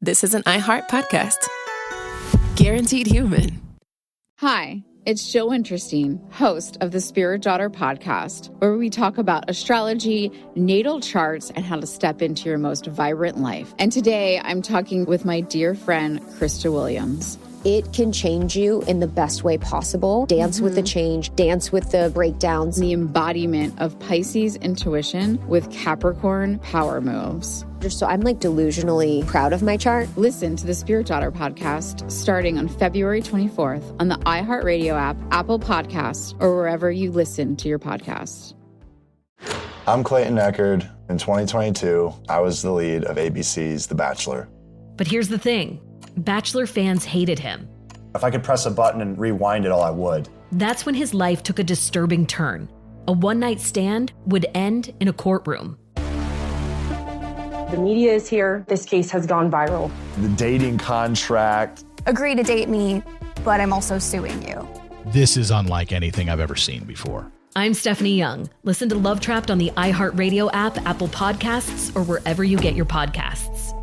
this is an iHeart podcast. Guaranteed human. Hi, it's Jill Winterstein, host of the Spirit Daughter podcast, where we talk about astrology, natal charts, and how to step into your most vibrant life. And today I'm talking with my dear friend, Krista Williams. It can change you in the best way possible. Dance with the change, dance with the breakdowns. The embodiment of Pisces intuition with Capricorn power moves. So I'm like delusionally proud of my chart. Listen to the Spirit Daughter podcast starting on February 24th on the iHeartRadio app, Apple Podcasts, or wherever you listen to your podcasts. I'm Clayton Eckerd. In 2022, I was the lead of ABC's The Bachelor. But here's the thing. Bachelor fans hated him. If I could press a button and rewind it all, I would. That's when his life took a disturbing turn. A one-night stand would end in a courtroom. The media is here. This case has gone viral. The dating contract. Agree to date me, but I'm also suing you. This is unlike anything I've ever seen before. I'm Stephanie Young. Listen to Love Trapped on the iHeartRadio app, Apple Podcasts, or wherever you get your podcasts.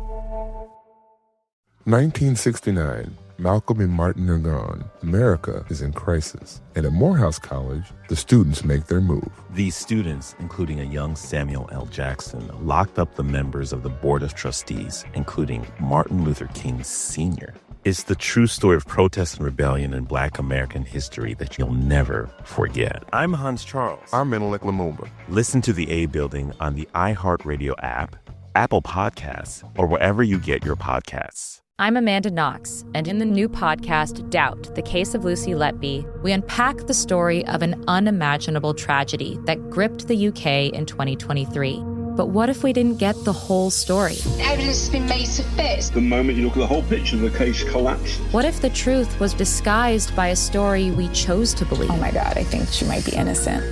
1969, Malcolm and Martin are gone. America is in crisis. And at Morehouse College, the students make their move. These students, including a young Samuel L. Jackson, locked up the members of the Board of Trustees, including Martin Luther King Sr. It's the true story of protest and rebellion in Black American history that you'll never forget. I'm Hans Charles. I'm Menelik Lumumba. Listen to The A Building on the iHeartRadio app, Apple Podcasts, or wherever you get your podcasts. I'm Amanda Knox, and in the new podcast, Doubt, The Case of Lucy Letby, we unpack the story of an unimaginable tragedy that gripped the UK in 2023. But what if we didn't get the whole story? Evidence has been made to fit. The moment you look at the whole picture, the case collapsed. What if the truth was disguised by a story we chose to believe? Oh my God, I think she might be innocent.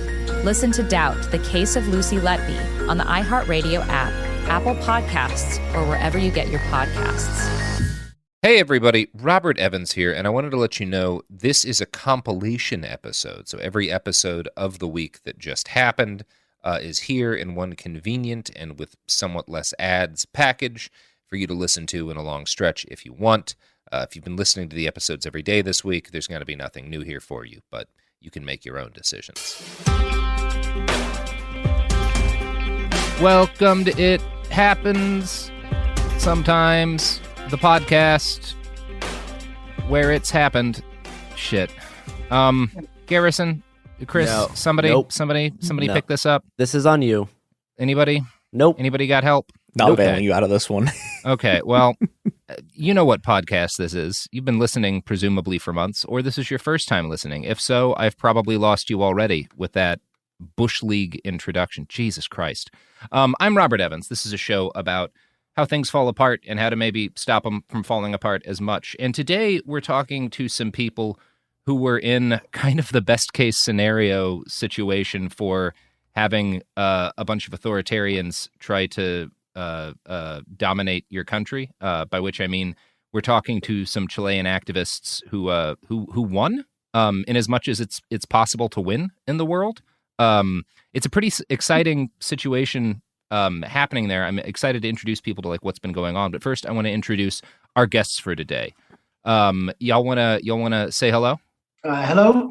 Listen to Doubt, The Case of Lucy Letby on the iHeartRadio app, Apple Podcasts, or wherever you get your podcasts. Hey everybody, Robert Evans here, and I wanted to let you know this is a compilation episode. So every episode of the week that just happened is here in one convenient and with somewhat less ads package for you to listen to in a long stretch if you want. If you've been listening to the episodes every day this week, there's going to be nothing new here for you, but you can make your own decisions. Welcome to It Happens Sometimes, the podcast where it's happened. Shit. Garrison, Chris, no. somebody No. pick this up. This is on you. Anybody? Nope. Anybody got help? Not bailing you out of this one. Okay, well, you know what podcast this is. You've been listening presumably for months, or this is your first time listening. If so, I've probably lost you already with that Bush League introduction. Jesus Christ. I'm Robert Evans. This is a show about how things fall apart and how to maybe stop them from falling apart as much. And today we're talking to some people who were in kind of the best case scenario situation for having a bunch of authoritarians try to dominate your country, by which I mean we're talking to some Chilean activists who won, in as much as it's possible to win in the world. It's a pretty exciting situation happening there. I'm excited to introduce people to like what's been going on. But first, I want to introduce our guests for today. Y'all wanna say hello? Hello.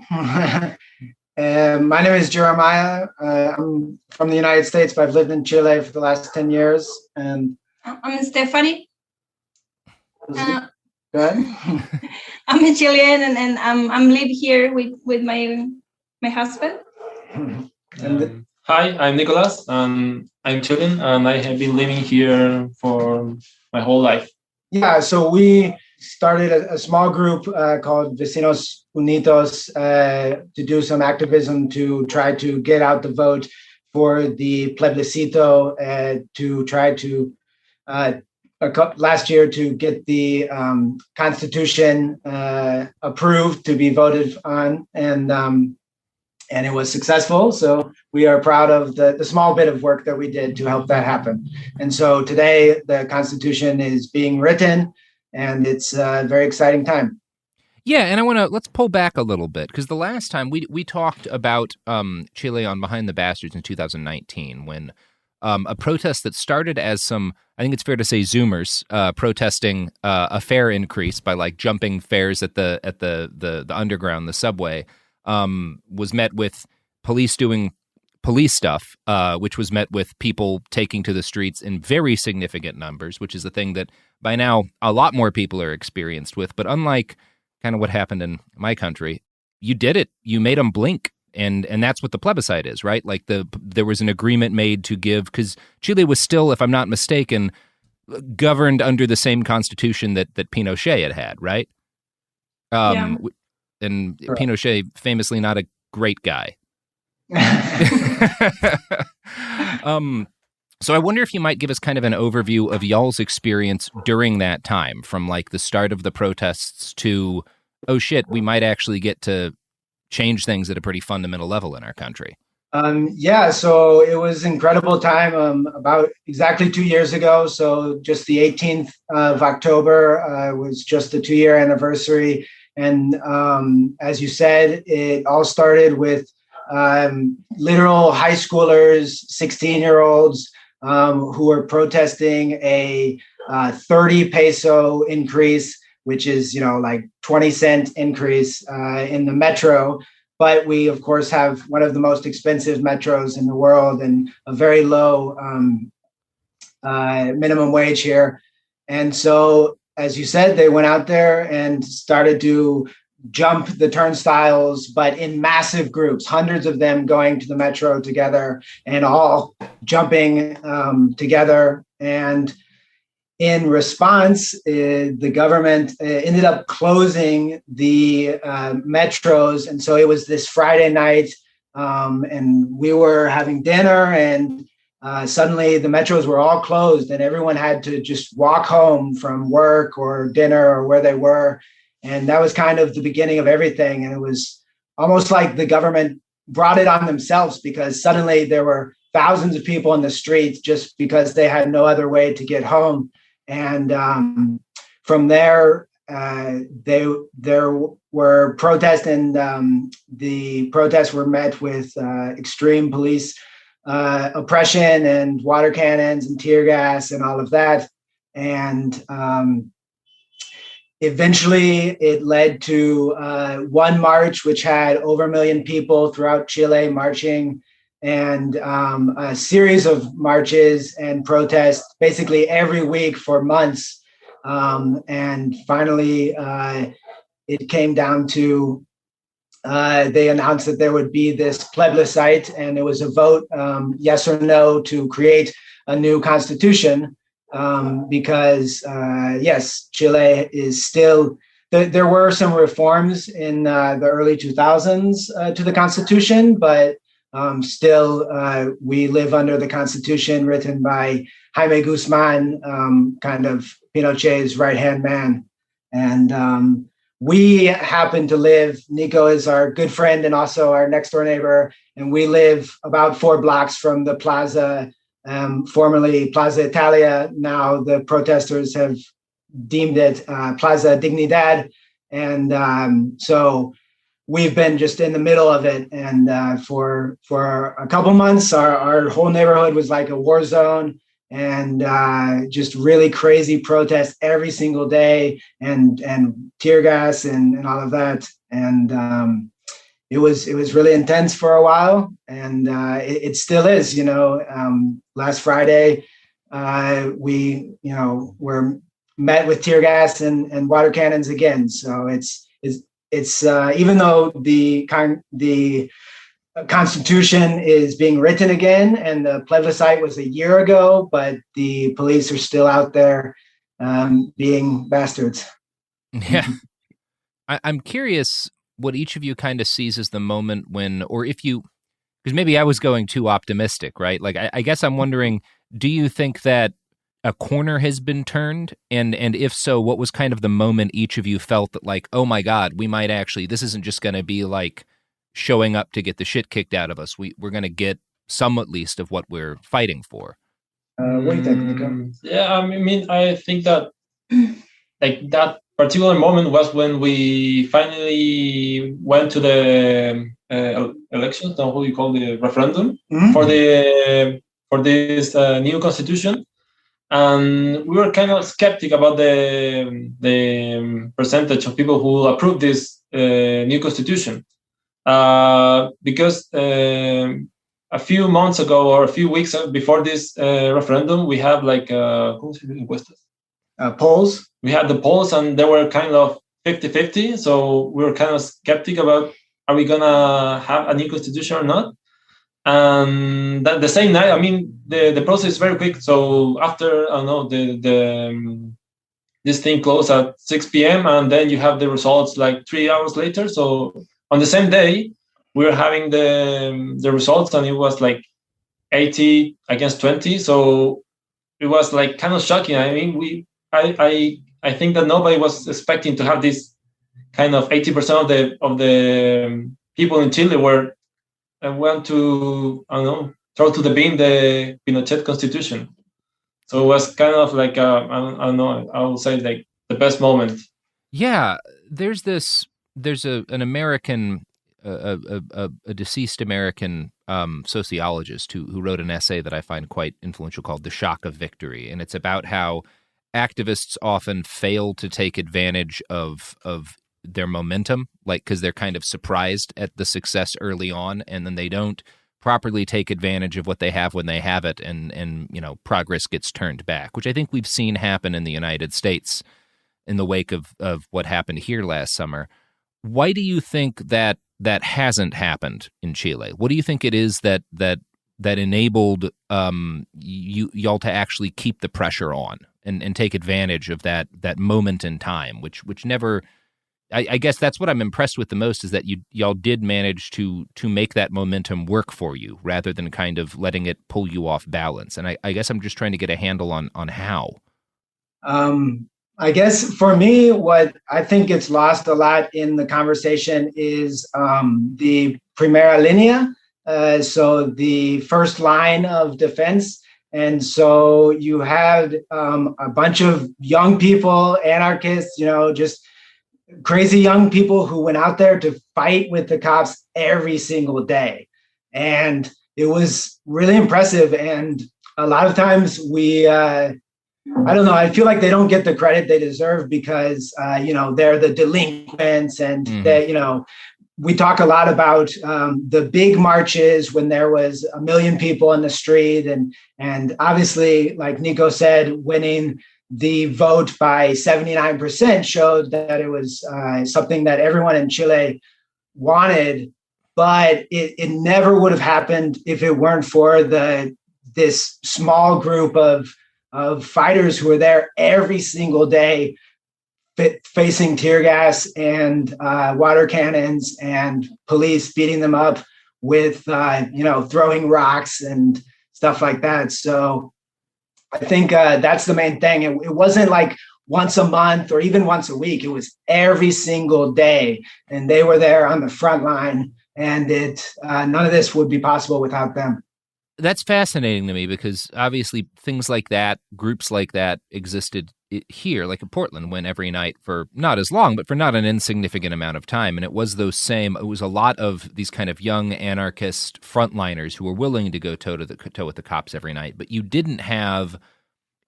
My name is Jeremiah. I'm from the United States, but I've lived in Chile for the last 10 years. And I'm Stephanie. Go ahead. I'm a Chilean, and I'm live here with my husband. Hi, I'm Nicolas. I'm Chilean, and I have been living here for my whole life. Yeah, so we started a small group called Vecinos Unidos to do some activism to try to get out the vote for the plebiscito to try to last year to get the Constitution approved to be voted on, and it was successful. So we are proud of the small bit of work that we did to help that happen. And so today the Constitution is being written, and it's a very exciting time. Yeah, and let's pull back a little bit, because the last time we talked about Chile on Behind the Bastards in 2019, when a protest that started as some, I think it's fair to say, Zoomers protesting a fare increase by like jumping fares at the underground, the subway, was met with police doing police stuff, which was met with people taking to the streets in very significant numbers, which is a thing that by now a lot more people are experienced with. But unlike kind of what happened in my country, you did it. You made them blink. And that's what the plebiscite is, right? Like there was an agreement made to give, because Chile was still, if I'm not mistaken, governed under the same constitution that Pinochet had, right? And Pinochet, famously not a great guy. So I wonder if you might give us kind of an overview of y'all's experience during that time, from like the start of the protests to, oh shit, we might actually get to change things at a pretty fundamental level in our country. So it was incredible time, about exactly 2 years ago. So just the 18th of October was just the 2-year anniversary. And as you said, it all started with literal high schoolers, 16-year-olds who were protesting a 30 peso increase, which is, like 20-cent increase in the metro. But we, of course, have one of the most expensive metros in the world and a very low minimum wage here. And so, as you said, they went out there and started to jump the turnstiles, but in massive groups, hundreds of them going to the metro together and all jumping together. And in response, the government ended up closing the metros. And so it was this Friday night, and we were having dinner, and suddenly the metros were all closed, and everyone had to just walk home from work or dinner or where they were. And that was kind of the beginning of everything. And it was almost like the government brought it on themselves, because suddenly there were thousands of people in the streets just because they had no other way to get home. And from there, there were protests, and the protests were met with extreme police oppression and water cannons and tear gas and all of that. And eventually it led to one march, which had over 1 million people throughout Chile marching, and a series of marches and protests basically every week for months. And finally, it came down to, they announced that there would be this plebiscite, and it was a vote, yes or no, to create a new constitution. Because, yes, Chile is still, there were some reforms in the early 2000s to the constitution, but still, we live under the constitution written by Jaime Guzman, kind of Pinochet's right-hand man. And we happen to live, Nico is our good friend and also our next-door neighbor, and we live about 4 blocks from the plaza, formerly Plaza Italia. Now the protesters have deemed it Plaza Dignidad. And so we've been just in the middle of it. And for a couple months, our whole neighborhood was like a war zone, and just really crazy protests every single day, and tear gas and all of that. And it was really intense for a while, and it still is. Last Friday, we were met with tear gas and water cannons again. So it's even though the Constitution is being written again, and the plebiscite was a year ago, but the police are still out there being bastards. Yeah, I'm curious what each of you kind of sees as the moment when, or if you, because maybe I was going too optimistic, right? Like, I guess I'm wondering, do you think that a corner has been turned? And if so, what was kind of the moment each of you felt that, like, oh my God, we might actually, this isn't just going to be like showing up to get the shit kicked out of us. We're going to get some, at least, of what we're fighting for. What do you think, Nico? Yeah, I think that like that particular moment was when we finally went to the elections, or what you call the referendum, for for this new constitution, and we were kind of skeptic about the percentage of people who approved this new constitution, because a few months ago or a few weeks before this referendum, we had like polls. We had the polls, and they were kind of 50-50. So we were kind of skeptic about, are we gonna have a new constitution or not? And the same night, I mean, the process is very quick. So after, I don't know, this thing closed at 6 p.m. and then you have the results like 3 hours later. So on the same day, we were having the results, and it was like 80 against 20. So it was like kind of shocking. I mean, I think that nobody was expecting to have this kind of 80% of the people in Chile went to, I don't know, throw to the bin the Pinochet constitution. So it was kind of like I don't know, I would say like the best moment. Yeah, there's an American, a deceased American sociologist who wrote an essay that I find quite influential called "The Shock of Victory," and it's about how activists often fail to take advantage of their momentum, like because they're kind of surprised at the success early on, and then they don't properly take advantage of what they have when they have it, and you know, progress gets turned back, which I think we've seen happen in the United States in the wake of what happened here last summer. Why do you think that hasn't happened in Chile? What do you think it is that enabled y'all to actually keep the pressure on and take advantage of that moment in time, which never. I guess that's what I'm impressed with the most, is that y'all did manage to make that momentum work for you rather than kind of letting it pull you off balance. And I guess I'm just trying to get a handle on how. I guess for me, what I think gets lost a lot in the conversation is the primera línea, so the first line of defense. And so you had a bunch of young people, anarchists, you know, just crazy young people who went out there to fight with the cops every single day. And it was really impressive. And a lot of times we, I don't know, I feel like they don't get the credit they deserve because, you know, they're the delinquents, and that, you know, we talk a lot about the big marches when there was 1 million people in the street. And obviously, like Nico said, winning the vote by 79% showed that it was something that everyone in Chile wanted, but it never would have happened if it weren't for this small group of fighters who were there every single day, facing tear gas and water cannons and police beating them up with you know, throwing rocks and stuff like that. So I think that's the main thing. It wasn't like once a month or even once a week. It was every single day, and they were there on the front line, and none of this would be possible without them. That's fascinating to me because obviously things like that, groups like that existed here, like in Portland, went every night for not as long, but for not an insignificant amount of time. And it was a lot of these kind of young anarchist frontliners who were willing to go toe with the cops every night. But you didn't have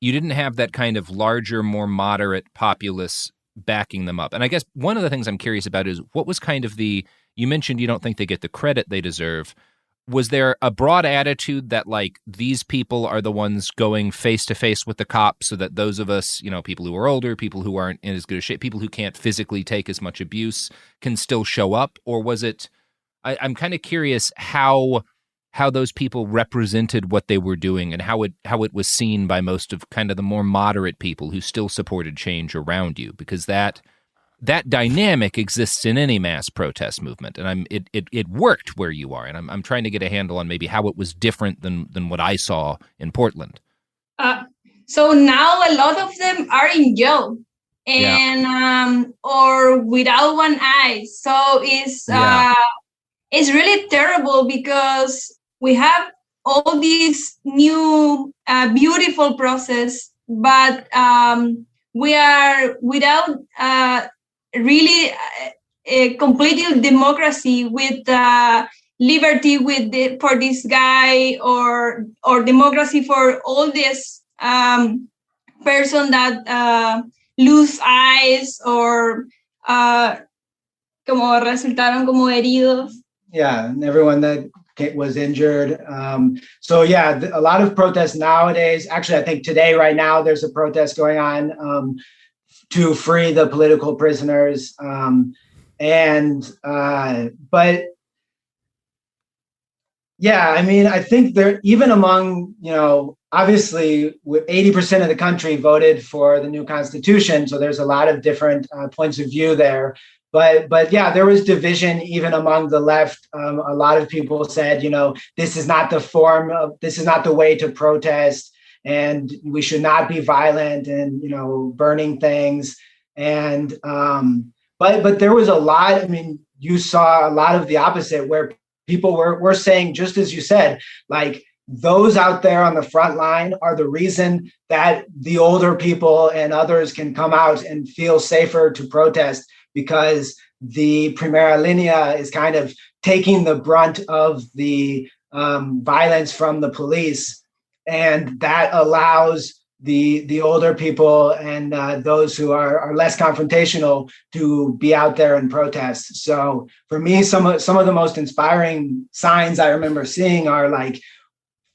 that kind of larger, more moderate populace backing them up. And I guess one of the things I'm curious about is what was kind of you mentioned you don't think they get the credit they deserve. Was there a broad attitude that, like, these people are the ones going face to face with the cops so that those of us, you know, people who are older, people who aren't in as good a shape, people who can't physically take as much abuse can still show up? Or was it, I'm kind of curious how those people represented what they were doing and how it was seen by most of kind of the more moderate people who still supported change around you, because that dynamic exists in any mass protest movement, and it worked where you are, and I'm trying to get a handle on maybe how it was different than what I saw in Portland. So now a lot of them are in jail, and or without one eye. So it's really terrible because we have all these new beautiful process, but we are without really a complete democracy with liberty for this guy, or democracy for all this person that lose eyes or como resultaron como heridos. Yeah, and everyone that was injured. So yeah, a lot of protests nowadays. Actually, I think today, right now, there's a protest going on to free the political prisoners. But yeah, I mean, I think there, even among, obviously 80% of the country voted for the new constitution. So there's a lot of different points of view there. But yeah, there was division even among the left. A lot of people said, this is not the way to protest, and we should not be violent and, burning things. And but there was a lot. I mean, you saw a lot of the opposite, where people were saying, just as you said, like, those out there on the front line are the reason that the older people and others can come out and feel safer to protest, because the Primera Línea is kind of taking the brunt of the violence from the police. And that allows the older people and those who are less confrontational to be out there and protest. So for me, some of the most inspiring signs I remember seeing are like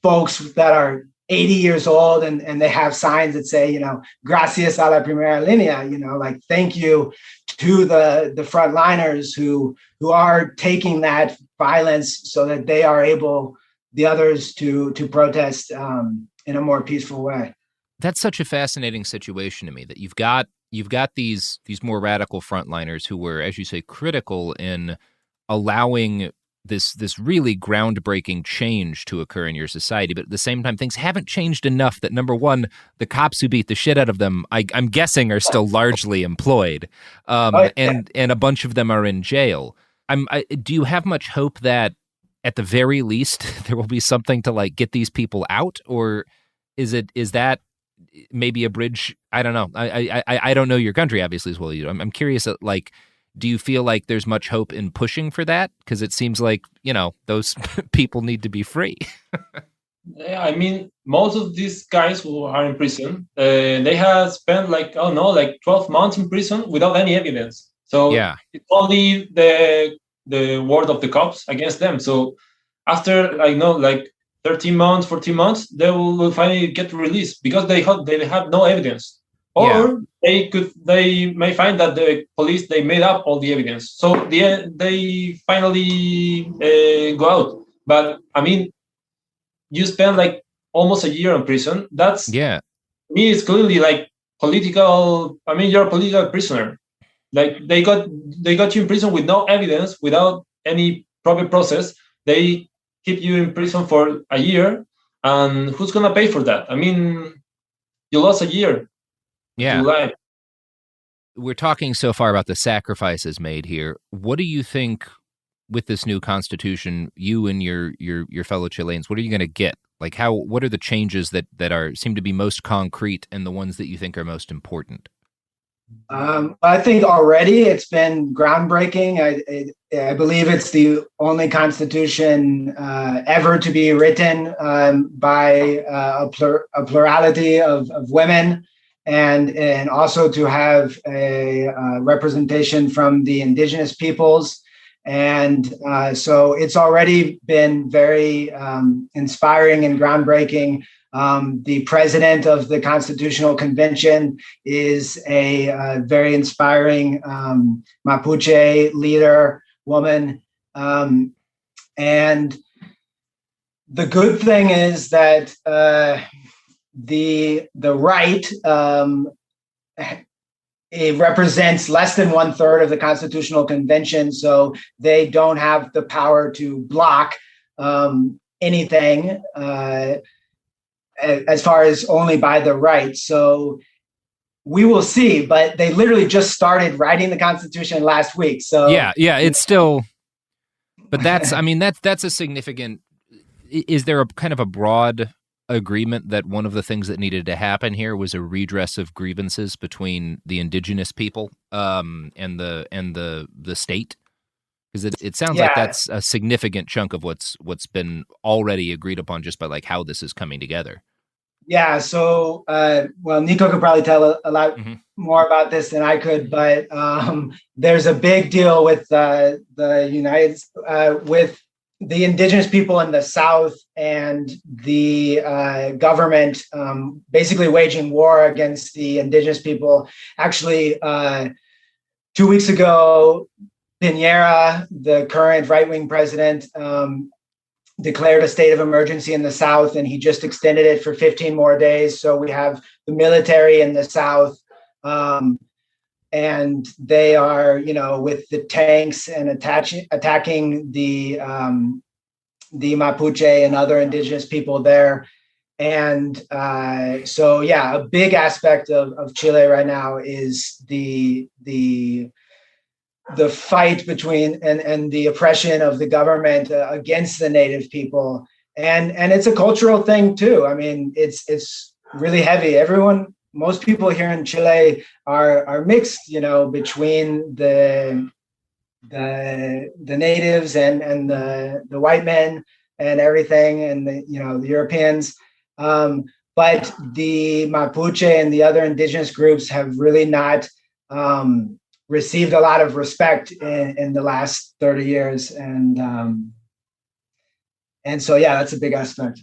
folks that are 80 years old and they have signs that say, gracias a la Primera Línea, like, thank you to the frontliners who are taking that violence so that they are able, the others, to protest in a more peaceful way. That's such a fascinating situation to me, that you've got these more radical frontliners who were, as you say, critical in allowing this really groundbreaking change to occur in your society. But at the same time, things haven't changed enough that, number one, the cops who beat the shit out of them, I'm guessing, are still largely employed. And a bunch of them are in jail. Do you have much hope that at the very least there will be something to, like, get these people out? Or is that maybe a bridge? I don't know. I don't know your country, obviously, as well as you do. I'm curious, like, do you feel like there's much hope in pushing for that? Because it seems like, those people need to be free. Yeah, I mean, most of these guys who are in prison, they have spent 12 months in prison without any evidence. So yeah, it's only the word of the cops against them. So after 13 months, 14 months, they will finally get released because they have no evidence. Or they may find that the police, they made up all the evidence. So they finally go out. But I mean, you spend almost a year in prison. That's, me, it's clearly political. I mean, you're a political prisoner. They got you in prison with no evidence, without any proper process. They keep you in prison for a year, and who's gonna pay for that? I mean, you lost a year. Yeah. We're talking so far about the sacrifices made here. What do you think with this new constitution, you and your fellow Chileans, what are you going to get? Like, what are the changes that seem to be most concrete, and the ones that you think are most important? I think already it's been groundbreaking. I believe it's the only constitution ever to be written by a plurality of women, and also to have a representation from the indigenous peoples. And so it's already been very inspiring and groundbreaking. The president of the Constitutional Convention is a very inspiring Mapuche leader, woman. And the good thing is that the right, it represents less than 1/3 of the Constitutional Convention, so they don't have the power to block anything as far as only by the right. So we will see, but they literally just started writing the Constitution last week. So yeah, it's still, but that's, I mean, that's a significant, is there a kind of a broad agreement that one of the things that needed to happen here was a redress of grievances between the indigenous people and the state? Because it sounds like that's a significant chunk of what's been already agreed upon just by like how this is coming together. Yeah. So, well, Nico could probably tell a lot more about this than I could, but there's a big deal with with the indigenous people in the South and the government basically waging war against the indigenous people. Actually, 2 weeks ago, Piñera, the current right-wing president, declared a state of emergency in the South, and he just extended it for 15 more days. So we have the military in the South, and they are, with the tanks and attacking the Mapuche and other indigenous people there. And so, yeah, a big aspect of Chile right now is the fight between and the oppression of the government against the native people. And it's a cultural thing too. I mean, it's really heavy. Most people here in Chile are mixed, between the natives and the white men and everything, and the Europeans. But the Mapuche and the other indigenous groups have really not received a lot of respect in the last 30 years. And so, yeah, that's a big aspect.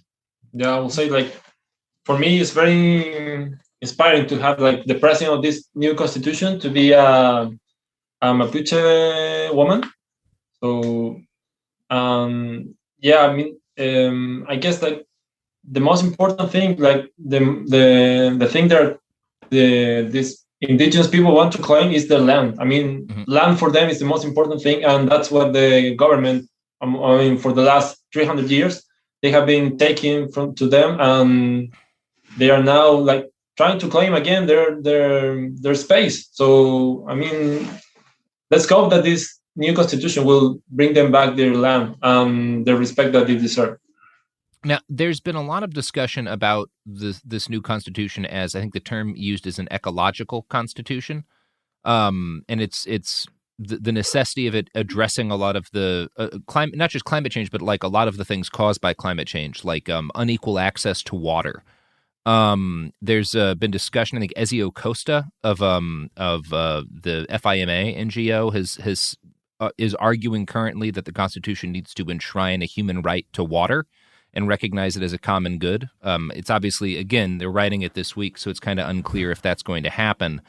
Yeah, I will say, like, for me, it's very inspiring to have, like, the president of this new constitution to be a Mapuche woman. So, yeah, I mean, I guess, like, the most important thing, like, the thing that this indigenous people want to claim is the land. I mean, land for them is the most important thing, and that's what the government, for the last 300 years, they have been taking to them, and they are now like trying to claim again their space. So, I mean, let's hope that this new constitution will bring them back their land and the respect that they deserve. Now, there's been a lot of discussion about this new constitution as, I think the term used is an ecological constitution. And it's the necessity of it addressing a lot of the climate, not just climate change, but like a lot of the things caused by climate change, like unequal access to water. There's been discussion, I think Ezio Costa of the FIMA NGO is arguing currently that the Constitution needs to enshrine a human right to water and recognize it as a common good. It's obviously, again, they're writing it this week, so it's kind of unclear if that's going to happen.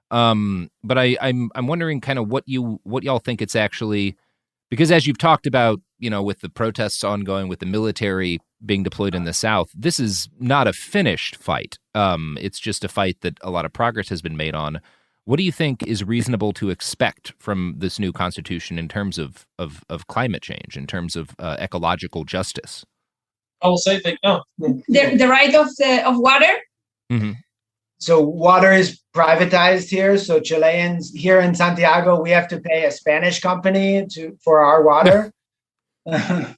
But I'm wondering kind of what y'all think it's actually, because as you've talked about, with the protests ongoing, with the military being deployed in the South, this is not a finished fight. It's just a fight that a lot of progress has been made on. What do you think is reasonable to expect from this new constitution in terms of climate change, in terms of ecological justice? I will say that the right of water. Mm-hmm. So water is privatized here. So Chileans here in Santiago, we have to pay a Spanish company for our water.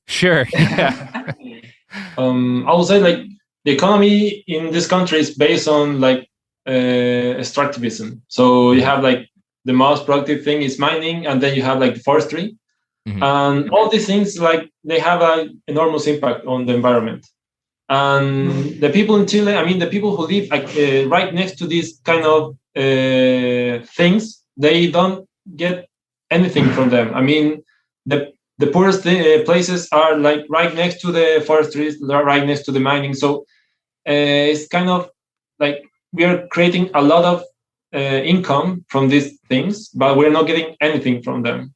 Sure. Yeah. I will say, like, the economy in this country is based on like extractivism. So you have like the most productive thing is mining, and then you have like forestry. Mm-hmm. And all these things, like, they have an enormous impact on the environment. And the people in Chile, I mean, the people who live right next to these kind of things, they don't get anything from them. I mean, the poorest places are like right next to the forestry, right next to the mining. So it's kind of like we are creating a lot of income from these things, but we're not getting anything from them.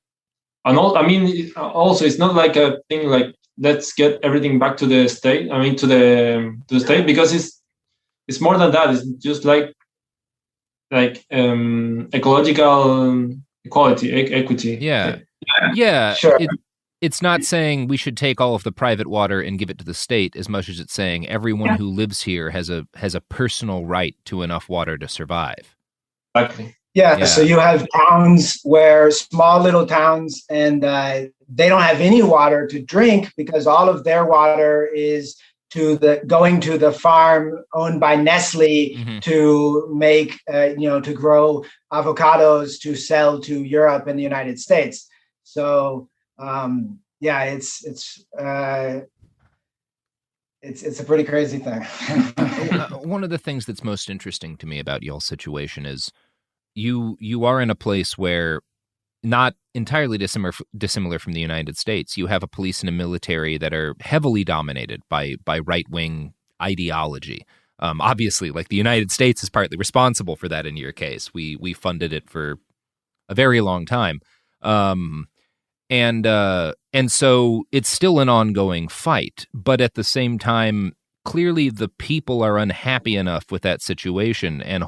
And also, it's not like a thing like, let's get everything back to the state. I mean, to the state, because it's more than that. It's just like ecological equality, equity. Yeah. Sure. It's not saying we should take all of the private water and give it to the state, as much as it's saying everyone who lives here has a personal right to enough water to survive. Exactly. Yeah, so you have towns small little towns, and they don't have any water to drink because all of their water is going to the farm owned by Nestle to make, to grow avocados to sell to Europe and the United States. So yeah, it's a pretty crazy thing. One of the things that's most interesting to me about y'all's situation is you are in a place where, not entirely dissimilar from the United States, you have a police and a military that are heavily dominated by right-wing ideology. Obviously, like the United States is partly responsible for that in your case. We funded it for a very long time. And so it's still an ongoing fight, but at the same time, clearly the people are unhappy enough with that situation and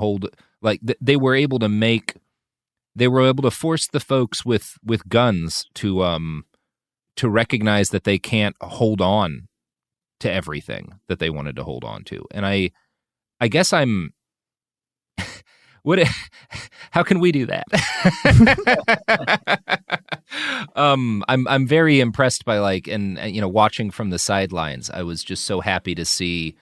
they were able to force the folks with guns to recognize that they can't hold on to everything that they wanted to hold on to. And I guess I'm how can we do that? I'm very impressed by watching from the sidelines. I was just so happy to see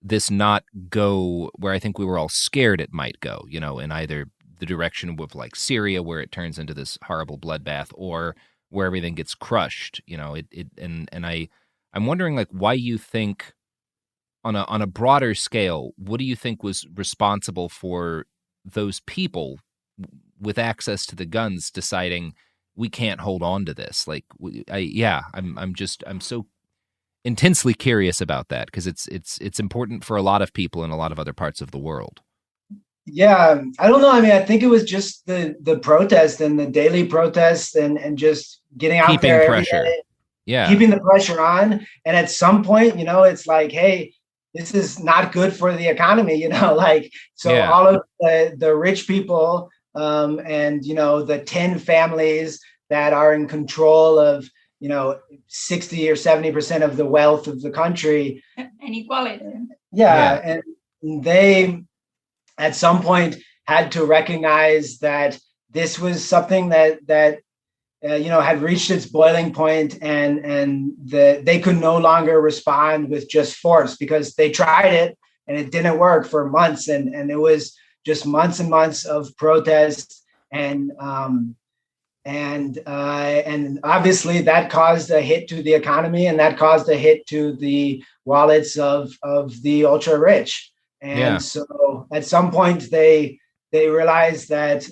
this not go where I think we were all scared it might go, in either the direction of like Syria, where it turns into this horrible bloodbath, or where everything gets crushed, I'm wondering why you think on a broader scale, what do you think was responsible for those people with access to the guns deciding we can't hold on to this? I'm so intensely curious about that, because it's important for a lot of people in a lot of other parts of the world. Yeah, I don't know. I mean, I think it was just the protest and the daily protest and just getting out keeping there, pressure. Yeah, keeping the pressure on. And at some point, it's like, hey, this is not good for the economy, all of the rich people and, the 10 families that are in control of, 60 or 70% of the wealth of the country. Inequality. Yeah. And they, at some point, had to recognize that this was something that had reached its boiling point, and they could no longer respond with just force, because they tried it and it didn't work for months, and it was just months and months of protests, and obviously that caused a hit to the economy, and that caused a hit to the wallets of the ultra rich, and so at some point they realized that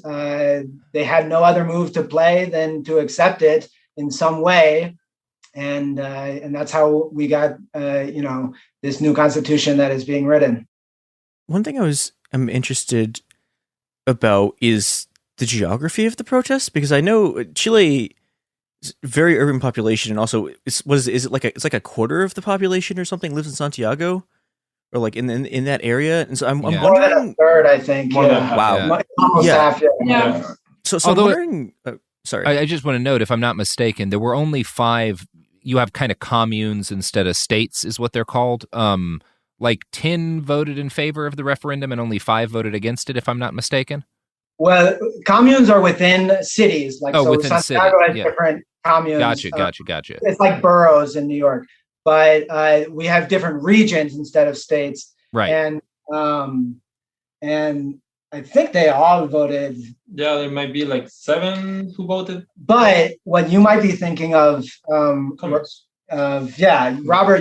they had no other move to play than to accept it in some way. And that's how we got, this new constitution that is being written. One thing I'm interested about is the geography of the protests, because I know Chile is a very urban population, and also it's like a quarter of the population or something lives in Santiago, or like in that area, and so I'm wondering. More than a third, I think. Wow. Almost half. Yeah. So I'm wondering. Sorry, I just want to note, if I'm not mistaken, there were only 5. You have kind of communes instead of states, is what they're called. 10 voted in favor of the referendum, and only 5 voted against it, if I'm not mistaken. Well, communes are within cities. Within Santiago city. has different communes. Gotcha. It's like boroughs in New York. But we have different regions instead of states, right? And I think they all voted. Yeah, there might be 7 who voted. But what you might be thinking of, Robert,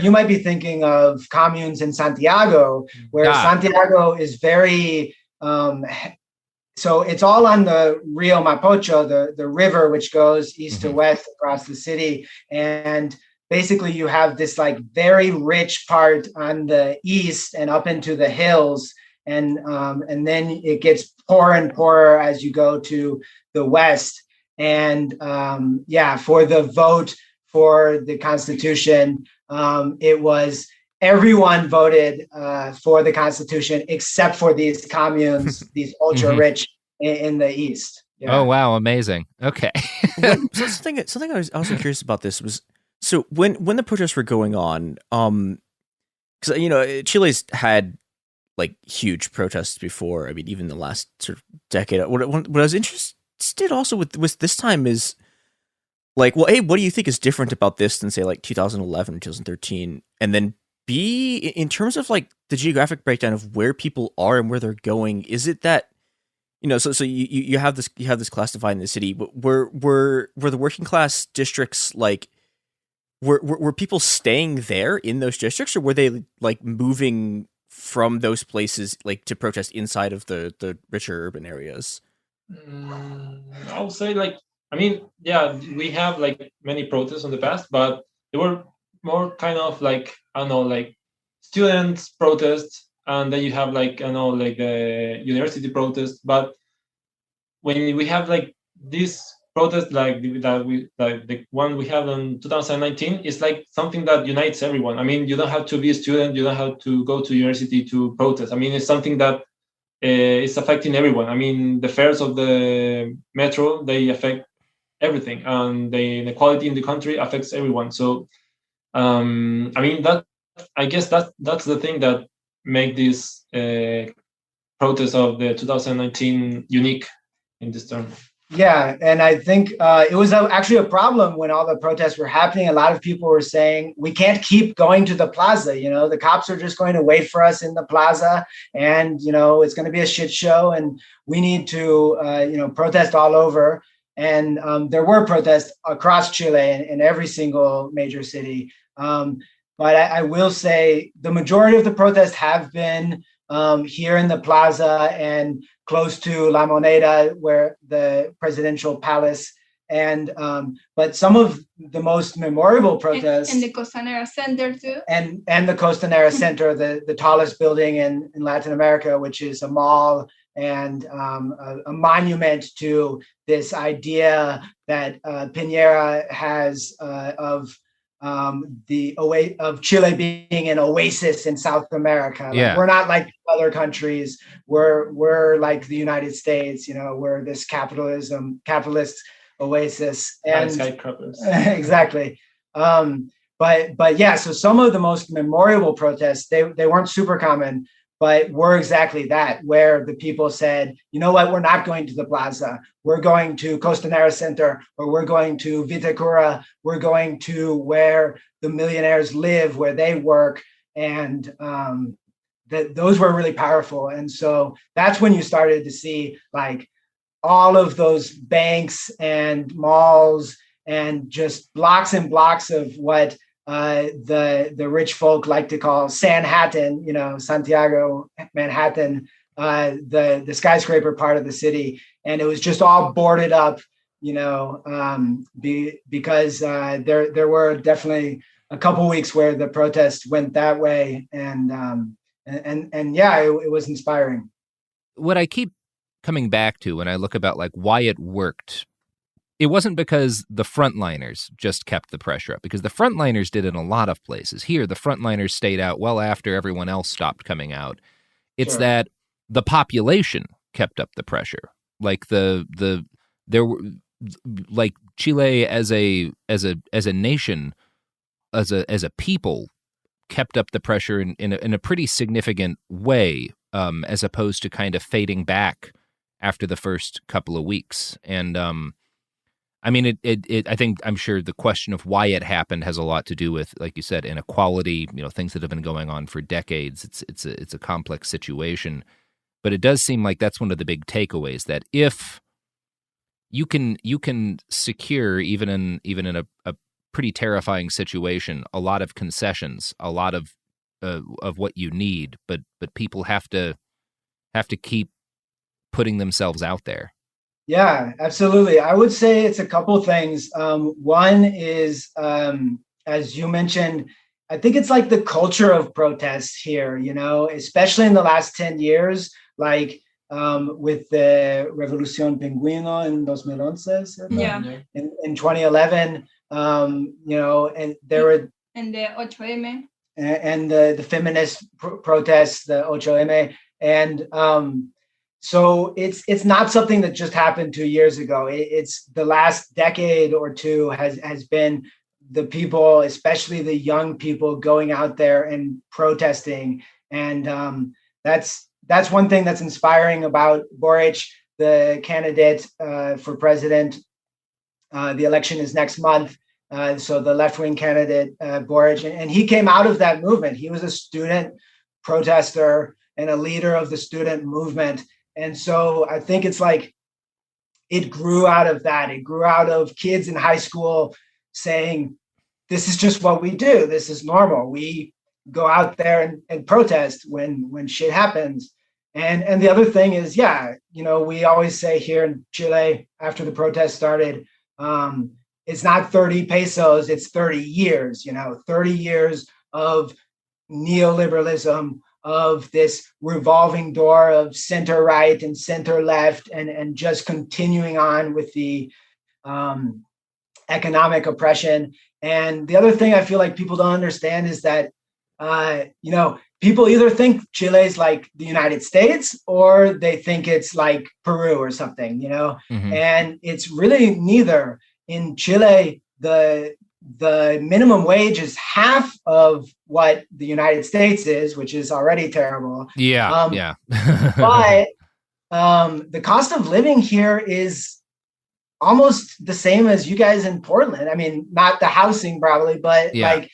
you might be thinking of communes in Santiago, where Santiago is very. So it's all on the Rio Mapocho, the river which goes east to west across the city, and basically you have this very rich part on the east and up into the hills, and then it gets poorer and poorer as you go to the west. And for the vote for the Constitution, it was everyone voted for the Constitution except for these communes, these ultra rich in the east. Yeah. Oh wow, amazing. Okay. So something I was also curious about this was, so when the protests were going on, because Chile's had huge protests before. I mean, even the last sort of decade. What I was interested also with this time is what do you think is different about this than say 2011 or 2013, and then B, in terms of the geographic breakdown of where people are and where they're going, is it that So you have this class divide in the city. Were the working class districts like were people staying there in those districts, or were they like moving from those places like to protest inside of the richer urban areas? I would say we have like many protests in the past, but they were more kind of like, I don't know, like students protests, and then you have like, I don't know, like the university protests. But when we have like this protest like the one we have in 2019, is like something that unites everyone. I mean, you don't have to be a student, you don't have to go to university to protest. I mean, it's something that is affecting everyone. I mean, the fares of the metro, they affect everything, and the inequality in the country affects everyone. So I mean, I guess that's the thing that make this protest of the 2019 unique in this term. Yeah, and I think it was actually a problem when all the protests were happening. A lot of people were saying, we can't keep going to the plaza. The cops are just going to wait for us in the plaza, and, it's going to be a shit show, and we need to, protest all over. And there were protests across Chile in every single major city. But I will say the majority of the protests have been here in the plaza and close to La Moneda, where the presidential palace, and but some of the most memorable protests, and the Costanera Center too, and the Costanera Center, the tallest building in Latin America, which is a mall and a monument to this idea that Piñera has of Chile being an oasis in South America. Like, we're not like other countries. We're like the United States. We're this capitalist oasis, and skyscrapers. Exactly. But yeah. So some of the most memorable protests, they weren't super common, but were exactly that, where the people said, you know what, we're not going to the plaza. We're going to Costanera Center, or we're going to Vitacura. We're going to where the millionaires live, where they work. And those were really powerful. And so that's when you started to see like all of those banks and malls and just blocks and blocks of what the rich folk like to call Sanhattan, Santiago, Manhattan, the skyscraper part of the city, and it was just all boarded up, because there were definitely a couple weeks where the protest went that way, and yeah, it was inspiring. What I keep coming back to when I look about like why it worked, it wasn't because the frontliners just kept the pressure up, because the frontliners did in a lot of places. Here, the frontliners stayed out well after everyone else stopped coming out. It's that the population kept up the pressure. Like there were like Chile as a nation, as a people, kept up the pressure in a pretty significant way, as opposed to kind of fading back after the first couple of weeks. And I mean, I'm sure the question of why it happened has a lot to do with, like you said, inequality, things that have been going on for decades. It's a complex situation, but it does seem like that's one of the big takeaways, that if you can secure, even in a pretty terrifying situation, a lot of concessions, a lot of what you need, but people have to keep putting themselves out there. Yeah, absolutely. I would say it's a couple things. One is, as you mentioned, I think it's like the culture of protests here, especially in the last 10 years, like with the Revolución Pingüino in 2011, in 2011, and there were... And the 8M. And the feminist protests, the 8M, and... So it's not something that just happened 2 years ago. It's the last decade or two has been the people, especially the young people, going out there and protesting. And that's one thing that's inspiring about Boric, the candidate for president. The election is next month. So the left-wing candidate, Boric, and he came out of that movement. He was a student protester and a leader of the student movement. And so I think it's like, it grew out of that. It grew out of kids in high school saying, this is just what we do. This is normal. We go out there and protest when shit happens. And the other thing is, we always say here in Chile, after the protest started, it's not 30 pesos, it's 30 years, 30 years of neoliberalism, of this revolving door of center right and center left, and just continuing on with the economic oppression. And the other thing I feel like people don't understand is that, people either think Chile's like the United States or they think it's like Peru or something, Mm-hmm. And it's really neither. In Chile, the minimum wage is half of what the United States is, which is already terrible. Yeah. But the cost of living here is almost the same as you guys in Portland. I mean, not the housing probably, but the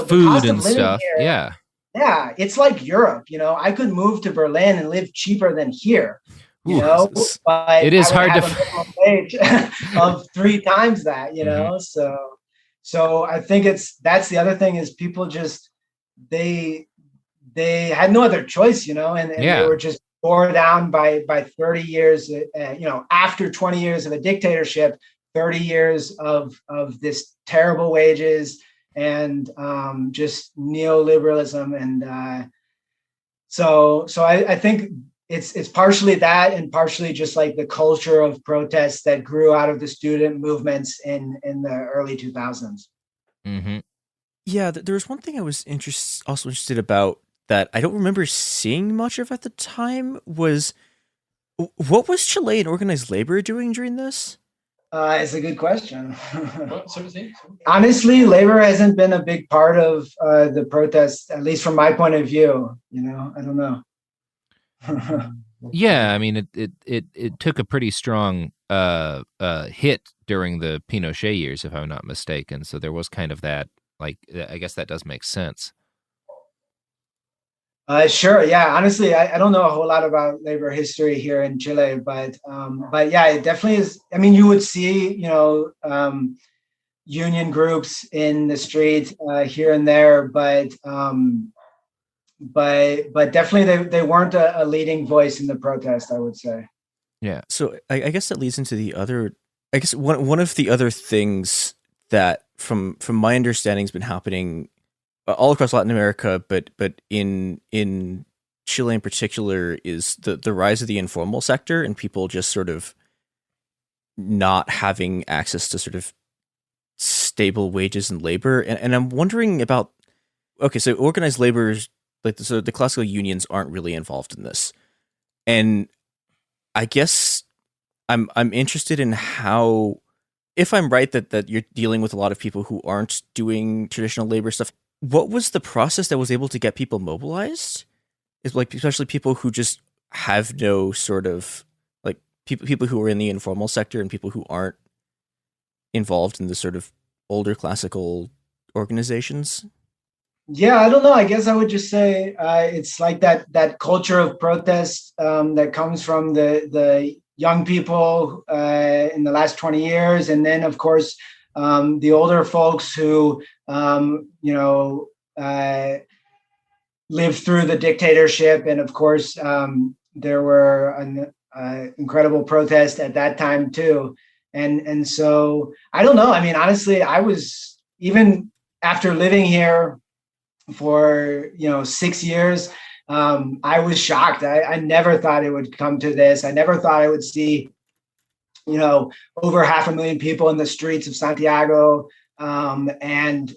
food cost and of living stuff. Here, yeah, it's like Europe. I could move to Berlin and live cheaper than here. But it is hard to have a minimum wage of 3 times that. So I think that's the other thing is people just they had no other choice, and they were just bore down by 30 years. After 20 years of a dictatorship, 30 years of this terrible wages and just neoliberalism, and so I think it's partially that, and partially just like the culture of protests that grew out of the student movements in the early 2000s. Mm-hmm. Yeah, there was one thing I was also interested about that I don't remember seeing much of at the time. Was what was Chilean organized labor doing during this? It's a good question. Honestly, labor hasn't been a big part of the protests, at least from my point of view. I don't know. Yeah, I mean, it took a pretty strong hit during the Pinochet years, if I'm not mistaken. So there was kind of that, like, I guess that does make sense. Sure. Yeah. Honestly, I don't know a whole lot about labor history here in Chile, but yeah, it definitely is. I mean, you would see, union groups in the street here and there, but definitely they weren't a leading voice in the protest, I would say. Yeah. So I guess that leads into the other. I guess one of the other things that, from my understanding, has been happening all across Latin America, but in Chile in particular, is the rise of the informal sector and people just sort of not having access to sort of stable wages and labor. And I'm wondering about, okay, so organized labor, like so the classical unions aren't really involved in this. And I guess I'm interested in how, if I'm right that you're dealing with a lot of people who aren't doing traditional labor stuff, what was the process that was able to get people mobilized? Is like, especially people who just have no sort of, like, people who are in the informal sector and people who aren't involved in the sort of older classical organizations? Yeah, I don't know. I guess I would just say it's like that culture of protest that comes from the young people in the last 20 years. And then, of course, the older folks who, lived through the dictatorship. And of course, there were an incredible protest at that time too. And so I don't know. I mean, honestly, I was, even after living here for 6 years, I was shocked. I never thought it would come to this. I never thought I would see over 500,000 people in the streets of Santiago, and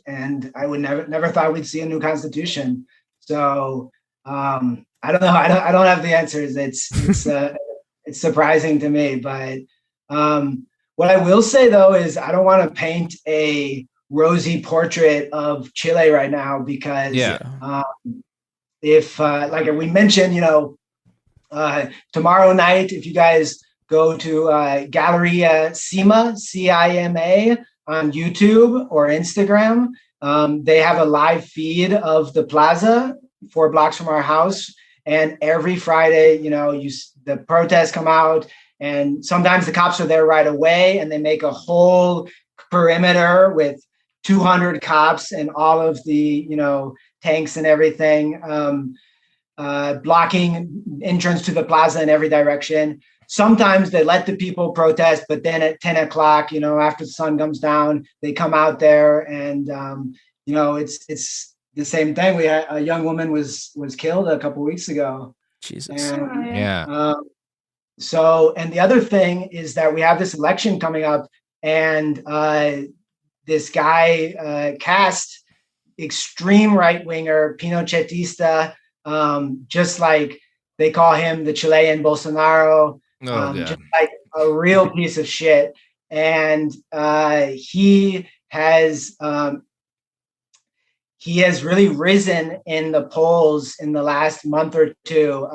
I would never thought we'd see a new constitution. So I don't know. I don't have the answers. It's surprising to me, but what I will say though is I don't want to paint a rosy portrait of Chile right now, because if like we mentioned, tomorrow night, if you guys go to Galleria Cima, CIMA, on YouTube or Instagram, they have a live feed of the plaza 4 blocks from our house. And every Friday, the protests come out, and sometimes the cops are there right away, and they make a whole perimeter with 200 cops and all of the, tanks and everything, blocking entrance to the plaza in every direction. Sometimes they let the people protest, but then at 10 o'clock, after the sun comes down, they come out there, and it's the same thing. We had a young woman was killed a couple of weeks ago. Jesus. And, Yeah. And the other thing is that we have this election coming up, and this guy, Cast, extreme right-winger, Pinochetista, just like they call him the Chilean Bolsonaro, just like a real piece of shit. And he has really risen in the polls in the last month or two.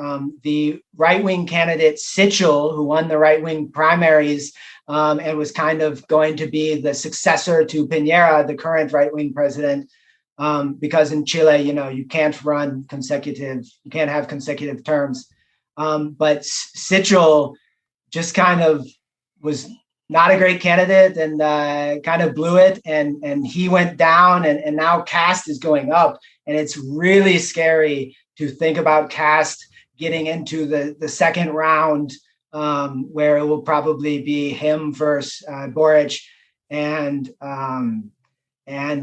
The right-wing candidate Sichel, who won the right-wing primaries and was kind of going to be the successor to Piñera, the current right-wing president, because in Chile, you can't have consecutive terms. But Sichel just kind of was not a great candidate and kind of blew it, and he went down, and now Cast is going up, and it's really scary to think about Cast getting into the second round, where it will probably be him versus Boric, and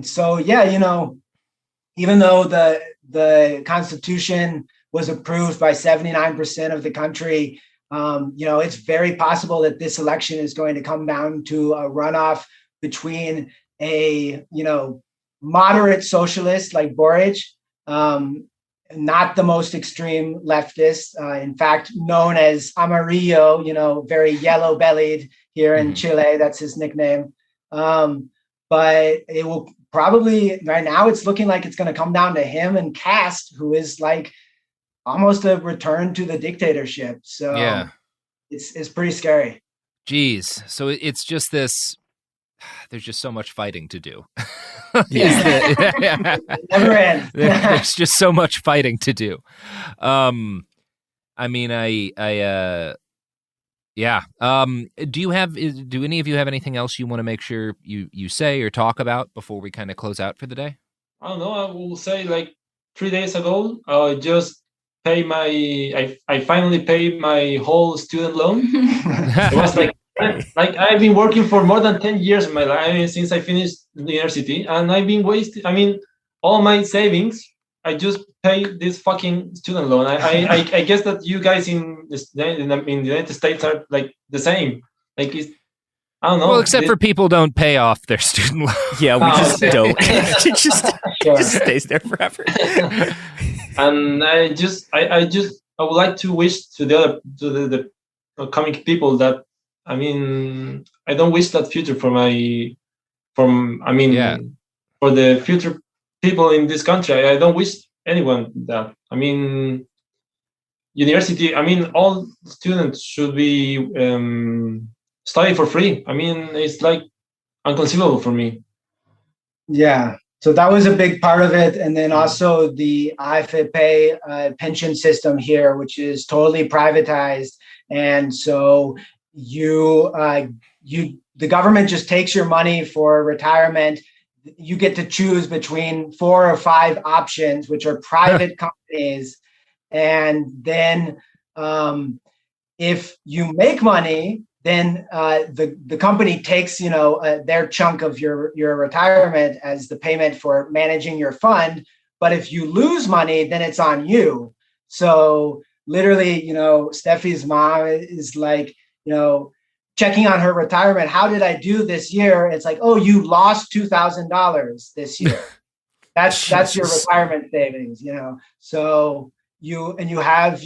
so even though the Constitution was approved by 79% of the country, it's very possible that this election is going to come down to a runoff between a, moderate socialist like Boric, not the most extreme leftist, in fact, known as Amarillo, very yellow-bellied here in Chile. That's his nickname. But it will probably, right now, it's looking like it's going to come down to him and Cast, who is like almost a return to the dictatorship. So yeah, it's pretty scary. Jeez. So it's just this, there's just so much fighting to do. Never ends. There's just so much fighting to do. Do any of you have anything else you want to make sure you say or talk about before we kind of close out for the day? I don't know. I will say, like 3 days ago, I just pay I finally paid my whole student loan. It was like I've been working for more than 10 years in my life, since I finished university, and I've been wasting, all my savings. I just pay this fucking student loan. I guess that you guys in the United States are like the same. Like, I don't know. Well, except for people don't pay off their student loan. Yeah, we just don't. It just stays there forever. And I would like to wish to the coming people that, I don't wish that future for the future people in this country. I don't wish anyone that. University, all students should be study for free. It's like inconceivable for me. Yeah. So that was a big part of it. And then also the AFP pension system here, which is totally privatized. And so the government just takes your money for retirement. You get to choose between 4 or 5 options, which are private companies. And then if you make money, then the company takes, their chunk of your retirement as the payment for managing your fund. But if you lose money, then it's on you. So literally, Steffi's mom is like, checking on her retirement. How did I do this year? It's like, oh, you lost $2,000 this year. That's your retirement savings, So you have,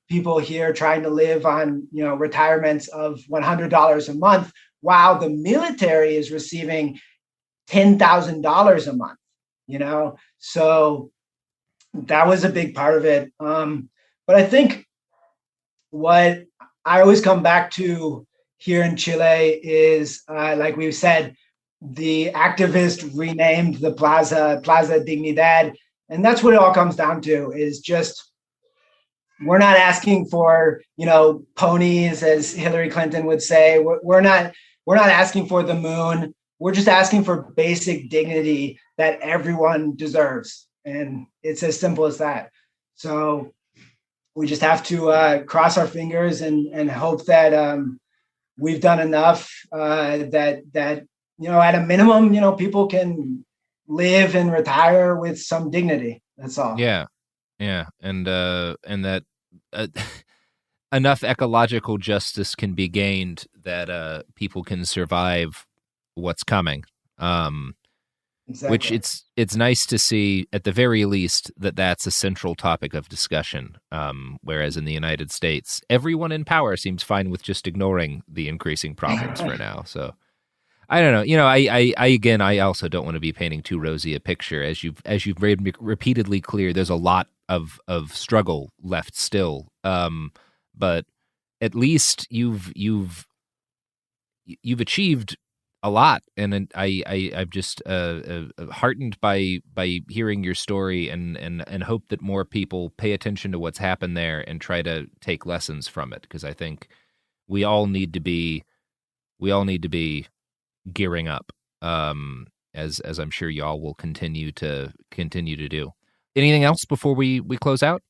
people here trying to live on, retirements of $100 a month, while the military is receiving $10,000 a month, So that was a big part of it. But I think what I always come back to here in Chile is, like we've said, the activist renamed the Plaza Dignidad. And that's what it all comes down to, is just we're not asking for, ponies, as Hillary Clinton would say. We're not asking for the moon. We're just asking for basic dignity that everyone deserves. And it's as simple as that. So we just have to cross our fingers and hope that we've done enough that at a minimum, people can live and retire with some dignity. That's all. Yeah. And that enough ecological justice can be gained that people can survive what's coming. Exactly. Which it's nice to see, at the very least, that's a central topic of discussion. Whereas in the United States, everyone in power seems fine with just ignoring the increasing problems for now. So I don't know. I also don't want to be painting too rosy a picture. As you've made repeatedly clear, there's a lot of struggle left still. But at least you've achieved a lot, and I'm just heartened by hearing your story, and hope that more people pay attention to what's happened there and try to take lessons from it, because I think we all need to be gearing up, as I'm sure y'all will continue to do. Anything else before we close out?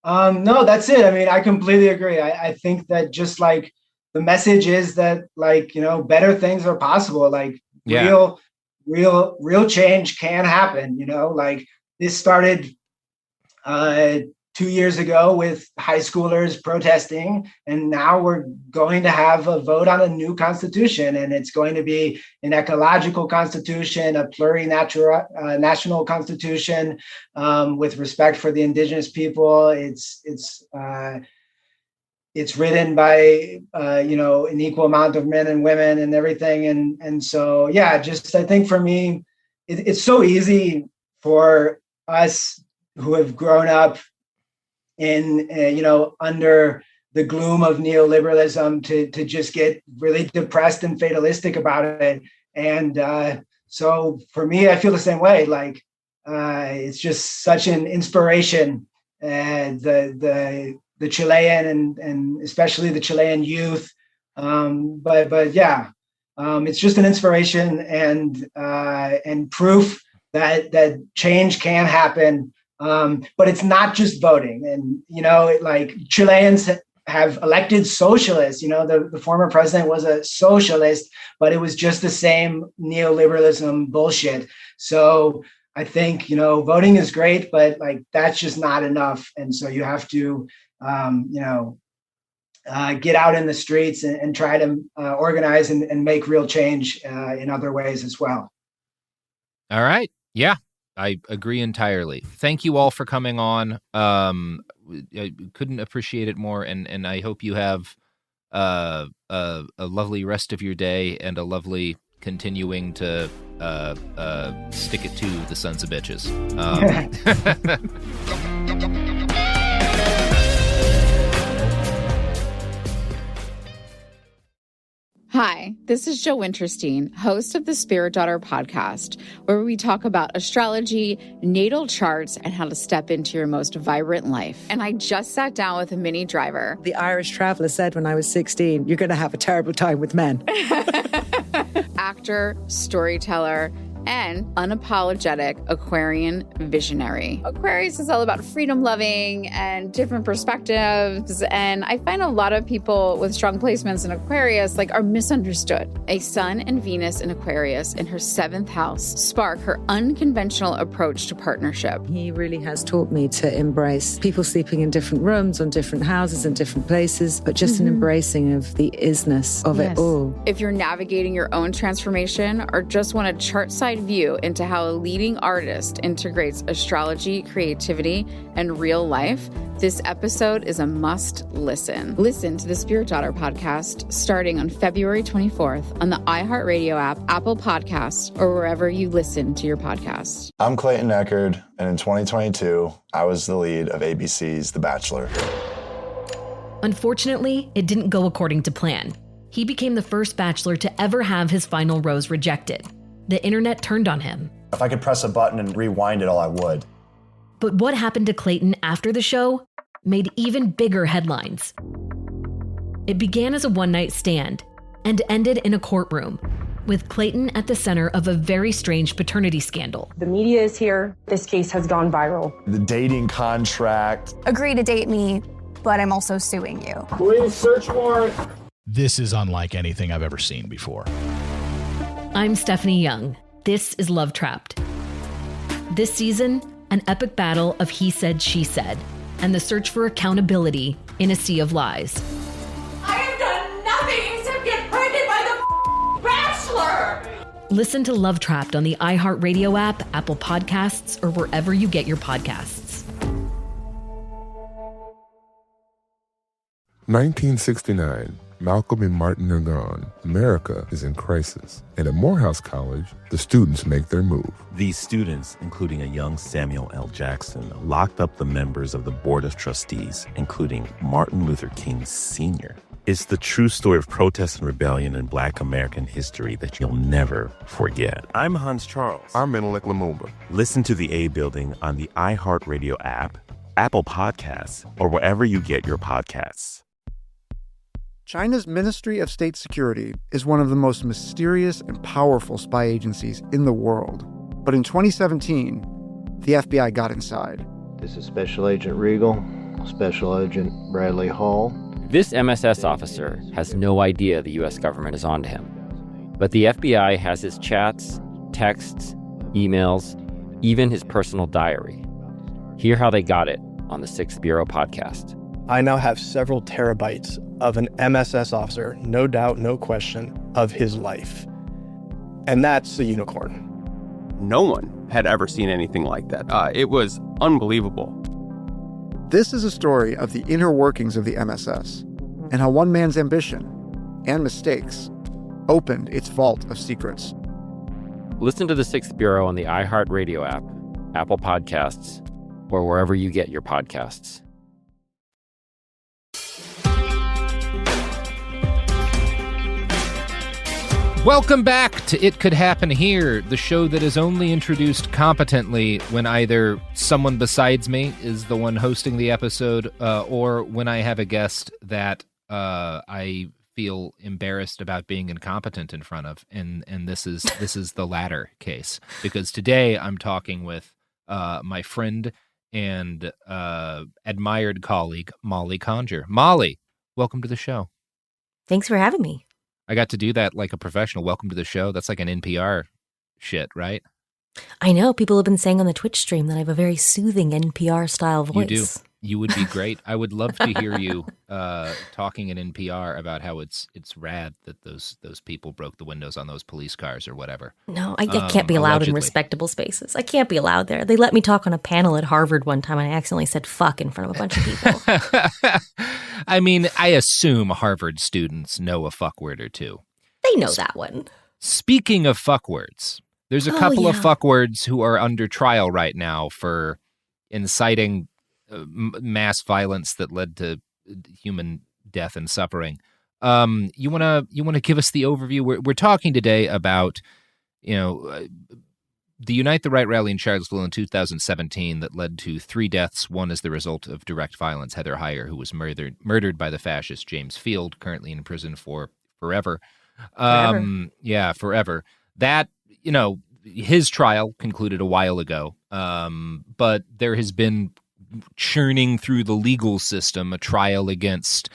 No, that's it. I mean, I completely agree. I think that just like the message is that, like, better things are possible. Like real change can happen. Like this started 2 years ago with high schoolers protesting, and now we're going to have a vote on a new constitution, and it's going to be an ecological constitution, a plurinational national constitution, with respect for the indigenous people. It's written by an equal amount of men and women and everything, and so I think for me, it's so easy for us who have grown up in under the gloom of neoliberalism to just get really depressed and fatalistic about it. And so for me, I feel the same way. Like it's just such an inspiration, the Chilean and especially the Chilean youth. It's just an inspiration and proof that change can happen. But it's not just voting. And, like Chileans have elected socialists. The former president was a socialist, but it was just the same neoliberalism bullshit. So I think, voting is great, but like that's just not enough. And so you have to, get out in the streets and try to organize and make real change in other ways as well. All right. Yeah. I agree entirely. Thank you all for coming on. I couldn't appreciate it more, and I hope you have a lovely rest of your day and a lovely continuing to stick it to the sons of bitches. Hi, this is Jo Winterstein, host of the Spirit Daughter podcast, where we talk about astrology, natal charts, and how to step into your most vibrant life. And I just sat down with a Minnie Driver. The Irish traveler said when I was 16, you're going to have a terrible time with men. Actor, storyteller, and unapologetic Aquarian visionary. Aquarius is all about freedom-loving and different perspectives, and I find a lot of people with strong placements in Aquarius are misunderstood. A Sun and Venus in Aquarius in her 7th house spark her unconventional approach to partnership. He really has taught me to embrace people sleeping in different rooms, on different houses, in different places, but just an embracing of the isness of it all. If you're navigating your own transformation or just want a chart-side view into how a leading artist integrates astrology, creativity, and real life, this episode is a must listen. Listen to the Spirit Daughter podcast starting on February 24th on the iHeartRadio app, Apple Podcasts, or wherever you listen to your podcasts. I'm Clayton Echard, and in 2022, I was the lead of ABC's The Bachelor. Unfortunately, it didn't go according to plan. He became the first Bachelor to ever have his final rose rejected. The internet turned on him. If I could press a button and rewind it all, I would. But what happened to Clayton after the show made even bigger headlines. It began as a one-night stand and ended in a courtroom, with Clayton at the center of a very strange paternity scandal. The media is here. This case has gone viral. The dating contract. Agree to date me, but I'm also suing you. Police search warrant. This is unlike anything I've ever seen before. I'm Stephanie Young. This is Love Trapped. This season, an epic battle of he said, she said, and the search for accountability in a sea of lies. I have done nothing except get pregnant by the Bachelor! Listen to Love Trapped on the iHeartRadio app, Apple Podcasts, or wherever you get your podcasts. 1969. Malcolm and Martin are gone. America is in crisis. And at Morehouse College, the students make their move. These students, including a young Samuel L. Jackson, locked up the members of the Board of Trustees, including Martin Luther King Sr. It's the true story of protest and rebellion in Black American history that you'll never forget. I'm Hans Charles. I'm Menelik Lumumba. Listen to The A Building on the iHeartRadio app, Apple Podcasts, or wherever you get your podcasts. China's Ministry of State Security is one of the most mysterious and powerful spy agencies in the world. But in 2017, the FBI got inside. This is Special Agent Regal, Special Agent Bradley Hall. This MSS officer has no idea the U.S. government is onto him. But the FBI has his chats, texts, emails, even his personal diary. Hear how they got it on the Sixth Bureau podcast. I now have several terabytes of an MSS officer, no doubt, no question, of his life. And that's a unicorn. No one had ever seen anything like that. It was unbelievable. This is a story of the inner workings of the MSS and how one man's ambition and mistakes opened its vault of secrets. Listen to the Sixth Bureau on the iHeartRadio app, Apple Podcasts, or wherever you get your podcasts. Welcome back to It Could Happen Here, the show that is only introduced competently when either someone besides me is the one hosting the episode, or when I have a guest that I feel embarrassed about being incompetent in front of, and this is the latter case, because today I'm talking with my friend and admired colleague Molly Conger. Molly, welcome to the show. Thanks for having me. I got to do that like a professional. Welcome to the show. That's like an NPR shit, right? I know. People have been saying on the Twitch stream that I have a very soothing NPR-style voice. You do. You would be great. I would love to hear you talking in NPR about how it's rad that those people broke the windows on those police cars or whatever. No, I can't be allowed in respectable spaces. I can't be allowed there. They let me talk on a panel at Harvard one time and I accidentally said fuck in front of a bunch of people. I mean, I assume Harvard students know a fuck word or two. They know that one. Speaking of fuck words, there's a couple of fuck words who are under trial right now for inciting mass violence that led to human death and suffering. You wanna give us the overview? We're talking today about, the Unite the Right rally in Charlottesville in 2017 that led to 3 deaths. One as the result of direct violence. Heather Heyer, who was murdered by the fascist James Field, currently in prison for forever. Forever. That, his trial concluded a while ago. But there has been churning through the legal system a trial against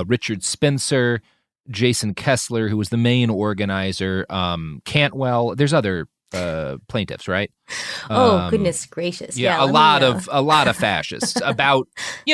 Richard Spencer, Jason Kessler, who was the main organizer, Cantwell. There's other plaintiffs, right? Oh, goodness gracious! Yeah, a lot of fascists about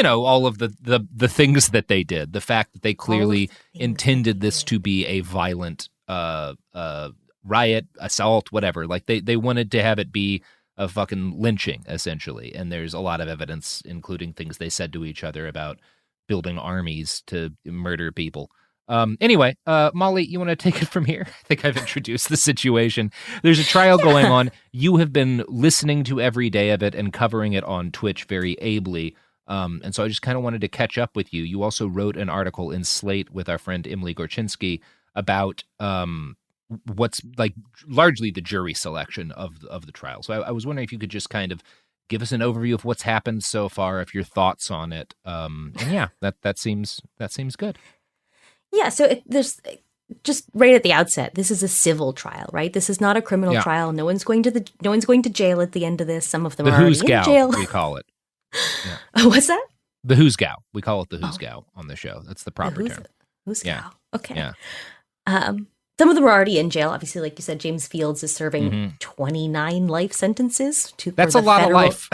all of the things that they did. The fact that they clearly intended this to be a violent riot, assault, whatever. Like they wanted to have it be a fucking lynching, essentially. And there's a lot of evidence, including things they said to each other about building armies to murder people. Anyway, Molly, you want to take it from here? I think I've introduced the situation. There's a trial going on. You have been listening to every day of it and covering it on Twitch very ably. And so I just kind of wanted to catch up with you. You also wrote an article in Slate with our friend Emily Gorczynski about what's like largely the jury selection of the trial. So I was wondering if you could just kind of give us an overview of what's happened so far, of your thoughts on it. And yeah, that seems good. Yeah, so there's just right at the outset, this is a civil trial, right? This is not a criminal trial. No one's going to jail at the end of this. Some of them are already in jail. We call it. Yeah. What's that? The Hoosgow. We call it the Hoosgow on the show. That's the proper term. Hoosgow. Yeah. Okay. Yeah. Some of them are already in jail. Obviously, like you said, James Fields is serving 29 life sentences. That's a lot of life.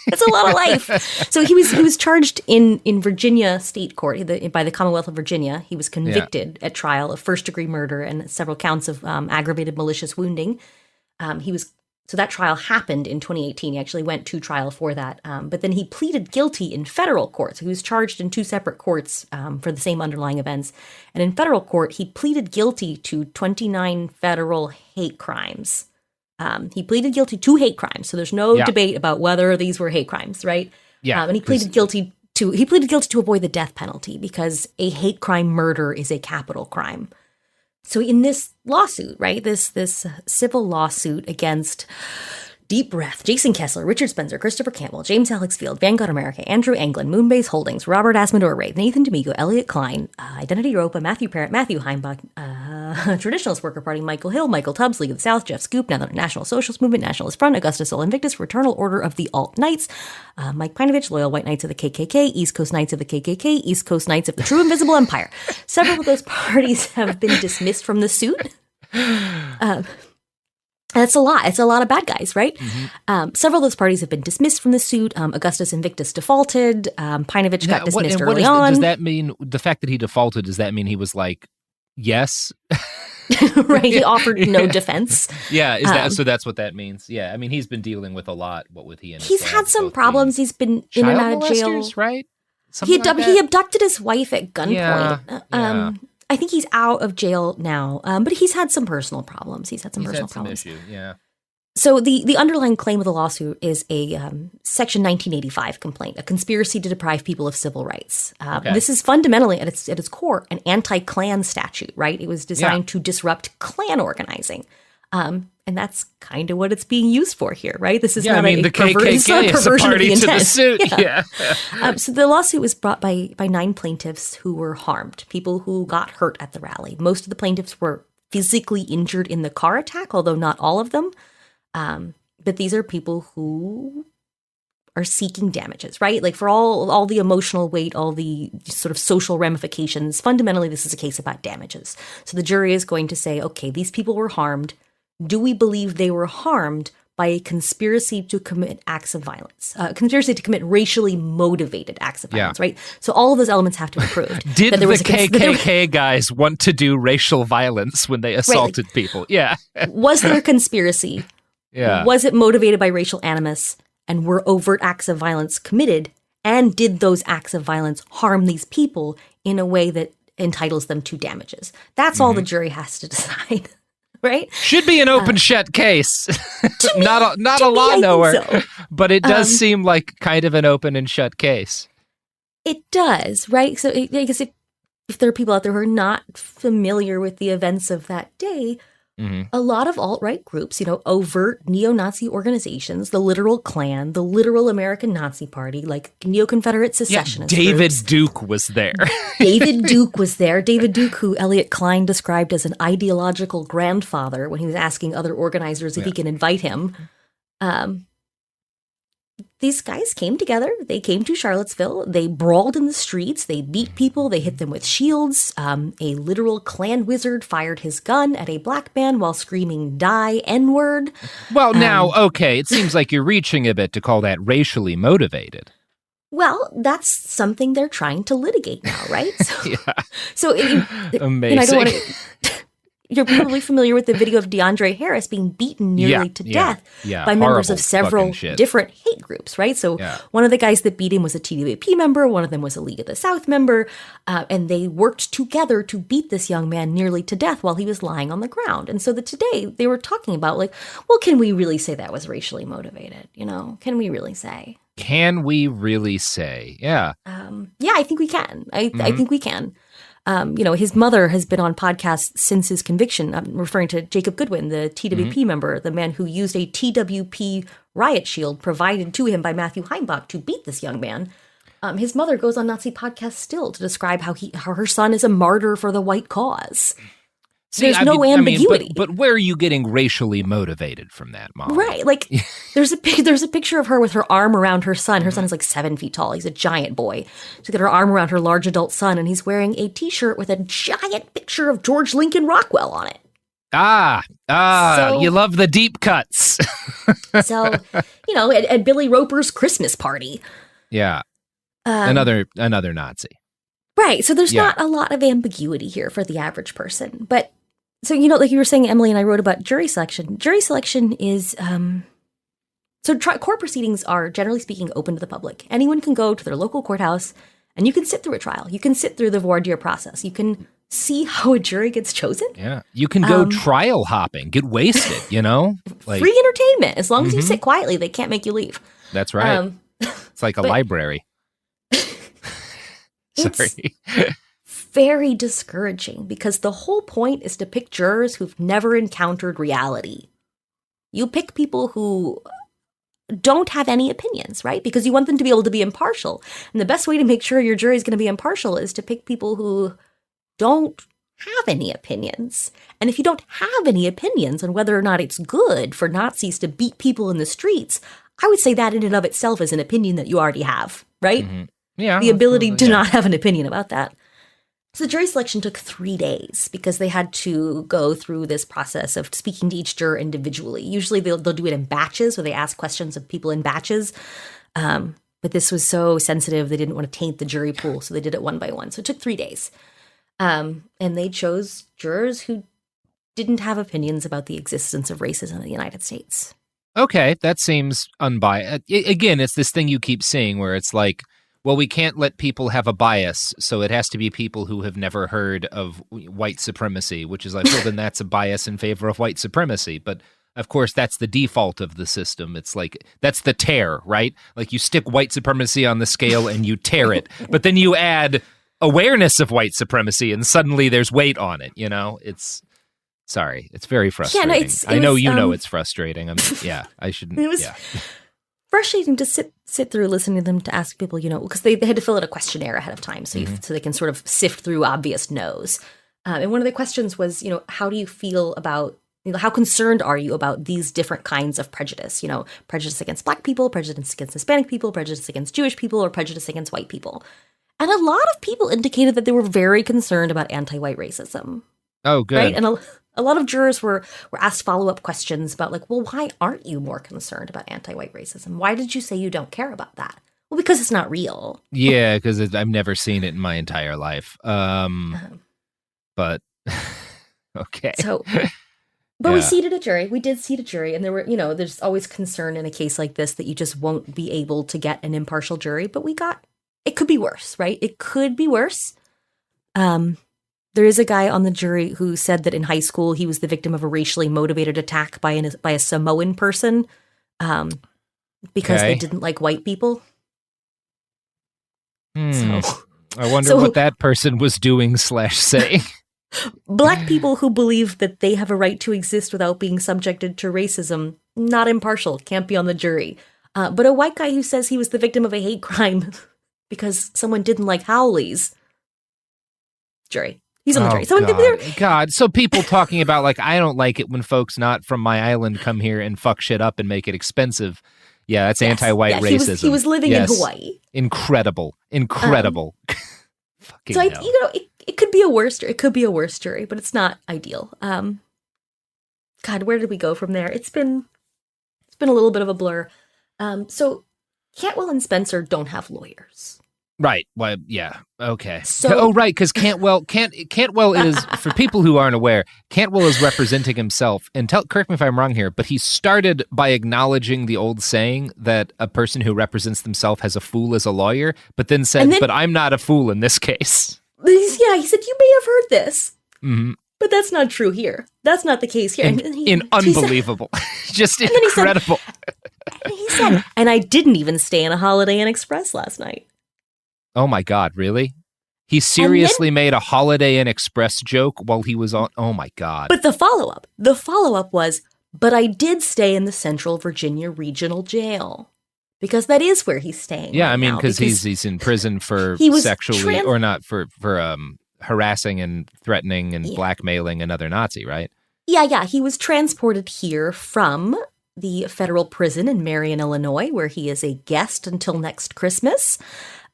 That's a lot of life. So he was charged in Virginia State Court by the Commonwealth of Virginia. He was convicted at trial of first-degree murder and several counts of aggravated malicious wounding. So that trial happened in 2018. He actually went to trial for that. But then he pleaded guilty in federal court. So he was charged in two separate courts for the same underlying events. And in federal court, he pleaded guilty to 29 federal hate crimes. He pleaded guilty to hate crimes. So there's no debate about whether these were hate crimes, right? Yeah. And he pleaded guilty to avoid the death penalty because a hate crime murder is a capital crime. So in this lawsuit, right, this civil lawsuit against Deep Breath, Jason Kessler, Richard Spencer, Christopher Campbell, James Alex Field, Vanguard America, Andrew Anglin, Moonbase Holdings, Robert Asmodor Ray, Nathan D'Amico, Elliot Klein, Identity Europa, Matthew Parrott, Matthew Heimbach, Traditionalist Worker Party, Michael Hill, Michael Tubbs, League of the South, Jeff Scoop, National Socialist Movement, Nationalist Front, Augustus Sol Invictus, Fraternal Order of the Alt Knights, Mike Pinovich, Loyal White Knights of the KKK, East Coast Knights of the KKK, East Coast Knights of the True Invisible Empire. Several of those parties have been dismissed from the suit. That's a lot. It's a lot of bad guys, right? Mm-hmm. Several of those parties have been dismissed from the suit. Augustus Invictus defaulted. Pinovich got dismissed early on. Does that mean, the fact that he defaulted, does that mean he was like, yes? Right, he offered no defense. Yeah, is that so? That's what that means. Yeah, I mean, he's been dealing with a lot. What with he and he's had some problems. He's been in and out of jail, right? He abducted his wife at gunpoint. Yeah. I think he's out of jail now, but he's had some personal problems. He's had some problems. Issue, yeah. So the underlying claim of the lawsuit is a Section 1985 complaint, a conspiracy to deprive people of civil rights. This is fundamentally, at its core, an anti-Klan statute, right? It was designed to disrupt Klan organizing. And that's kind of what it's being used for here, right? This is not the KKK is a party to the suit. Yeah. So the lawsuit was brought by 9 plaintiffs who were harmed, people who got hurt at the rally. Most of the plaintiffs were physically injured in the car attack, although not all of them. But these are people who are seeking damages, right? Like for all the emotional weight, all the sort of social ramifications, fundamentally this is a case about damages. So the jury is going to say, okay, these people were harmed. Do we believe they were harmed by a conspiracy to commit acts of violence, conspiracy to commit racially motivated acts of violence, right? So all of those elements have to be proved. Did the KKK guys want to do racial violence when they assaulted people? Yeah. Was there a conspiracy? Yeah. Was it motivated by racial animus? And were overt acts of violence committed? And did those acts of violence harm these people in a way that entitles them to damages? That's all the jury has to decide. Right? Should be an open shut case. Not a law knower, but it does seem like kind of an open and shut case. It does, right? So I guess if there are people out there who are not familiar with the events of that day, a lot of alt-right groups, overt neo-Nazi organizations, the literal Klan, the literal American Nazi Party, like neo-Confederate secessionists. David Duke was there. David Duke was there. David Duke, who Elliot Klein described as an ideological grandfather when he was asking other organizers if he can invite him. These guys came together. They came to Charlottesville. They brawled in the streets. They beat people. They hit them with shields. A literal Klan wizard fired his gun at a black man while screaming, "Die, N-word." Well, now, okay, it seems like you're reaching a bit to call that racially motivated. Well, that's something they're trying to litigate now, right? So, amazing. I don't want to... You're probably familiar with the video of DeAndre Harris being beaten nearly to death by members of several different hate groups, right? So one of the guys that beat him was a TWAP member, one of them was a League of the South member, and they worked together to beat this young man nearly to death while he was lying on the ground. And so today they were talking about well, can we really say that was racially motivated? Can we really say? Can we really say? Yeah. Yeah, I think we can. I think we can. His mother has been on podcasts since his conviction. I'm referring to Jacob Goodwin, the TWP member, the man who used a TWP riot shield provided to him by Matthew Heimbach to beat this young man. His mother goes on Nazi podcasts still to describe how her son is a martyr for the white cause. There's no ambiguity. But where are you getting racially motivated from that, Mom? Right. Like, there's a picture of her with her arm around her son. Her son is like 7 feet tall. He's a giant boy. She's got her arm around her large adult son, and he's wearing a T-shirt with a giant picture of George Lincoln Rockwell on it. So, you love the deep cuts. So, at Billy Roper's Christmas party. Yeah. Another Nazi. Right. So there's not a lot of ambiguity here for the average person. But so, like you were saying, Emily, and I wrote about jury selection. Jury selection is, court proceedings are, generally speaking, open to the public. Anyone can go to their local courthouse and you can sit through a trial. You can sit through the voir dire process. You can see how a jury gets chosen. Yeah. You can go trial hopping, get wasted, Like, free entertainment. As long as you sit quietly, they can't make you leave. That's right. It's like a library. Sorry. It's very discouraging because the whole point is to pick jurors who've never encountered reality. You pick people who don't have any opinions, right? Because you want them to be able to be impartial. And the best way to make sure your jury is going to be impartial is to pick people who don't have any opinions. And if you don't have any opinions on whether or not it's good for Nazis to beat people in the streets, I would say that in and of itself is an opinion that you already have, right? Mm-hmm. Yeah. The ability to not have an opinion about that. So the jury selection took 3 days because they had to go through this process of speaking to each juror individually. Usually they'll do it in batches where they ask questions of people in batches. But this was so sensitive, they didn't want to taint the jury pool, so they did it one by one. So it took 3 days. And they chose jurors who didn't have opinions about the existence of racism in the United States. Okay, that seems unbiased. Again, it's this thing you keep seeing where it's like, well, we can't let people have a bias, so it has to be people who have never heard of white supremacy, which is like, well, then that's a bias in favor of white supremacy. But of course, that's the default of the system. It's like, that's the tear, right? Like you stick white supremacy on the scale and you tear it, but then you add awareness of white supremacy and suddenly there's weight on it, It's... Sorry, it's very frustrating. Yeah, no, I know it's frustrating. I shouldn't. It was frustrating to sit through listening to them to ask people, because they had to fill out a questionnaire ahead of time, so so they can sort of sift through obvious no's. And one of the questions was, how do you feel about, how concerned are you about these different kinds of prejudice? Prejudice against Black people, prejudice against Hispanic people, prejudice against Jewish people, or prejudice against white people. And a lot of people indicated that they were very concerned about anti-white racism. Oh, good. Right? And a lot of jurors were asked follow-up questions about well, why aren't you more concerned about anti-white racism? Why did you say you don't care about that? Well, because it's not real. Yeah, because I've never seen it in my entire life. But, okay. So, but we seated a jury. We did seat a jury. And there were, there's always concern in a case like this that you just won't be able to get an impartial jury. But it could be worse, right? It could be worse. There is a guy on the jury who said that in high school he was the victim of a racially motivated attack by a Samoan person because they didn't like white people. So, I wonder what that person was doing / saying. Black people who believe that they have a right to exist without being subjected to racism, not impartial, can't be on the jury. But a white guy who says he was the victim of a hate crime because someone didn't like Howleys, jury. He's on the jury. So God. So people talking about I don't like it when folks not from my island come here and fuck shit up and make it expensive. Yeah, that's anti-white racism. He was living in Hawaii. Incredible. Fucking so hell. It could be a worse. It could be a worse jury, but it's not ideal. God, where did we go from there? It's been a little bit of a blur. So Cantwell and Spencer don't have lawyers. Right. Well, yeah. Okay. Right. Because Cantwell is, for people who aren't aware, Cantwell is representing himself. And correct me if I'm wrong here, but he started by acknowledging the old saying that a person who represents themselves has a fool as a lawyer, but then said, but I'm not a fool in this case. Yeah, he said, you may have heard this, mm-hmm. but that's not true here. That's not the case here. Unbelievable. Just incredible. He said, and I didn't even stay in a Holiday Inn Express last night. Oh my God, really? He seriously made a Holiday Inn Express joke while he was on. Oh my God. But the follow-up was, but I did stay in the Central Virginia Regional Jail. Because that is where he's staying. Yeah, right I mean, now, because he's in prison for he was sexually or not for harassing and threatening and blackmailing another Nazi, right? Yeah. He was transported here from the federal prison in Marion, Illinois, where he is a guest until next Christmas.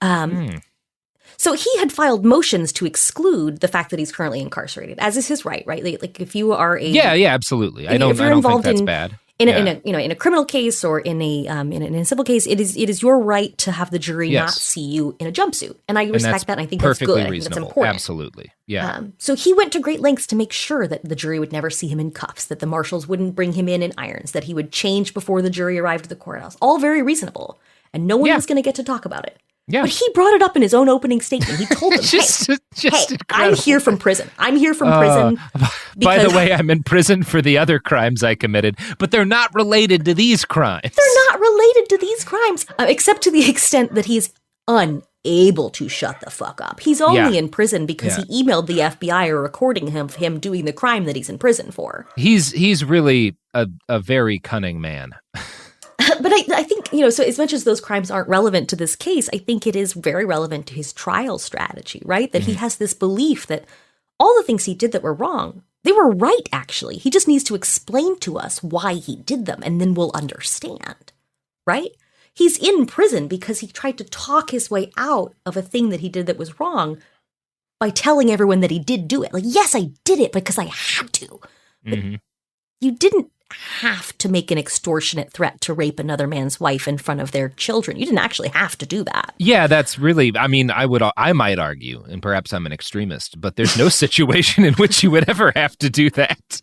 So he had filed motions to exclude the fact that he's currently incarcerated, as is his right? Like if you are a absolutely. I don't think that's bad. In a criminal case or in a civil case, it is your right to have the jury not see you in a jumpsuit, and I respect that. And I think that's good. I think that's important. Absolutely, yeah. So he went to great lengths to make sure that the jury would never see him in cuffs, that the marshals wouldn't bring him in irons, that he would change before the jury arrived at the courthouse. All very reasonable, and no one was going to get to talk about it. Yeah. But he brought it up in his own opening statement. He told them, hey, I'm here from prison. I'm here from prison. By the way, I'm in prison for the other crimes I committed, but they're not related to these crimes. They're not related to these crimes, except to the extent that he's unable to shut the fuck up. He's only in prison because he emailed the FBI a recording of him doing the crime that he's in prison for. He's really a very cunning man. But I think, so as much as those crimes aren't relevant to this case, I think it is very relevant to his trial strategy, right? That he has this belief that all the things he did that were wrong, they were right, actually. He just needs to explain to us why he did them, and then we'll understand, right? He's in prison because he tried to talk his way out of a thing that he did that was wrong by telling everyone that he did do it. Like, yes, I did it because I had to. But you didn't have to make an extortionate threat to rape another man's wife in front of their children. You didn't actually have to do that. Yeah, that's really, I mean, I might argue, and perhaps I'm an extremist, but there's no situation in which you would ever have to do that.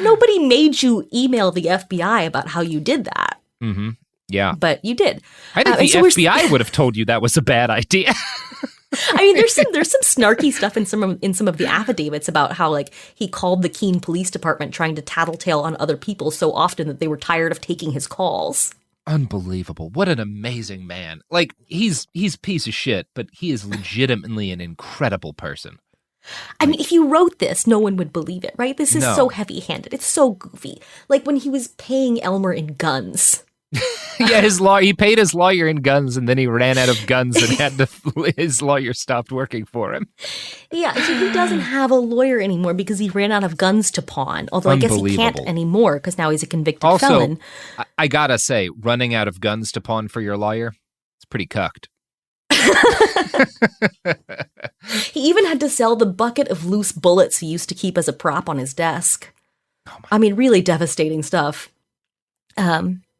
Nobody made you email the FBI about how you did that. Mm-hmm. Yeah. But you did. I think the FBI would have told you that was a bad idea. I mean, there's some snarky stuff in some of the affidavits about how, like, he called the Keene Police Department trying to tattletale on other people so often that they were tired of taking his calls. Unbelievable. What an amazing man. Like, he's a piece of shit, but he is legitimately an incredible person. I mean, if you wrote this, no one would believe it, right? This is so heavy-handed. It's so goofy. Like when he was paying Elmer in guns. Yeah, he paid his lawyer in guns, and then he ran out of guns and his lawyer stopped working for him. Yeah, so he doesn't have a lawyer anymore because he ran out of guns to pawn. Although I guess he can't anymore because now he's a convicted felon. I gotta say, running out of guns to pawn for your lawyer, it's pretty cucked. He even had to sell the bucket of loose bullets he used to keep as a prop on his desk. I mean, really devastating stuff.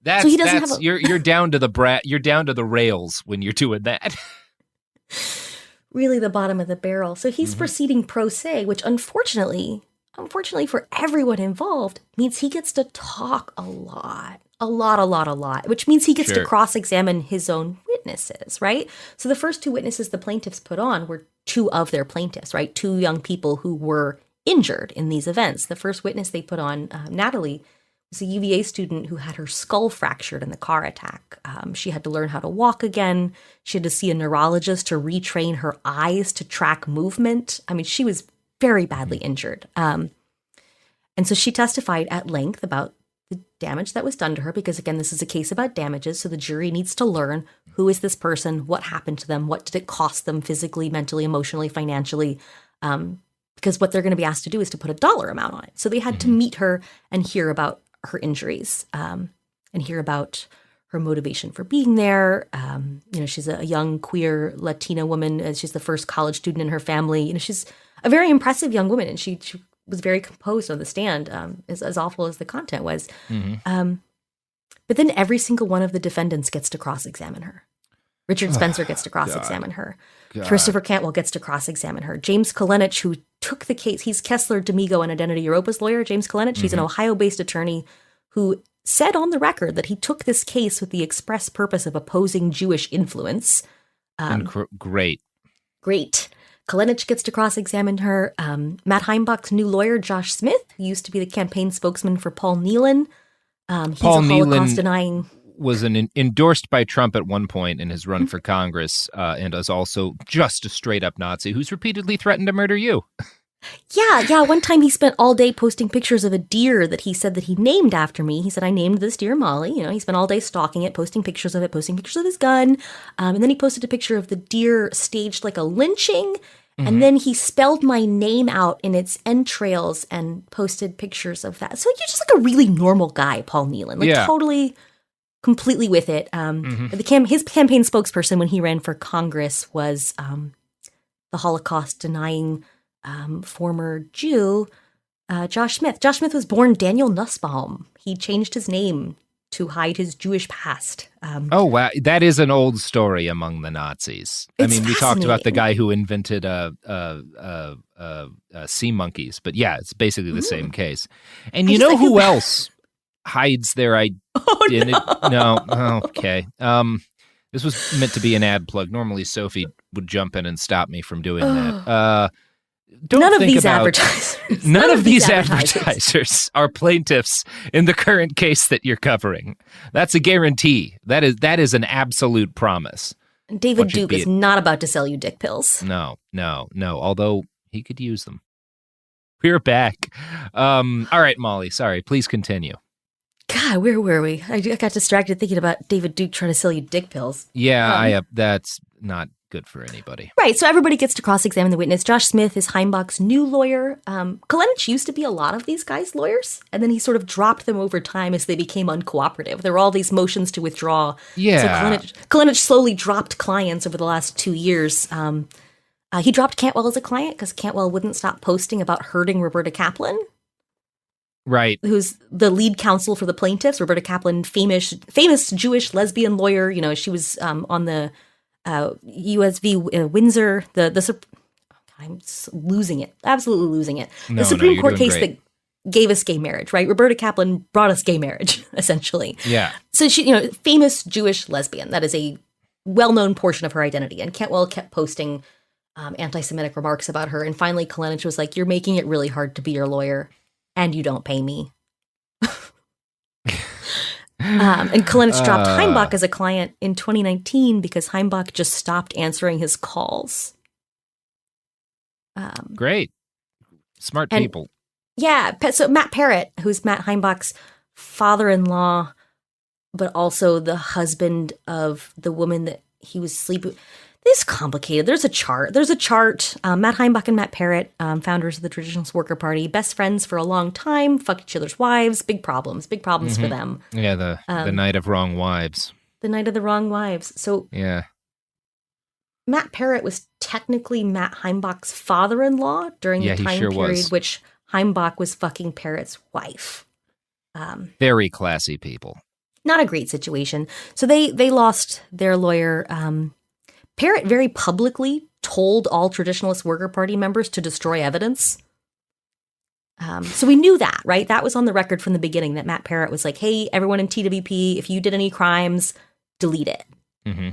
So he doesn't have you're down to the rails when you're doing that. Really the bottom of the barrel. So he's proceeding pro se, which unfortunately for everyone involved, means he gets to talk a lot, which means he gets to cross-examine his own witnesses, right? So the first two witnesses the plaintiffs put on were two of their plaintiffs, right? Two young people who were injured in these events. The first witness they put on, Natalie, was a UVA student who had her skull fractured in the car attack. She had to learn how to walk again. She had to see a neurologist to retrain her eyes to track movement. I mean, she was very badly injured. And so she testified at length about the damage that was done to her, because again, this is a case about damages. So the jury needs to learn, who is this person? What happened to them? What did it cost them physically, mentally, emotionally, financially? Because what they're going to be asked to do is to put a dollar amount on it. So they had to meet her and hear about her injuries, and hear about her motivation for being there. She's a young queer Latina woman. She's the first college student in her family. She's a very impressive young woman, and she was very composed on the stand, as awful as the content was. But then every single one of the defendants gets to cross-examine her. Richard Spencer gets to cross-examine her. Christopher Cantwell gets to cross-examine her. James Kalenich, who took the case, he's Kessler, D'Amigo, and Identity Europa's lawyer. James Kalenich, he's an Ohio-based attorney who said on the record that he took this case with the express purpose of opposing Jewish influence. Great. Kalenich gets to cross-examine her. Matt Heimbach's new lawyer, Josh Smith, who used to be the campaign spokesman for Paul Nealon. He's a Holocaust-denying... was endorsed by Trump at one point in his run for Congress, and is also just a straight up Nazi who's repeatedly threatened to murder you. Yeah. One time he spent all day posting pictures of a deer that he said that he named after me. He said, I named this deer Molly. You know, he spent all day stalking it, posting pictures of it, posting pictures of his gun. And then he posted a picture of the deer staged like a lynching. And then he spelled my name out in its entrails and posted pictures of that. So you're just like a really normal guy, Paul Nealon. Like totally, completely with it. His campaign spokesperson when he ran for Congress was the Holocaust denying former Jew, Josh Smith. Josh Smith was born Daniel Nussbaum. He changed his name to hide his Jewish past. Oh, wow. That is an old story among the Nazis. I mean, we talked about the guy who invented sea monkeys, but yeah, it's basically the same case. And you know who else hides their identity? No. Okay. This was meant to be an ad plug. Normally, Sophie would jump in and stop me from doing that. None of these advertisers. None of these advertisers are plaintiffs in the current case that you're covering. That's a guarantee. That is an absolute promise. David Duke is not about to sell you dick pills. No. Although he could use them. We're back. All right, Molly. Sorry. Please continue. God, where were we? I got distracted thinking about David Duke trying to sell you dick pills. Yeah, that's not good for anybody. Right, so everybody gets to cross-examine the witness. Josh Smith is Heimbach's new lawyer. Kalenich used to be a lot of these guys' lawyers, and then he sort of dropped them over time as they became uncooperative. There were all these motions to withdraw. Yeah. So Kalenich slowly dropped clients over the last 2 years. He dropped Cantwell as a client because Cantwell wouldn't stop posting about hurting Roberta Kaplan. Right. Who's the lead counsel for the plaintiffs. Roberta Kaplan, famous Jewish lesbian lawyer. You know, she was on the USV Windsor, I'm losing it, absolutely losing it. The Supreme Court case that gave us gay marriage, right? Roberta Kaplan brought us gay marriage, essentially. Yeah. So she, famous Jewish lesbian. That is a well-known portion of her identity. And Cantwell kept posting anti-Semitic remarks about her. And finally, Kalenich was like, "You're making it really hard to be your lawyer, and you don't pay me." And Kalenich dropped Heimbach as a client in 2019 because Heimbach just stopped answering his calls. Great. Smart people. Yeah. So Matt Parrott, who's Matt Heimbach's father-in-law, but also the husband of the woman that he was sleeping with. This is complicated. There's a chart. Matt Heimbach and Matt Parrott, founders of the Traditionalist Worker Party, best friends for a long time, fucked each other's wives, big problems for them. Yeah, the night of wrong wives. The night of the wrong wives. So yeah, Matt Parrott was technically Matt Heimbach's father-in-law during the time period which Heimbach was fucking Parrott's wife. Very classy people. Not a great situation. So they lost their lawyer. Parrott very publicly told all Traditionalist Worker Party members to destroy evidence. So we knew that, right? That was on the record from the beginning that Matt Parrott was like, "Hey, everyone in TWP, if you did any crimes, delete it." Mm-hmm.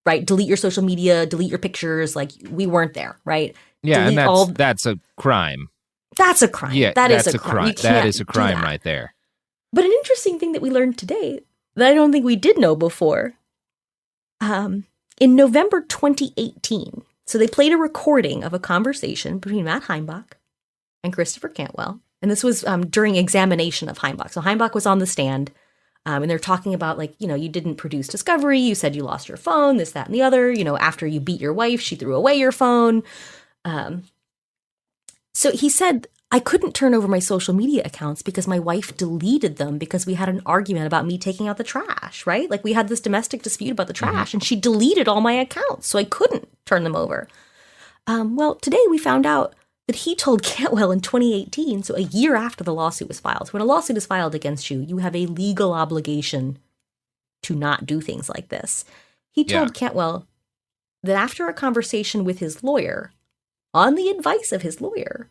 Right? Delete your social media, delete your pictures. Like, we weren't there, right? Yeah, delete and that's a crime. That's a crime. Yeah, that's a crime. That is a crime right there. But an interesting thing that we learned today that I don't think we did know before, in November 2018, so they played a recording of a conversation between Matt Heimbach and Christopher Cantwell. And this was during examination of Heimbach. So Heimbach was on the stand, and they're talking about, like, you didn't produce discovery. You said you lost your phone, this, that, and the other. After you beat your wife, she threw away your phone. So he said, "I couldn't turn over my social media accounts because my wife deleted them because we had an argument about me taking out the trash," right? Like, we had this domestic dispute about the trash, and she deleted all my accounts, so I couldn't turn them over. Well, today we found out that he told Cantwell in 2018, so a year after the lawsuit was filed. So when a lawsuit is filed against you, you have a legal obligation to not do things like this. He told Cantwell that after a conversation with his lawyer, on the advice of his lawyer,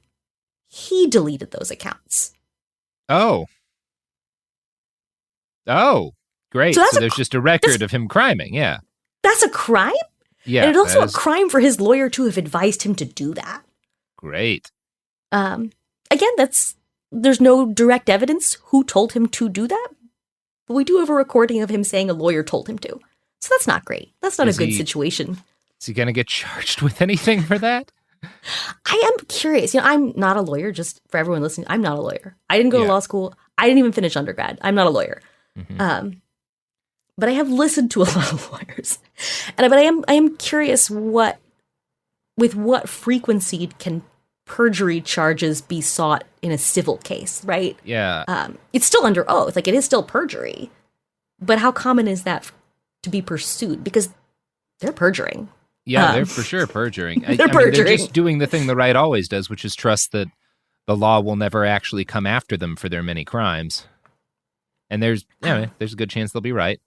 he deleted those accounts. Oh, great. So there's just a record of him criming. Yeah. That's a crime? Yeah. And it's also a crime for his lawyer to have advised him to do that. Great. Again, there's no direct evidence who told him to do that. but we do have a recording of him saying a lawyer told him to. So that's not great. That's not a good situation. Is he going to get charged with anything for that? I am curious. I'm not a lawyer, just for everyone listening. I'm not a lawyer. I didn't go to law school. I didn't even finish undergrad. I'm not a lawyer. Mm-hmm. But I have listened to a lot of lawyers. But I am curious with what frequency can perjury charges be sought in a civil case, right? Yeah. It's still under oath. Like, it is still perjury. But how common is that to be pursued? Because they're perjuring. Yeah, they're for sure perjuring. They're perjuring. They're just doing the thing the right always does, which is trust that the law will never actually come after them for their many crimes. And there's a good chance they'll be right.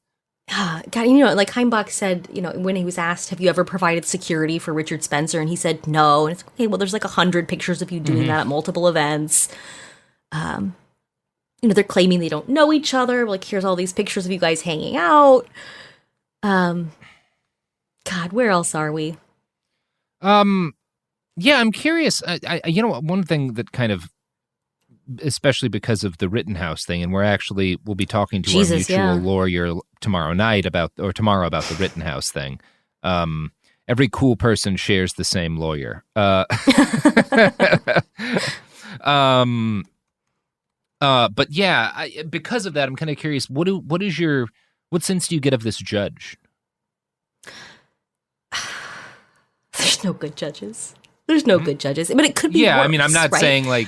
God, like Heimbach said, when he was asked, have you ever provided security for Richard Spencer? And he said, no. And it's okay, well, there's like 100 pictures of you doing that at multiple events. They're claiming they don't know each other. Like, here's all these pictures of you guys hanging out. God, where else are we? Yeah, I'm curious. One thing that kind of, especially because of the Rittenhouse thing, and we'll be talking to our mutual lawyer tomorrow about the Rittenhouse thing. Every cool person shares the same lawyer. But yeah, because of that, I'm kind of curious. What sense do you get of this judge? There's no good judges. There's no good judges, but it could be. Yeah, worse, I mean, I'm not right? saying but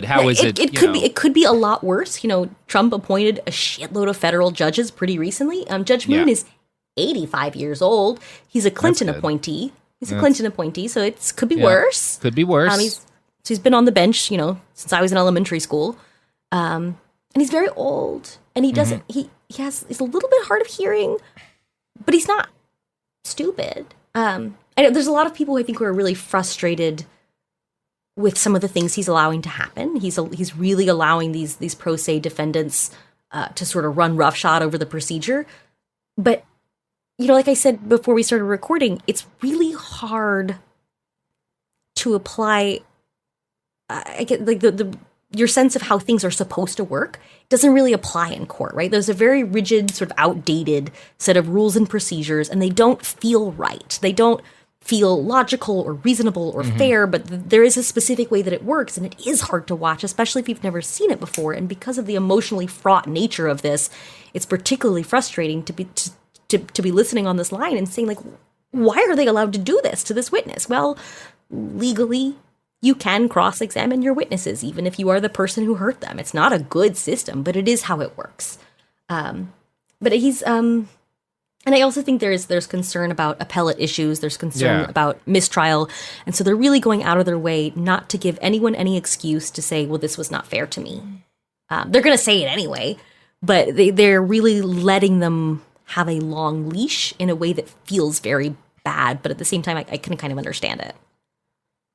how is it? It could be a lot worse. Trump appointed a shitload of federal judges pretty recently. Judge Moon is 85 years old. He's a Clinton appointee. So it could be worse. Could be worse. He's been on the bench, since I was in elementary school, and he's very old, and he doesn't. He's a little bit hard of hearing, but he's not stupid. I know there's a lot of people I think who are really frustrated with some of the things he's allowing to happen. He's really allowing these pro se defendants to sort of run roughshod over the procedure. But like I said before we started recording, it's really hard to apply. I get like your sense of how things are supposed to work doesn't really apply in court, right? There's a very rigid, sort of outdated set of rules and procedures, and they don't feel right. They don't feel logical or reasonable or fair, but there is a specific way that it works, and it is hard to watch, especially if you've never seen it before. And because of the emotionally fraught nature of this, it's particularly frustrating to be listening on this line and saying, like, why are they allowed to do this to this witness? Well, legally, you can cross-examine your witnesses, even if you are the person who hurt them. It's not a good system, but it is how it works. But he's... And I also think there's concern about appellate issues. There's concern about mistrial. And so they're really going out of their way not to give anyone any excuse to say, well, this was not fair to me. They're going to say it anyway, but they're really letting them have a long leash in a way that feels very bad. But at the same time, I can kind of understand it.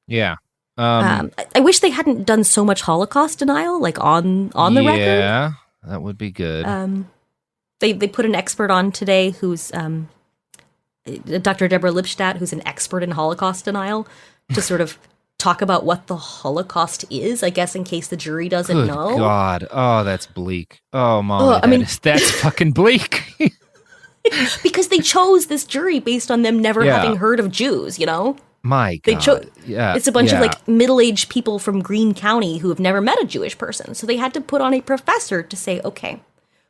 Yeah. I wish they hadn't done so much Holocaust denial, like on the record. Yeah, that would be good. They put an expert on today who's Dr. Deborah Lipstadt, who's an expert in Holocaust denial, to sort of talk about what the Holocaust is, I guess, in case the jury doesn't Good know. God. Oh, that's bleak. Oh, Molly, that's fucking bleak. Because they chose this jury based on them never having heard of Jews, My God. It's a bunch of like middle-aged people from Greene County who have never met a Jewish person. So they had to put on a professor to say, okay,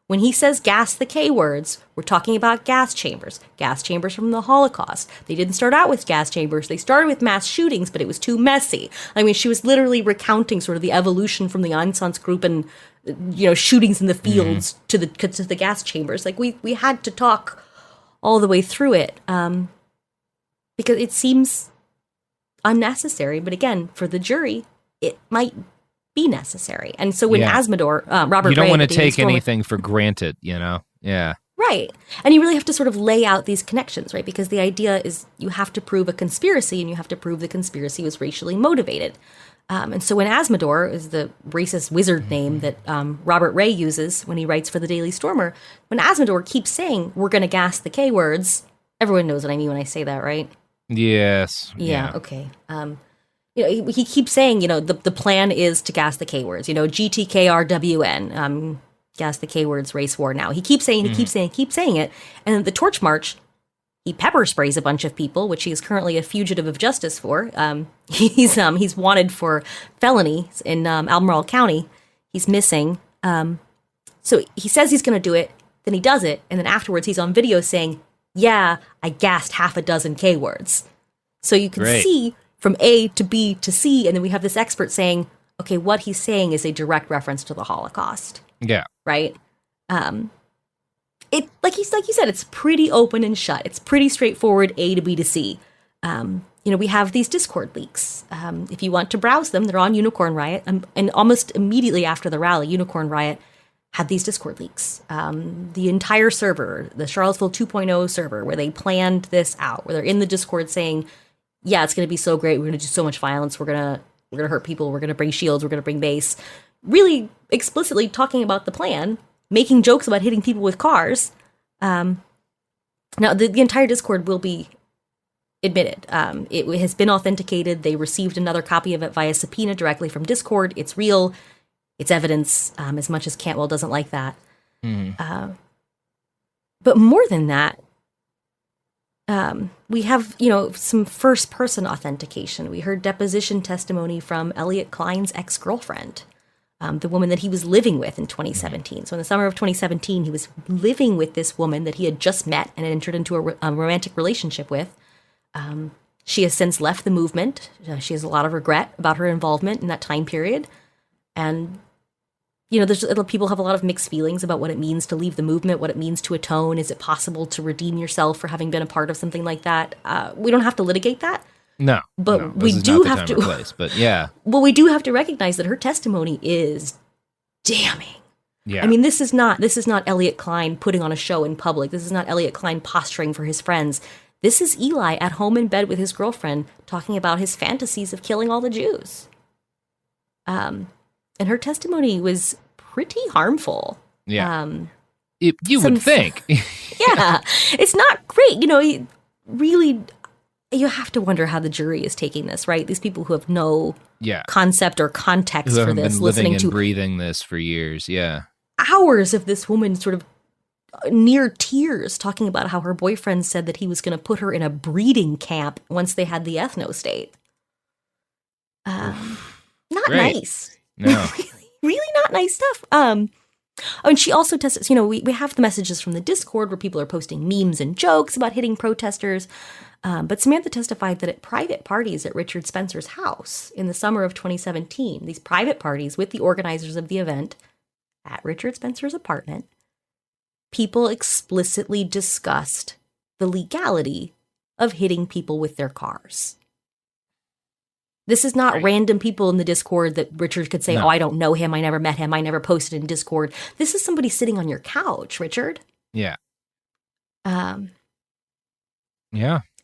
when he says gas the K words, we're talking about gas chambers from the Holocaust. They didn't start out with gas chambers. They started with mass shootings, but it was too messy. I mean, she was literally recounting sort of the evolution from the Einsatzgruppe and, shootings in the fields to the gas chambers. Like we had to talk all the way through it because it seems unnecessary. But again, for the jury, it might be necessary. And so when Azzmador, Robert Ray... You don't want to take anything for granted, Yeah. Right. And you really have to sort of lay out these connections, right? Because the idea is you have to prove a conspiracy, and you have to prove the conspiracy was racially motivated. And so when Azzmador is the racist wizard name that Robert Ray uses when he writes for the Daily Stormer, when Azzmador keeps saying, we're going to gas the K words, everyone knows what I mean when I say that, right? Yes. Yeah. Okay. He keeps saying, the plan is to gas the K words, GTKRWN. gas the K words, race war now. He keeps saying it. And then the Torch March, he pepper sprays a bunch of people, which he is currently a fugitive of justice for. He's wanted for felonies in Albemarle County. He's missing. So he says he's going to do it, then he does it, and then afterwards he's on video saying, yeah, I gassed half a dozen K words. So you can see from A to B to C, and then we have this expert saying, okay, what he's saying is a direct reference to the Holocaust. Yeah. Right? It like you said, it's pretty open and shut. It's pretty straightforward, A to B to C. We have these Discord leaks. If you want to browse them, they're on Unicorn Riot. And almost immediately after the rally, Unicorn Riot had these Discord leaks. The entire server, the Charlottesville 2.0 server, where they planned this out, where they're in the Discord saying, yeah, it's going to be so great. We're going to do so much violence. We're going to hurt people. We're going to bring shields. We're going to bring base. Really explicitly talking about the plan, making jokes about hitting people with cars. Now, the entire Discord will be admitted. It has been authenticated. They received another copy of it via subpoena directly from Discord. It's real. It's evidence, as much as Cantwell doesn't like that. But more than that, we have, some first-person authentication. We heard deposition testimony from Elliot Klein's ex-girlfriend, the woman that he was living with in 2017. So in the summer of 2017, he was living with this woman that he had just met and had entered into a romantic relationship with. She has since left the movement. She has a lot of regret about her involvement in that time period. And, people have a lot of mixed feelings about what it means to leave the movement, what it means to atone. Is it possible to redeem yourself for having been a part of something like that? We don't have to litigate that. No. But we do have to. But yeah. Well, we do have to recognize that her testimony is damning. Yeah. I mean, this is not Elliot Klein putting on a show in public. This is not Elliot Klein posturing for his friends. This is Eli at home in bed with his girlfriend talking about his fantasies of killing all the Jews. And her testimony was pretty harmful. Yeah. You would think. Yeah. It's not great. You have to wonder how the jury is taking this, right? These people who have no concept or context for this, been living and breathing this for years. Yeah. Hours of this woman sort of near tears talking about how her boyfriend said that he was going to put her in a breeding camp once they had the ethno state. Not nice. No. really not nice stuff. And she also tests, we have the messages from the Discord where people are posting memes and jokes about hitting protesters. But Samantha testified that at private parties at Richard Spencer's house in the summer of 2017, these private parties with the organizers of the event at Richard Spencer's apartment, people explicitly discussed the legality of hitting people with their cars. This is not random people in the Discord that Richard could say, oh, I don't know him. I never met him. I never posted in Discord. This is somebody sitting on your couch, Richard. Yeah. Yeah.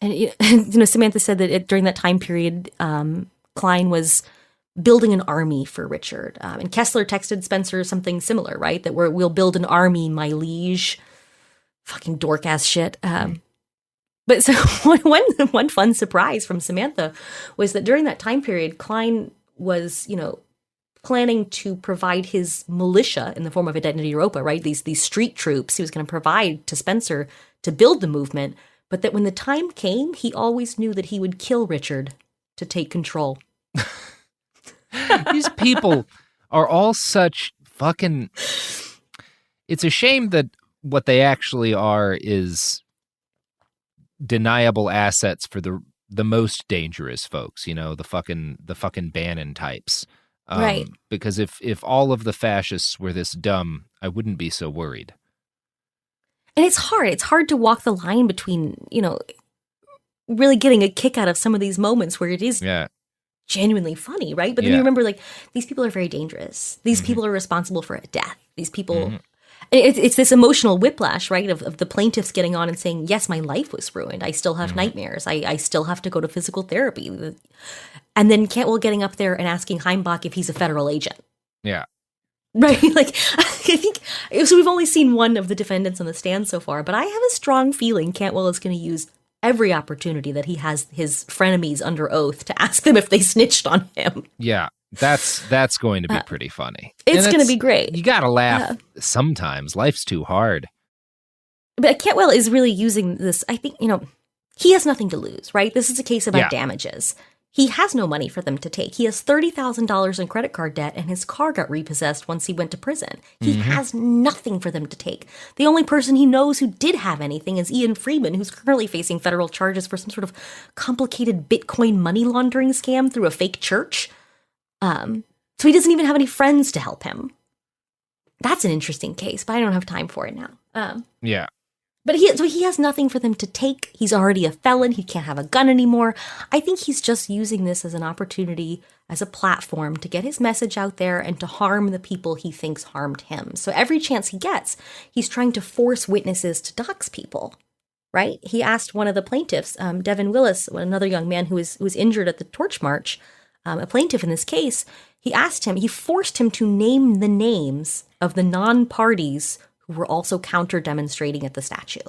And, Samantha said that during that time period, Klein was building an army for Richard. And Kessler texted Spencer something similar, right? That we'll build an army, my liege. Fucking dork-ass shit. But so one fun surprise from Samantha was that during that time period, Klein was, planning to provide his militia in the form of Identity Europa, right? These street troops he was going to provide to Spencer to build the movement. But that when the time came, he always knew that he would kill Richard to take control. These people are all such fucking... It's a shame that what they actually are is deniable assets for the most dangerous folks, the fucking Bannon types. Right. Because if all of the fascists were this dumb, I wouldn't be so worried. And it's hard. It's hard to walk the line between, really getting a kick out of some of these moments where it is genuinely funny, right? But then you remember, these people are very dangerous. These people are responsible for a death. These people... It's this emotional whiplash, right, of the plaintiffs getting on and saying, yes, my life was ruined. I still have nightmares. I still have to go to physical therapy. And then Cantwell getting up there and asking Heimbach if he's a federal agent. Yeah. Right? I think, so we've only seen one of the defendants on the stand so far, but I have a strong feeling Cantwell is going to use every opportunity that he has his frenemies under oath to ask them if they snitched on him. Yeah, that's going to be pretty funny. It's going to be great. You got to laugh sometimes. Life's too hard. But Cantwell is really using this. I think, he has nothing to lose, right? This is a case about damages. He has no money for them to take. He has $30,000 in credit card debt, and his car got repossessed once he went to prison. He has nothing for them to take. The only person he knows who did have anything is Ian Freeman, who's currently facing federal charges for some sort of complicated Bitcoin money laundering scam through a fake church. So he doesn't even have any friends to help him. That's an interesting case, but I don't have time for it now. Yeah. But he has nothing for them to take. He's already a felon. He can't have a gun anymore. I think he's just using this as an opportunity, as a platform to get his message out there and to harm the people he thinks harmed him. So every chance he gets, he's trying to force witnesses to dox people, right? He asked one of the plaintiffs, Devin Willis, another young man who was injured at the Torch March, a plaintiff in this case, he forced him to name the names of the non-parties who were also counter-demonstrating at the statue.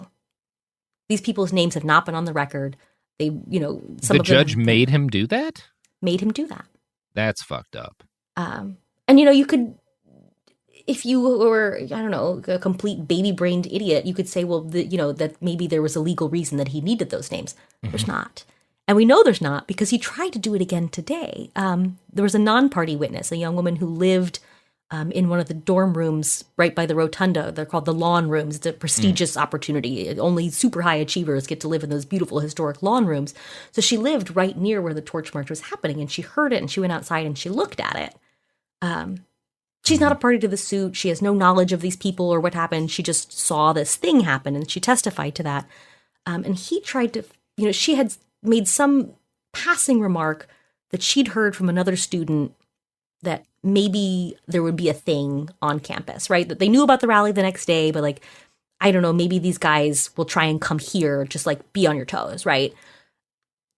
These people's names have not been on the record. They, some the of judge them made him do that? Made him do that. That's fucked up. And, you could, if you were, I don't know, a complete baby-brained idiot, you could say, well, that maybe there was a legal reason that he needed those names. There's not. And we know there's not because he tried to do it again today. There was a non-party witness, a young woman who lived in one of the dorm rooms right by the rotunda. They're called the lawn rooms. It's a prestigious opportunity. Only super high achievers get to live in those beautiful historic lawn rooms. So she lived right near where the Torch March was happening, and she heard it, and she went outside and she looked at it. She's not a party to the suit. She has no knowledge of these people or what happened. She just saw this thing happen, and she testified to that. And he tried to, she had made some passing remark that she'd heard from another student that maybe there would be a thing on campus, right? That they knew about the rally the next day, but I don't know, maybe these guys will try and come here, just be on your toes, right?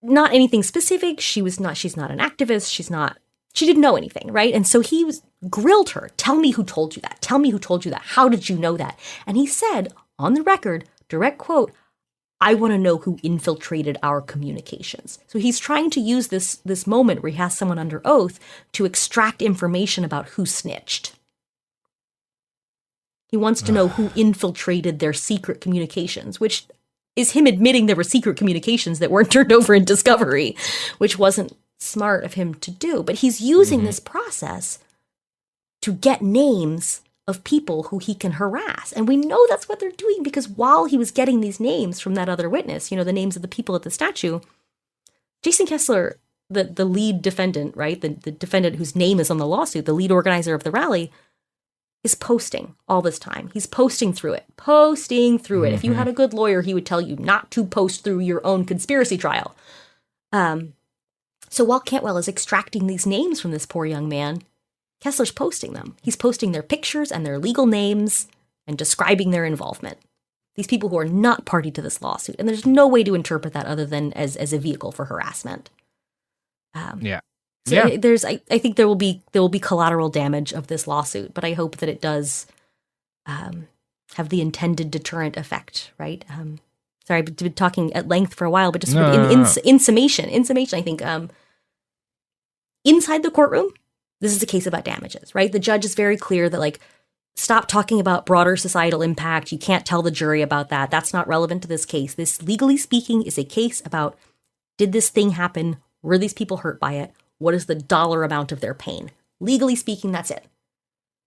Not anything specific. She's not an activist. She didn't know anything, right? And so he grilled her. Tell me who told you that. Tell me who told you that. How did you know that? And he said on the record, direct quote, I want to know who infiltrated our communications. So he's trying to use this moment where he has someone under oath to extract information about who snitched. He wants to know who infiltrated their secret communications, which is him admitting there were secret communications that weren't turned over in discovery, which wasn't smart of him to do. But he's using this process to get names of people who he can harass. And we know that's what they're doing because while he was getting these names from that other witness, the names of the people at the statue, Jason Kessler, the lead defendant, right? The defendant whose name is on the lawsuit, the lead organizer of the rally, is posting all this time. He's posting through it. If you had a good lawyer, he would tell you not to post through your own conspiracy trial. So while Cantwell is extracting these names from this poor young man, Kessler's posting them. He's posting their pictures and their legal names and describing their involvement. These people who are not party to this lawsuit. And there's no way to interpret that other than as a vehicle for harassment. Yeah. So I think there will be collateral damage of this lawsuit, but I hope that it does have the intended deterrent effect, right? Sorry, I've been talking at length for a while, but just in summation, I think inside the courtroom, this is a case about damages, right? The judge is very clear that stop talking about broader societal impact. You can't tell the jury about that. That's not relevant to this case. This, legally speaking, is a case about, did this thing happen? Were these people hurt by it? What is the dollar amount of their pain? Legally speaking, that's it.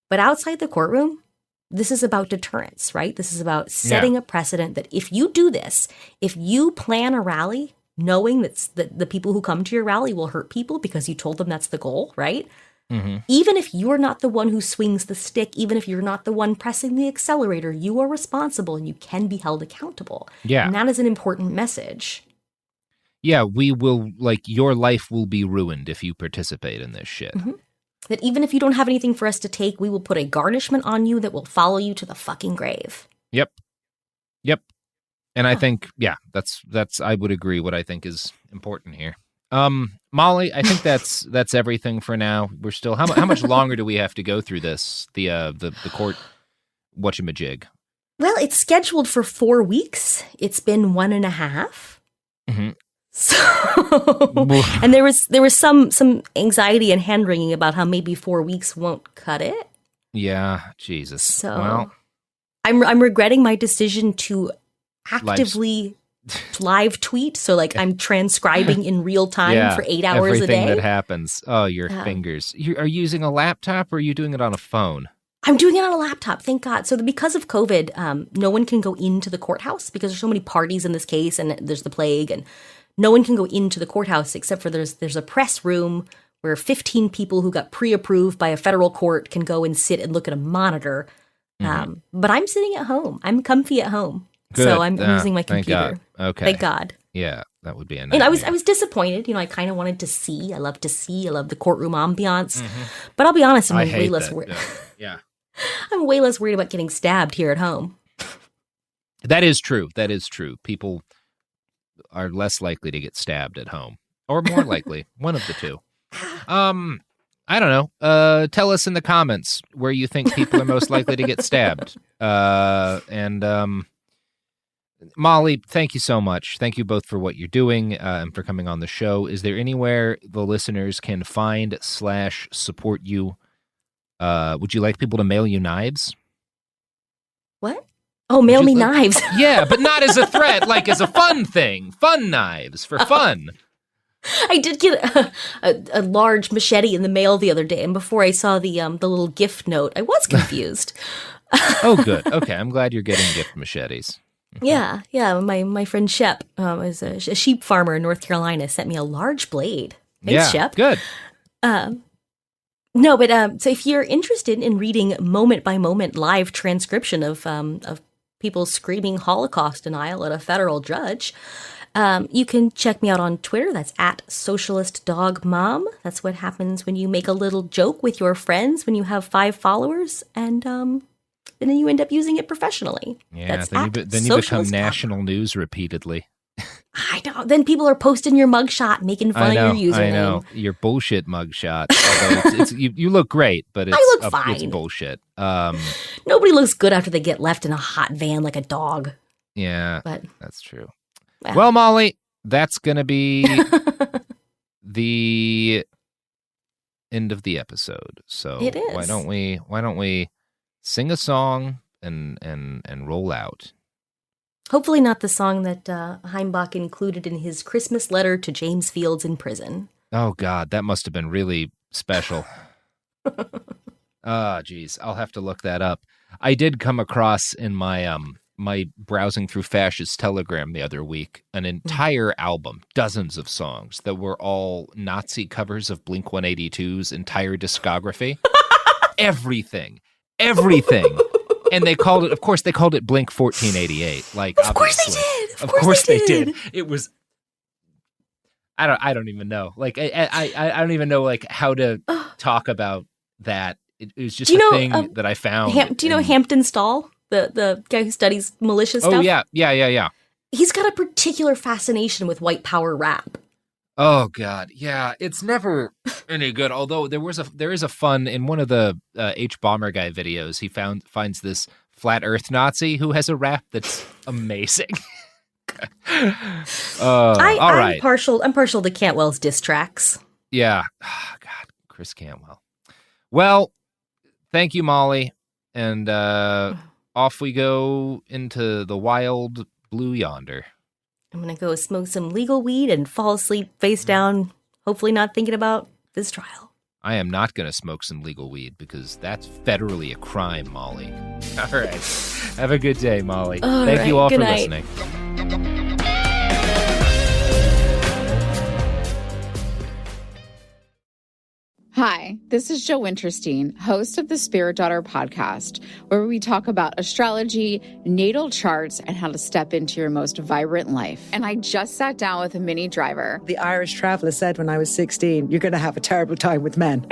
But outside the courtroom, this is about deterrence, right? This is about setting a precedent that if you do this, if you plan a rally knowing that the people who come to your rally will hurt people because you told them that's the goal, right? Mm-hmm. Even if you're not the one who swings the stick, even if you're not the one pressing the accelerator, you are responsible and you can be held accountable. Yeah. And that is an important message. Yeah, we will, your life will be ruined if you participate in this shit. Mm-hmm. That even if you don't have anything for us to take, we will put a garnishment on you that will follow you to the fucking grave. Yep. And I think, that's I would agree what I think is important here. Molly, I think that's everything for now. We're still how much longer do we have to go through this? The court whatchamajig. Well, it's scheduled for 4 weeks. It's been 1.5. Mm-hmm. So, and there was some anxiety and hand wringing about how maybe 4 weeks won't cut it. Yeah, Jesus. So well, I'm regretting my decision to actively live tweet. So like I'm transcribing in real time for 8 hours a day. Everything that happens. Oh, your fingers. Are you using a laptop or are you doing it on a phone? I'm doing it on a laptop, thank God. So because of COVID, no one can go into the courthouse because there's so many parties in this case and there's the plague, and no one can go into the courthouse except for there's a press room where 15 people who got pre-approved by a federal court can go and sit and look at a monitor. But I'm sitting at home. I'm comfy at home. Good. So I'm using my Thank computer. God. Okay. Thank God. Yeah, that would be a And I was disappointed. I kind of wanted to see. I love the courtroom ambiance. But I'll be honest, I'm way less worried. Yeah. I'm way less worried about getting stabbed here at home. That is true. That is true. People are less likely to get stabbed at home, or more likely, one of the two. I don't know. Tell us in the comments where you think people are most likely to get stabbed. Molly, thank you so much. Thank you both for what you're doing and for coming on the show. Is there anywhere the listeners can find / support you? Would you like people to mail you knives? What? Oh, mail me knives. Yeah, but not as a threat, like as a fun thing. Fun knives for fun. I did get a large machete in the mail the other day, and before I saw the little gift note, I was confused. Oh, good. Okay, I'm glad you're getting gift machetes. Yeah. My friend Shep is a sheep farmer in North Carolina. Sent me a large blade. Thanks, Shep. Good. No, but so if you're interested in reading moment by moment live transcription of people screaming Holocaust denial at a federal judge, you can check me out on Twitter. That's @socialistdogmom. That's what happens when you make a little joke with your friends when you have 5 followers, and then you end up using it professionally. Yeah, That's then you become national news repeatedly. I know. Then people are posting your mugshot, making fun of your username. I know. Your bullshit mugshot. Although you look great, but I look fine. It's bullshit. Nobody looks good after they get left in a hot van like a dog. Yeah, but that's true. Well, Molly, that's going to be the end of the episode. So it is. Why don't we sing a song and roll out? Hopefully not the song that Heimbach included in his Christmas letter to James Fields in prison. Oh, God, that must have been really special. Geez, I'll have to look that up. I did come across in my my browsing through Fascist Telegram the other week an entire album, dozens of songs that were all Nazi covers of Blink-182's entire discography. Everything. And they called it Blink 1488. Like, of course they did. Of course they did. It was. I don't even know. Like I don't even know like how to talk about that. It was just a thing that I found. Do you know Hampton Stahl, the guy who studies militia stuff? Oh yeah. He's got a particular fascination with white power rap. Oh God, yeah, it's never any good. Although there is a fun in one of the H Bomber Guy videos. He finds this flat Earth Nazi who has a rap that's amazing. All right, I'm partial to Cantwell's diss tracks. Yeah, God, Chris Cantwell. Well, thank you, Molly, and off we go into the wild blue yonder. I'm going to go smoke some legal weed and fall asleep face down, hopefully not thinking about this trial. I am not going to smoke some legal weed because that's federally a crime, Molly. All right. Have a good day, Molly. Thank you all for listening. Hi, this is Jo Winterstein, host of the Spirit Daughter podcast, where we talk about astrology, natal charts, and how to step into your most vibrant life. And I just sat down with a Minnie Driver. The Irish traveler said when I was 16, you're going to have a terrible time with men.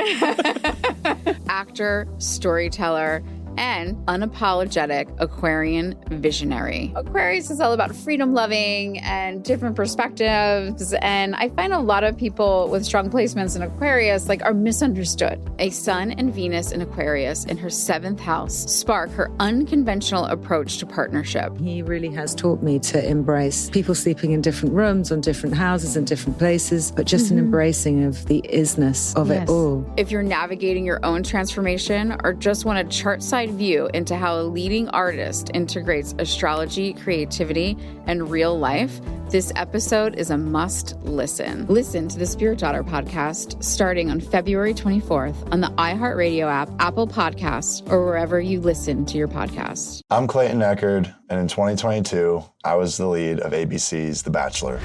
Actor, storyteller, and unapologetic Aquarian visionary. Aquarius is all about freedom-loving and different perspectives, and I find a lot of people with strong placements in Aquarius are misunderstood. A Sun and Venus in Aquarius in her 7th house spark her unconventional approach to partnership. He really has taught me to embrace people sleeping in different rooms, on different houses, in different places, but just an embracing of the isness of it all. If you're navigating your own transformation or just want a chart-side view into how a leading artist integrates astrology, creativity, and real life, this episode is a must listen. Listen to the Spirit Daughter podcast starting on February 24th on the iHeartRadio app, Apple Podcasts, or wherever you listen to your podcasts. I'm Clayton Eckerd, and in 2022, I was the lead of ABC's The Bachelor.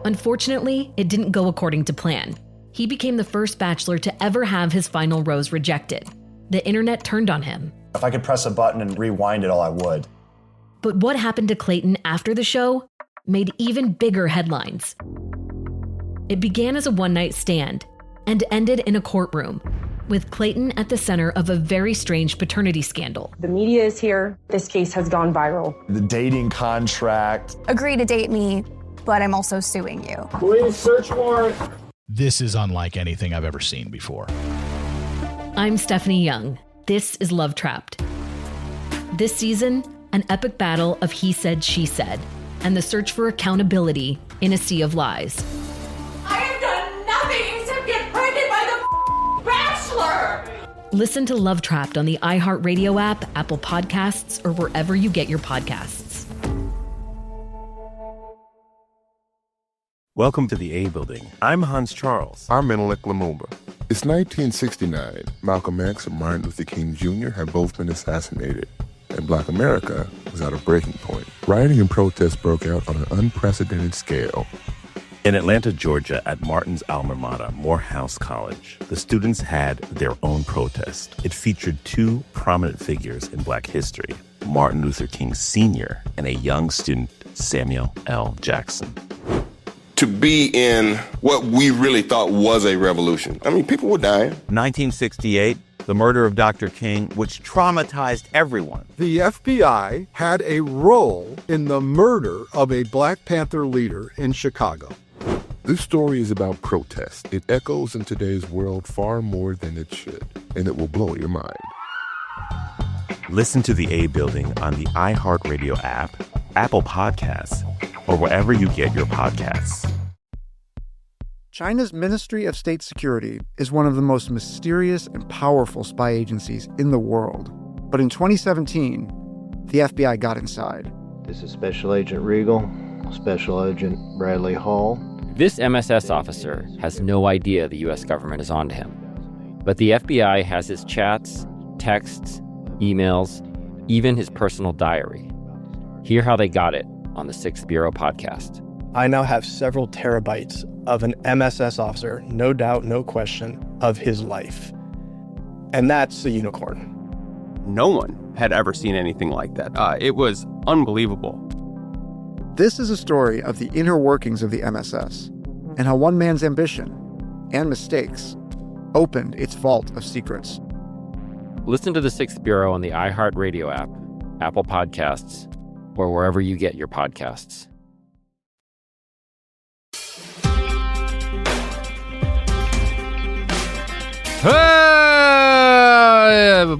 Unfortunately, it didn't go according to plan. He became the first bachelor to ever have his final rose rejected. The internet turned on him. If I could press a button and rewind it all, I would. But what happened to Clayton after the show made even bigger headlines. It began as a one-night stand and ended in a courtroom, with Clayton at the center of a very strange paternity scandal. The media is here. This case has gone viral. The dating contract. Agree to date me, but I'm also suing you. Please search warrant. This is unlike anything I've ever seen before. I'm Stephanie Young. This is Love Trapped. This season, an epic battle of he said, she said, and the search for accountability in a sea of lies. I have done nothing except get pregnant by the Bachelor! Listen to Love Trapped on the iHeartRadio app, Apple Podcasts, or wherever you get your podcasts. Welcome to the A Building. I'm Hans Charles. I'm Menelik Lumumba. It's 1969. Malcolm X and Martin Luther King Jr. had both been assassinated, and Black America was at a breaking point. Rioting and protests broke out on an unprecedented scale. In Atlanta, Georgia, at Martin's alma mater, Morehouse College, the students had their own protest. It featured two prominent figures in Black history, Martin Luther King Sr. and a young student, Samuel L. Jackson. To be in what we really thought was a revolution. I mean, people were dying. 1968, the murder of Dr. King, which traumatized everyone. The FBI had a role in the murder of a Black Panther leader in Chicago. This story is about protest. It echoes in today's world far more than it should, and it will blow your mind. Listen to the A Building on the iHeartRadio app, Apple Podcasts, or wherever you get your podcasts. China's Ministry of State Security is one of the most mysterious and powerful spy agencies in the world. But in 2017, the FBI got inside. This is Special Agent Regal, Special Agent Bradley Hall. This MSS officer has no idea the U.S. government is onto him. But the FBI has his chats, texts, emails, even his personal diary. Hear how they got it on the Sixth Bureau podcast. I now have several terabytes of an MSS officer, no doubt, no question, of his life. And that's a unicorn. No one had ever seen anything like that. It was unbelievable. This is a story of the inner workings of the MSS and how one man's ambition and mistakes opened its vault of secrets. Listen to the Sixth Bureau on the iHeartRadio app, Apple Podcasts, or wherever you get your podcasts.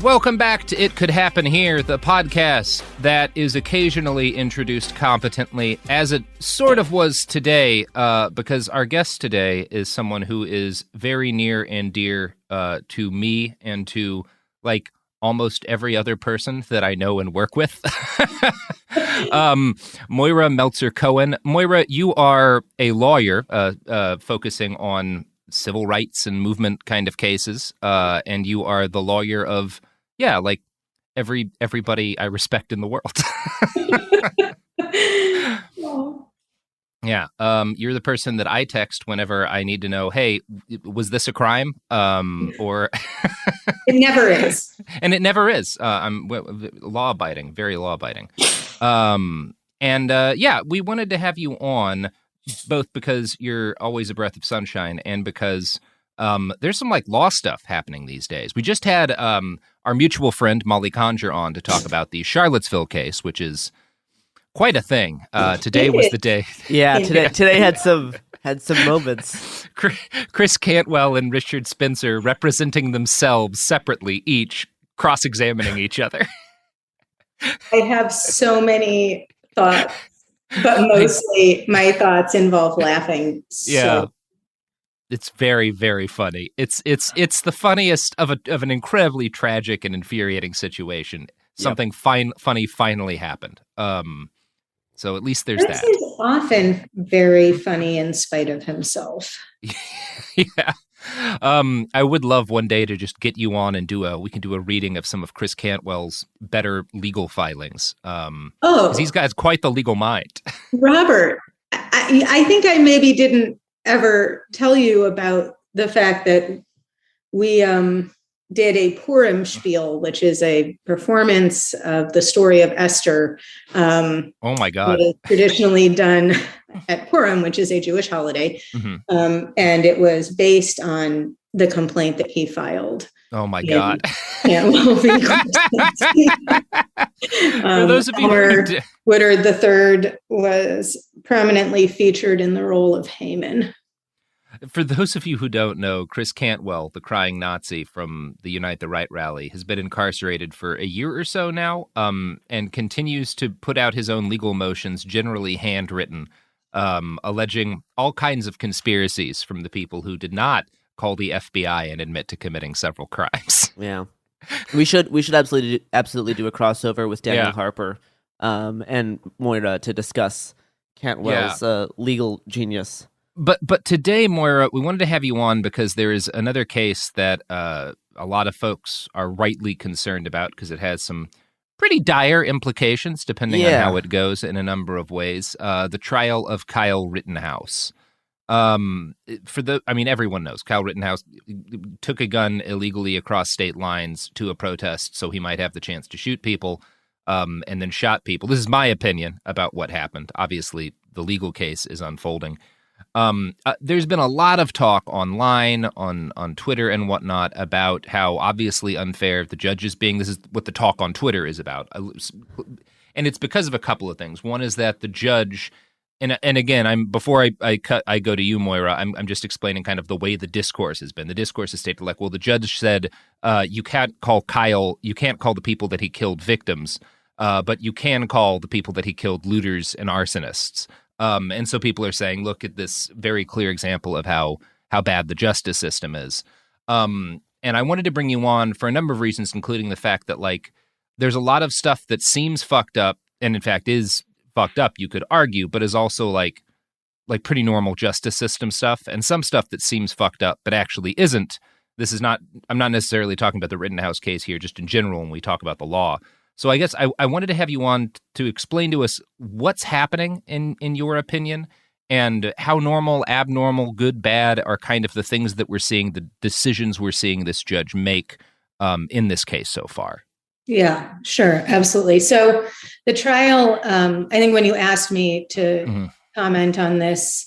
Welcome back to It Could Happen Here, the podcast that is occasionally introduced competently, as it sort of was today, because our guest today is someone who is very near and dear to me and to, like, almost every other person that I know and work with. Moira Meltzer-Cohen. Moira, you are a lawyer focusing on civil rights and movement kind of cases, and you are the lawyer of, like everybody I respect in the world. Yeah, you're the person that I text whenever I need to know, hey, was this a crime? Or it never is. And it never is. I'm law-abiding, very law-abiding. We wanted to have you on both because you're always a breath of sunshine and because There's some like law stuff happening these days. We just had our mutual friend Molly Conger on to talk about the Charlottesville case, which is quite a thing. Today was the day. Yeah, today had some moments. Chris Cantwell and Richard Spencer representing themselves separately, each cross-examining each other. I have so many thoughts, but mostly my thoughts involve laughing. Yeah. It's very, very funny. It's the funniest of an incredibly tragic and infuriating situation. Something funny finally happened. So at least there's Chris that. is often very funny in spite of himself. Yeah. I would love one day to just get you on and we can do a reading of some of Chris Cantwell's better legal filings. 'Cause he's got quite the legal mind. Robert, I think I maybe didn't ever tell you about the fact that we did a Purim spiel, which is a performance of the story of Esther. Oh my God. It is traditionally done at Purim, which is a Jewish holiday. Mm-hmm. And it was based on the complaint that he filed. Oh my God. Yeah, well, for those of you Woodard III was prominently featured in the role of Haman. For those of you who don't know, Chris Cantwell, the crying Nazi from the Unite the Right rally, has been incarcerated for a year or so now, and continues to put out his own legal motions, generally handwritten, alleging all kinds of conspiracies from the people who did not call the FBI and admit to committing several crimes. Yeah, we should absolutely do a crossover with Daniel Harper and Moira to discuss Cantwell's legal genius. But today, Moira, we wanted to have you on because there is another case that a lot of folks are rightly concerned about because it has some pretty dire implications depending on how it goes in a number of ways. The trial of Kyle Rittenhouse. Everyone knows Kyle Rittenhouse took a gun illegally across state lines to a protest so he might have the chance to shoot people, and then shot people. This is my opinion about what happened. Obviously, the legal case is unfolding. There's been a lot of talk online, on Twitter and whatnot, about how obviously unfair the judge is being. This is what the talk on Twitter is about. And it's because of a couple of things. One is that the judge, and again, before I go to you, Moira, I'm just explaining kind of the way the discourse has been. The discourse is stated like, well, the judge said, you can't call the people that he killed victims, but you can call the people that he killed looters and arsonists. And so people are saying, look at this very clear example of how bad the justice system is. And I wanted to bring you on for a number of reasons, including the fact that, like, there's a lot of stuff that seems fucked up and, in fact, is fucked up, you could argue, but is also like pretty normal justice system stuff, and some stuff that seems fucked up but actually isn't. I'm not necessarily talking about the Rittenhouse case here, just in general when we talk about the law. So I guess I wanted to have you on to explain to us what's happening in your opinion, and how normal, abnormal, good, bad are kind of the things that we're seeing, the decisions we're seeing this judge make in this case so far. Yeah, sure. Absolutely. So the trial, I think when you asked me to comment on this,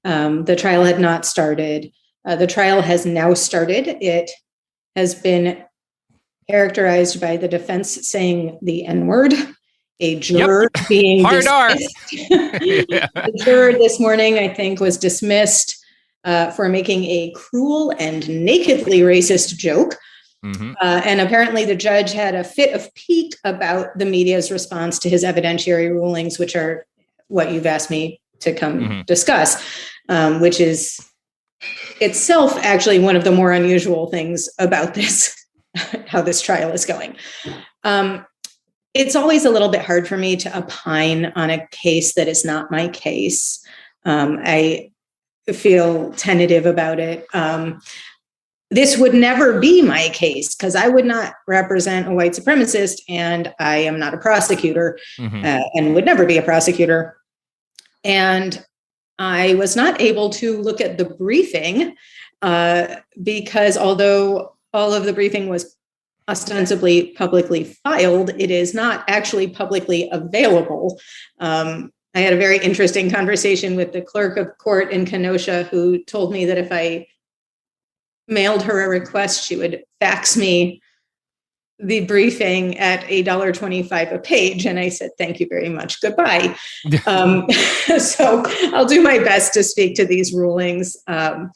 the trial had not started. The trial has now started. It has been characterized by the defense saying the N-word, a juror being hard R. The juror this morning, I think, was dismissed for making a cruel and nakedly racist joke. And apparently the judge had a fit of pique about the media's response to his evidentiary rulings, which are what you've asked me to come discuss, which is itself actually one of the more unusual things about this, how this trial is going. It's always a little bit hard for me to opine on a case that is not my case. I feel tentative about it. This would never be my case because I would not represent a white supremacist, and I am not a prosecutor and would never be a prosecutor. And I was not able to look at the briefing because although all of the briefing was ostensibly publicly filed, it is not actually publicly available. I had a very interesting conversation with the clerk of court in Kenosha who told me that if I mailed her a request, she would fax me the briefing at $1.25 a page. And I said, thank you very much. Goodbye. So I'll do my best to speak to these rulings and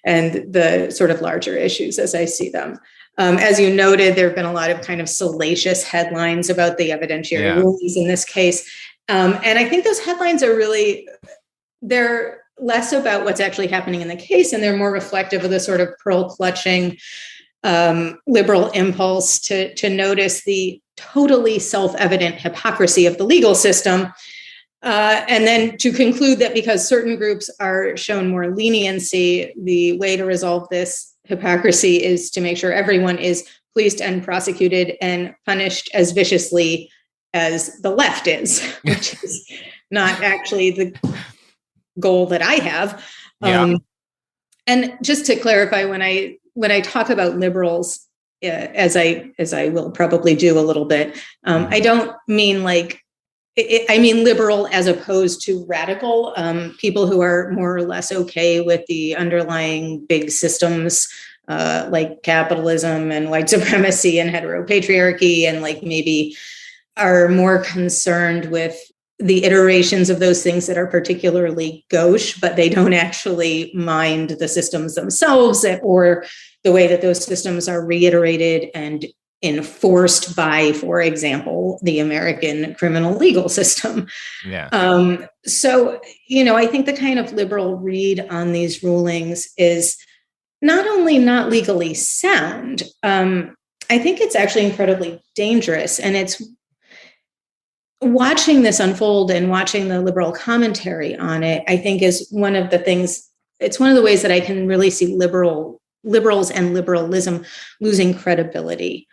the sort of larger issues as I see them. As you noted, there have been a lot of kind of salacious headlines about the evidentiary rulings in this case. And I think those headlines are really, they're less about what's actually happening in the case, and they're more reflective of the sort of pearl clutching liberal impulse to notice the totally self-evident hypocrisy of the legal system. And then to conclude that because certain groups are shown more leniency, the way to resolve this hypocrisy is to make sure everyone is policed and prosecuted and punished as viciously as the left is, which is not actually the goal that I have. And just to clarify, when I talk about liberals, as I will probably do a little bit, I don't mean I mean liberal as opposed to radical, people who are more or less okay with the underlying big systems like capitalism and white supremacy and heteropatriarchy, and maybe are more concerned with the iterations of those things that are particularly gauche, but they don't actually mind the systems themselves or the way that those systems are reiterated and enforced by, for example, the American criminal legal system. So, I think the kind of liberal read on these rulings is not only not legally sound, I think it's actually incredibly dangerous. And it's watching this unfold and watching the liberal commentary on it, I think is one of the things, it's one of the ways that I can really see liberals and liberalism losing credibility.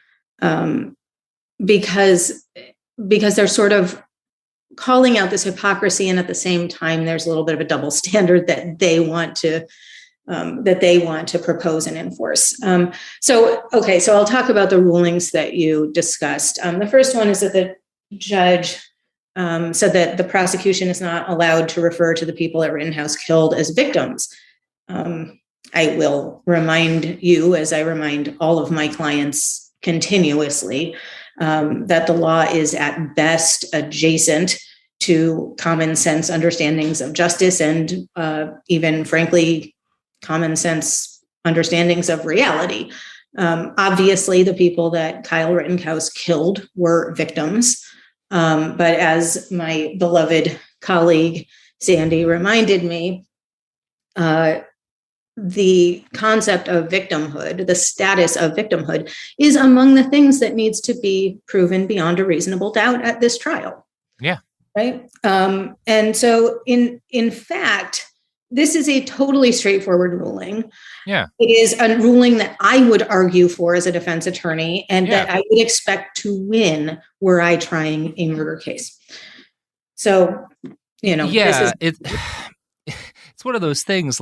Because they're sort of calling out this hypocrisy, and at the same time, there's a little bit of a double standard that they want to propose and enforce. So I'll talk about the rulings that you discussed. The first one is that the judge said that the prosecution is not allowed to refer to the people at Rittenhouse killed as victims. I will remind you, as I remind all of my clients continuously, that the law is at best adjacent to common sense understandings of justice and even, frankly, common sense understandings of reality. Obviously, the people that Kyle Rittenhouse killed were victims. But as my beloved colleague Sandy reminded me, the concept of victimhood, the status of victimhood, is among the things that needs to be proven beyond a reasonable doubt at this trial. Yeah. Right. And so in fact, this is a totally straightforward ruling. Yeah. It is a ruling that I would argue for as a defense attorney, and that I would expect to win were I trying a murder case. So, this is it's one of those things,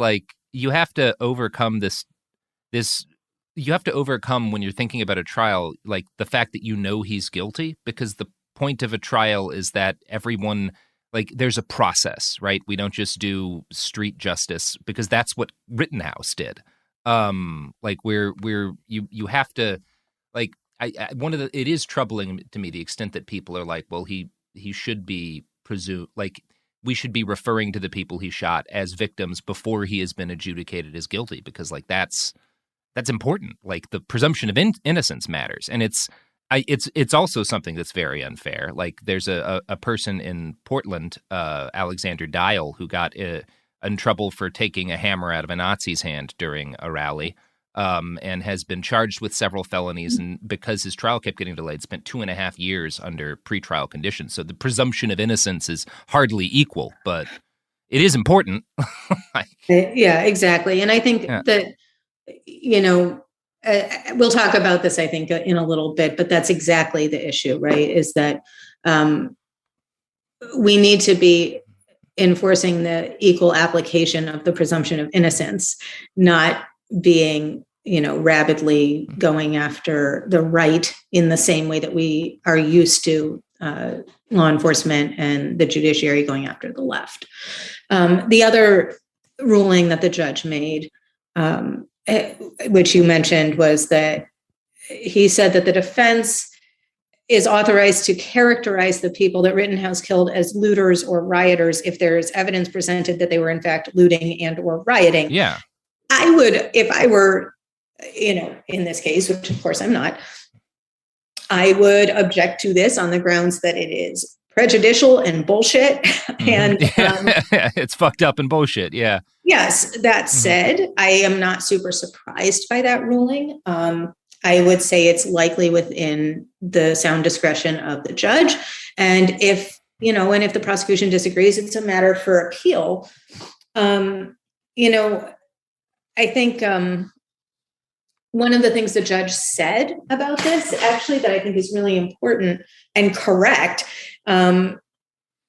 you have to overcome this you have to overcome when you're thinking about a trial, the fact that he's guilty, because the point of a trial is that everyone, there's a process, right? We don't just do street justice, because that's what Rittenhouse did. You have to, it is troubling to me the extent that people are like, well, he should be presumed, we should be referring to the people he shot as victims before he has been adjudicated as guilty, because that's important. The presumption of innocence matters, and it's also something that's very unfair. There's a person in Portland, Alexander Dial, who got in trouble for taking a hammer out of a Nazi's hand during a rally, and has been charged with several felonies. And because his trial kept getting delayed, spent 2.5 years under pretrial conditions. So the presumption of innocence is hardly equal, but it is important. Yeah, exactly. And I think that, we'll talk about this, I think, in a little bit, but that's exactly the issue, right? Is that we need to be enforcing the equal application of the presumption of innocence, not being, rabidly going after the right in the same way that we are used to law enforcement and the judiciary going after the left. The other ruling that the judge made, and which you mentioned, was that he said that the defense is authorized to characterize the people that Rittenhouse killed as looters or rioters if there is evidence presented that they were in fact looting and or rioting. Yeah. I would, if I were, in this case, which of course I'm not, I would object to this on the grounds that it is prejudicial and bullshit. And it's fucked up and bullshit. Yeah. Yes. That said, I am not super surprised by that ruling. I would say it's likely within the sound discretion of the judge. And if the prosecution disagrees, it's a matter for appeal. I think one of the things the judge said about this, actually, that I think is really important and correct,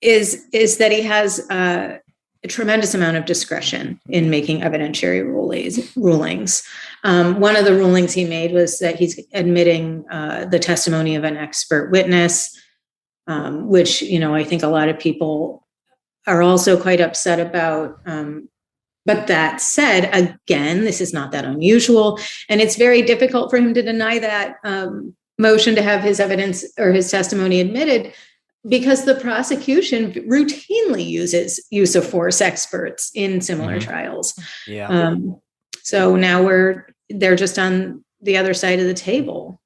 is that he has a tremendous amount of discretion in making evidentiary rulings. One of the rulings he made was that he's admitting the testimony of an expert witness, which, I think a lot of people are also quite upset about. But that said, again, this is not that unusual. And it's very difficult for him to deny that motion to have his evidence or his testimony admitted, because the prosecution routinely uses use of force experts in similar trials. Yeah. So now they're just on the other side of the table.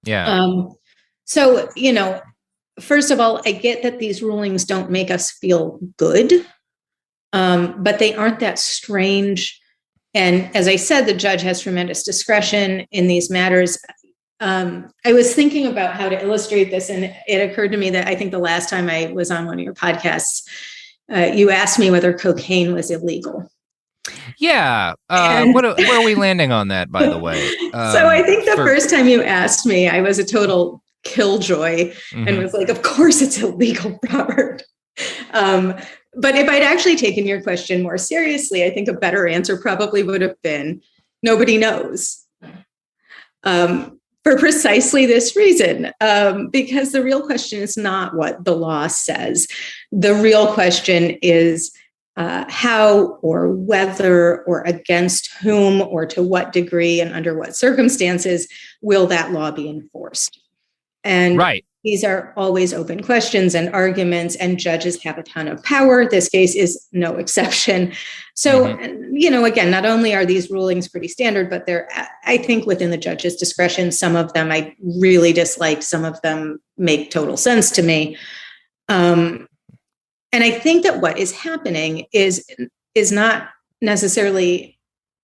Yeah. So, first of all, I get that these rulings don't make us feel good, but they aren't that strange. And as I said, the judge has tremendous discretion in these matters. I was thinking about how to illustrate this, and it occurred to me that I think the last time I was on one of your podcasts, you asked me whether cocaine was illegal. Yeah. Where are we landing on that, by the way? So I think the first time you asked me, I was a total killjoy and was like, of course it's illegal, Robert. But if I'd actually taken your question more seriously, I think a better answer probably would have been, nobody knows. For precisely this reason, because the real question is not what the law says. The real question is how or whether or against whom or to what degree and under what circumstances will that law be enforced. And these are always open questions and arguments, and judges have a ton of power. This case is no exception. So, again, not only are these rulings pretty standard, but they're, I think, within the judge's discretion. Some of them I really dislike. Some of them make total sense to me. And I think that what is happening is not necessarily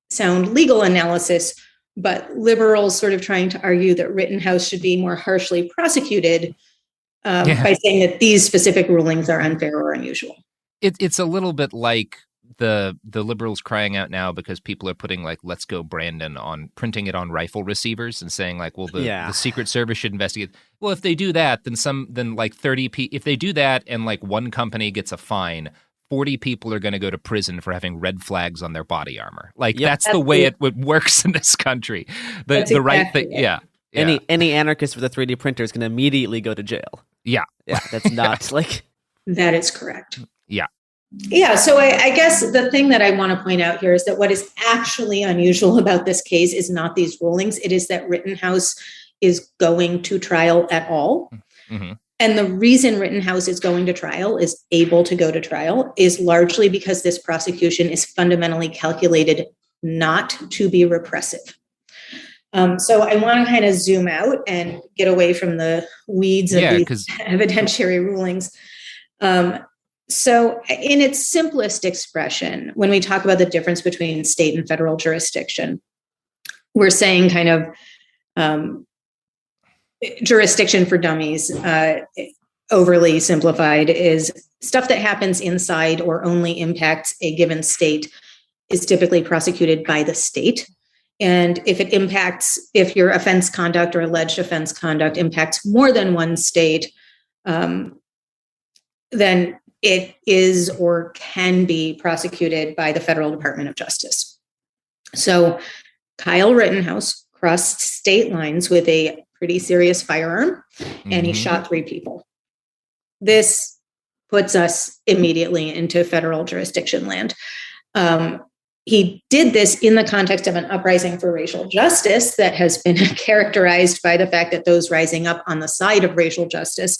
sound legal analysis, but liberals sort of trying to argue that Rittenhouse should be more harshly prosecuted by saying that these specific rulings are unfair or unusual. It's a little bit like the liberals crying out now because people are putting like "Let's Go Brandon" on, printing it on rifle receivers and saying like, well, the Secret Service should investigate. Well, if they do that, then like 30 if they do that and like one company gets a fine, 40 people are going to go to prison for having red flags on their body armor. Like that's the way it works in this country. The right thing. Yeah. Any anarchist with a 3D printer is going to immediately go to jail. Yeah. Yeah. That's not like. That is correct. Yeah. Yeah. So I guess the thing that I want to point out here is that what is actually unusual about this case is not these rulings. It is that Rittenhouse is going to trial at all. Mm-hmm. And the reason Rittenhouse is going to trial, is able to go to trial, is largely because this prosecution is fundamentally calculated not to be repressive. So I want to kind of zoom out and get away from the weeds of these evidentiary rulings. So in its simplest expression, when we talk about the difference between state and federal jurisdiction, we're saying kind of jurisdiction for dummies, overly simplified, is stuff that happens inside or only impacts a given state is typically prosecuted by the state. And if your offense conduct or alleged offense conduct impacts more than one state, then it is or can be prosecuted by the Federal Department of Justice. So Kyle Rittenhouse crossed state lines with a pretty serious firearm, and he shot 3 people. This puts us immediately into federal jurisdiction land. he did this in the context of an uprising for racial justice that has been characterized by the fact that those rising up on the side of racial justice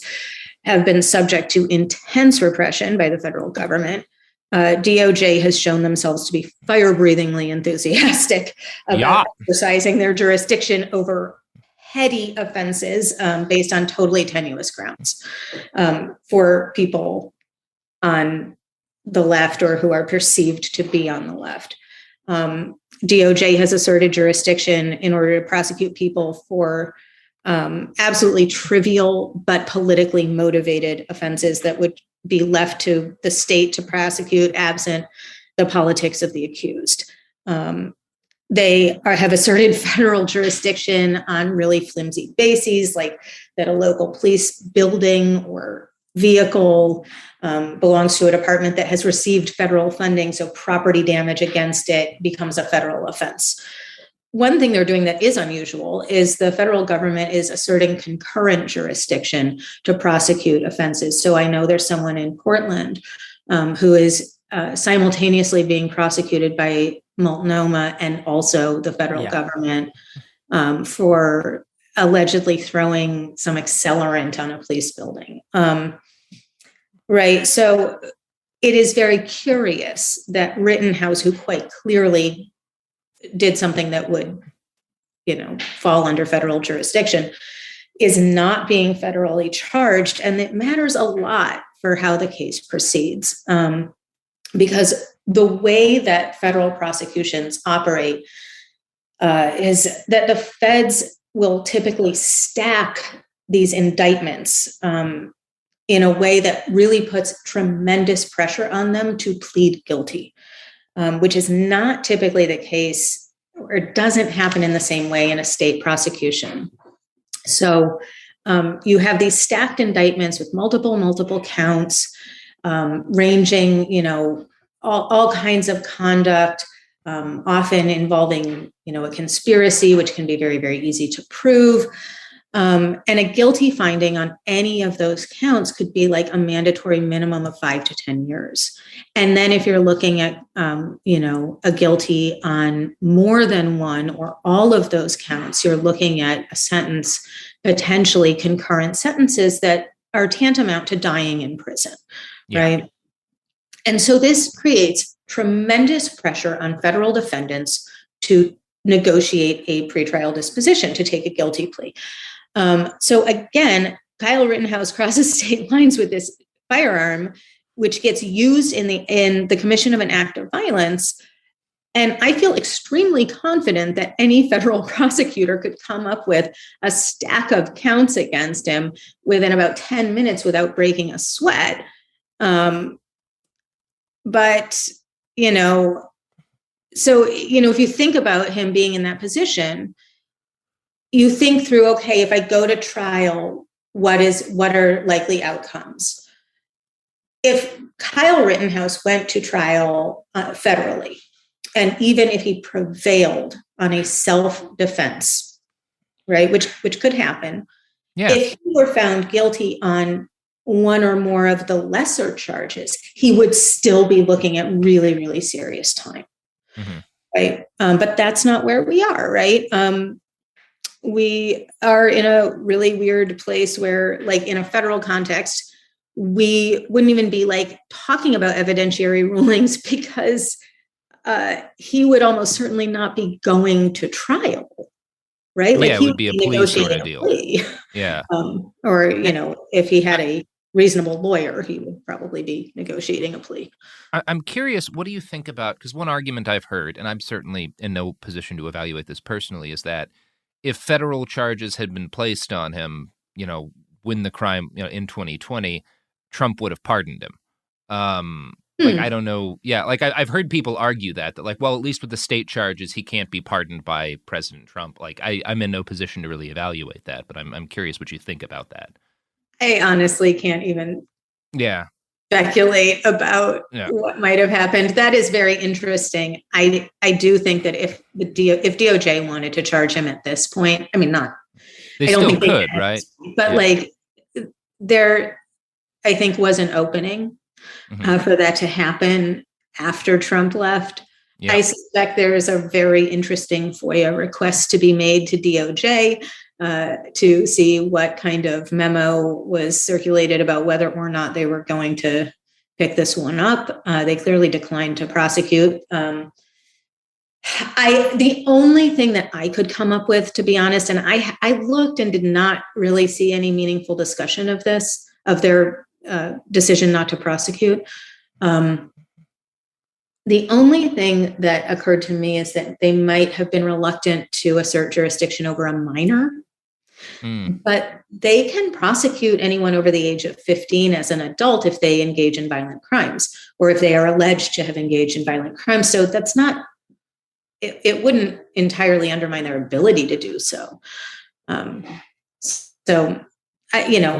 have been subject to intense repression by the federal government. DOJ has shown themselves to be fire-breathingly enthusiastic about exercising their jurisdiction over petty offenses based on totally tenuous grounds for people on the left or who are perceived to be on the left. DOJ has asserted jurisdiction in order to prosecute people for absolutely trivial but politically motivated offenses that would be left to the state to prosecute absent the politics of the accused. They have asserted federal jurisdiction on really flimsy bases, like that a local police building or vehicle belongs to a department that has received federal funding, so property damage against it becomes a federal offense. One thing they're doing that is unusual is the federal government is asserting concurrent jurisdiction to prosecute offenses. So I know there's someone in Portland who is simultaneously being prosecuted by Multnomah and also the federal government for allegedly throwing some accelerant on a police building. Right. So it is very curious that Rittenhouse, who quite clearly did something that would, fall under federal jurisdiction, is not being federally charged. And it matters a lot for how the case proceeds. Because the way that federal prosecutions operate is that the feds will typically stack these indictments in a way that really puts tremendous pressure on them to plead guilty, which is not typically the case, or doesn't happen in the same way in a state prosecution. So you have these stacked indictments with multiple counts, ranging, all kinds of conduct, often involving, a conspiracy, which can be very, very easy to prove. And a guilty finding on any of those counts could be like a mandatory minimum of 5 to 10 years. And then if you're looking at, a guilty on more than one or all of those counts, you're looking at a sentence, potentially concurrent sentences that are tantamount to dying in prison, right? And so this creates tremendous pressure on federal defendants to negotiate a pretrial disposition, to take a guilty plea. So again, Kyle Rittenhouse crosses state lines with this firearm, which gets used in the commission of an act of violence. And I feel extremely confident that any federal prosecutor could come up with a stack of counts against him within about 10 minutes without breaking a sweat. But, so, if you think about him being in that position, you think through, okay, if I go to trial, what are likely outcomes? If Kyle Rittenhouse went to trial federally, and even if he prevailed on a self-defense, right, which could happen, if he were found guilty on one or more of the lesser charges, he would still be looking at really, really serious time, right? But that's not where we are, right? We are in a really weird place where, like, in a federal context, we wouldn't even be talking about evidentiary rulings because he would almost certainly not be going to trial, right? It would be a plea sort of deal. Yeah. Or, if he had a reasonable lawyer, he would probably be negotiating a plea. I'm curious, what do you think about, because one argument I've heard, and I'm certainly in no position to evaluate this personally, is that if federal charges had been placed on him, when the crime, in 2020, Trump would have pardoned him. I don't know. Yeah, I've heard people argue that well, at least with the state charges, he can't be pardoned by President Trump. I'm in no position to really evaluate that, but I'm curious what you think about that. I honestly can't even speculate about what might have happened. That is very interesting. I do think that if DOJ wanted to charge him at this point, I mean, they still could, right? But there, I think, was an opening for that to happen after Trump left. Yeah. I suspect there is a very interesting FOIA request to be made to DOJ to see what kind of memo was circulated about whether or not they were going to pick this one up. They clearly declined to prosecute. The only thing that I could come up with, to be honest, and I looked and did not really see any meaningful discussion of this, of their decision not to prosecute. The only thing that occurred to me is that they might have been reluctant to assert jurisdiction over a minor, but they can prosecute anyone over the age of 15 as an adult if they engage in violent crimes, or if they are alleged to have engaged in violent crimes. So that's not, it wouldn't entirely undermine their ability to do so. For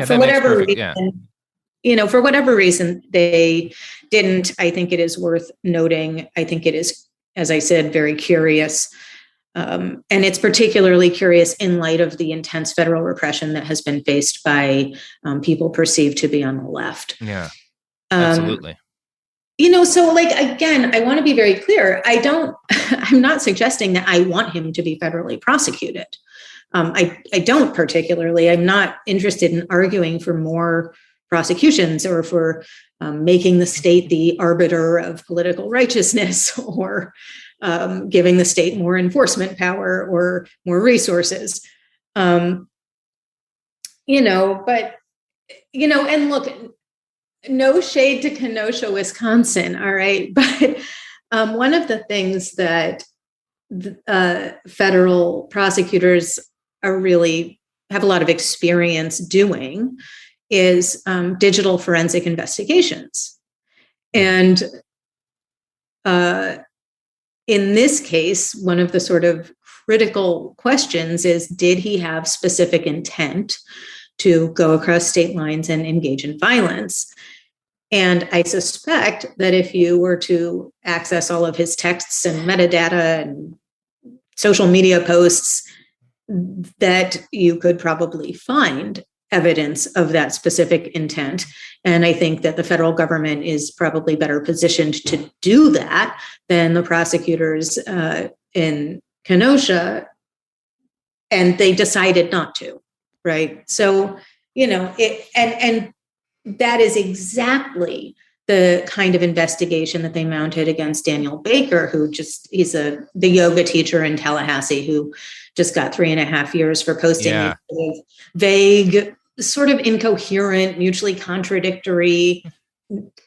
whatever reason, for whatever reason they didn't, I think it is worth noting. I think it is, as I said, very curious. And it's particularly curious in light of the intense federal repression that has been faced by people perceived to be on the left. Yeah, absolutely. Again, I want to be very clear. I'm not suggesting that I want him to be federally prosecuted. I don't particularly. I'm not interested in arguing for more prosecutions or for making the state the arbiter of political righteousness or giving the state more enforcement power or more resources. And look, no shade to Kenosha, Wisconsin. All right. But one of the things that federal prosecutors really have a lot of experience doing is digital forensic investigations. And in this case, one of the sort of critical questions is, did he have specific intent to go across state lines and engage in violence? And I suspect that if you were to access all of his texts and metadata and social media posts, that you could probably find evidence of that specific intent. And I think that the federal government is probably better positioned to do that than the prosecutors in Kenosha. And they decided not to, right? So, and that is exactly the kind of investigation that they mounted against Daniel Baker, he's the yoga teacher in Tallahassee who just got 3.5 years for posting these vague, sort of incoherent, mutually contradictory,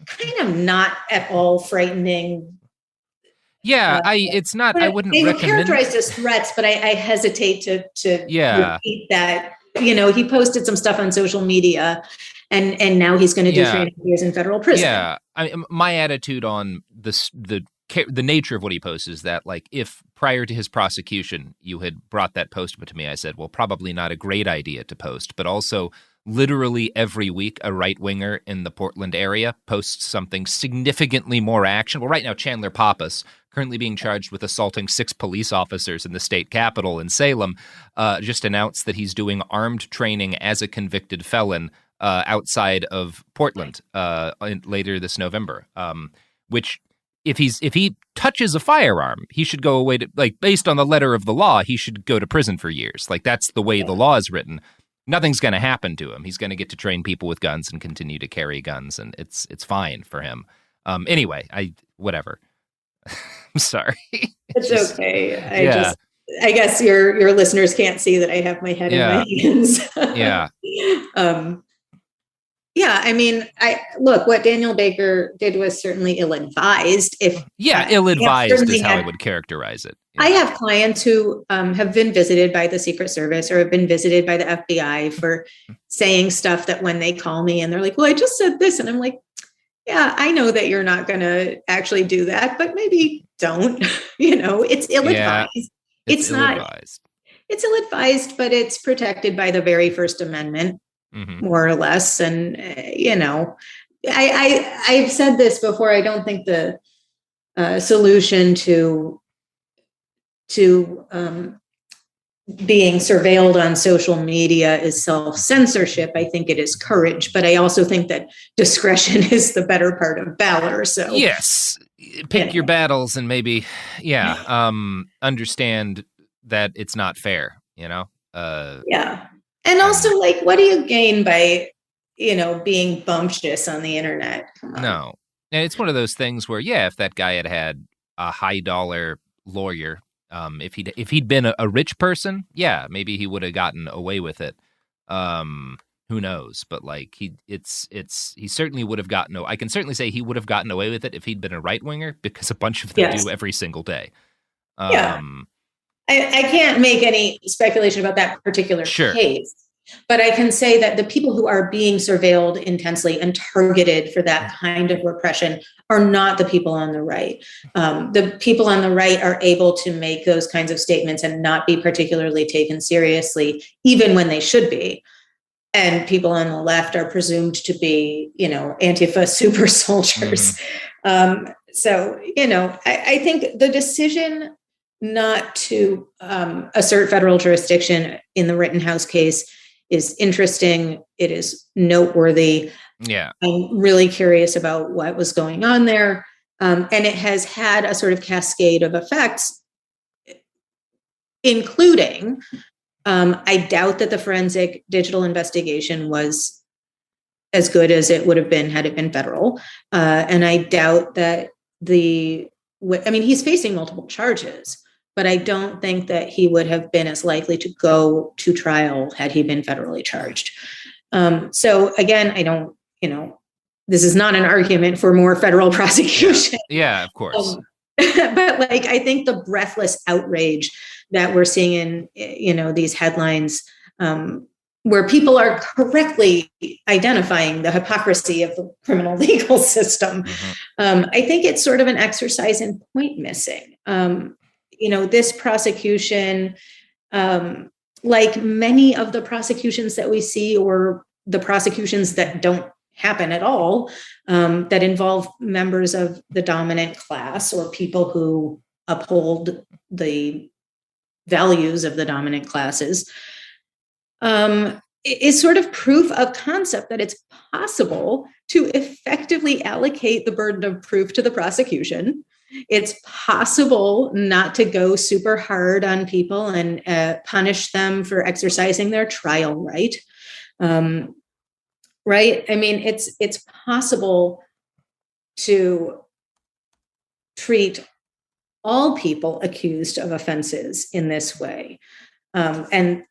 kind of not at all frightening. Yeah, it's not. I wouldn't. They were recommend characterized as threats, but I hesitate to repeat that. He posted some stuff on social media, and now he's going to do 3.5 years in federal prison. Yeah, my attitude on the nature of what he posts is that, like, if prior to his prosecution you had brought that post to me, I said, well, probably not a great idea to post, but also literally every week a right-winger in the Portland area posts something significantly more actionable. Right now, Chandler Pappas, currently being charged with assaulting 6 police officers in the state capitol in Salem, just announced that he's doing armed training as a convicted felon outside of Portland later this November, which if he touches a firearm, he should go away to, like, based on the letter of the law, he should go to prison for years. Like, that's the way the law is written. Nothing's going to happen to him. He's going to get to train people with guns and continue to carry guns, and it's fine for him. Anyway, whatever. I'm sorry. It's okay. I guess your listeners can't see that I have my head in my hands. Look, what Daniel Baker did was certainly ill-advised. Ill-advised is how I would characterize it. I have clients who have been visited by the Secret Service or have been visited by the FBI for saying stuff that when they call me and they're like, well, I just said this. And I'm like, yeah, I know that you're not going to actually do that, but maybe don't. It's ill-advised. It's ill-advised. It's ill-advised, but it's protected by the very First Amendment. Mm-hmm. More or less. And, I've said this before. I don't think the solution to being surveilled on social media is self-censorship. I think it is courage, but I also think that discretion is the better part of valor. So yes. pick your battles and maybe, understand that it's not fair, Yeah. And also, like, what do you gain by, being bumptious on the internet? No. And it's one of those things where, if that guy had a high dollar lawyer, if he'd been a rich person, maybe he would have gotten away with it. Who knows? But like he certainly would have gotten. I can certainly say he would have gotten away with it if he'd been a right winger, because a bunch of them do every single day. I can't make any speculation about that particular case, but I can say that the people who are being surveilled intensely and targeted for that kind of repression are not the people on the right. The people on the right are able to make those kinds of statements and not be particularly taken seriously, even when they should be. And people on the left are presumed to be, Antifa super soldiers. So, I think the decision not to assert federal jurisdiction in the Rittenhouse case is interesting. It is noteworthy. Yeah. I'm really curious about what was going on there. And it has had a sort of cascade of effects, including I doubt that the forensic digital investigation was as good as it would have been had it been federal. And I doubt that he's facing multiple charges, but I don't think that he would have been as likely to go to trial had he been federally charged. So again, I don't, this is not an argument for more federal prosecution. Yeah, of course. But like, I think the breathless outrage that we're seeing in, these headlines, where people are correctly identifying the hypocrisy of the criminal legal system. I think it's sort of an exercise in point missing. This prosecution, like many of the prosecutions that we see, or the prosecutions that don't happen at all, that involve members of the dominant class or people who uphold the values of the dominant classes, is sort of proof of concept that it's possible to effectively allocate the burden of proof to the prosecution. It's possible not to go super hard on people and punish them for exercising their trial right. Right? I mean, it's possible to treat all people accused of offenses in this way. And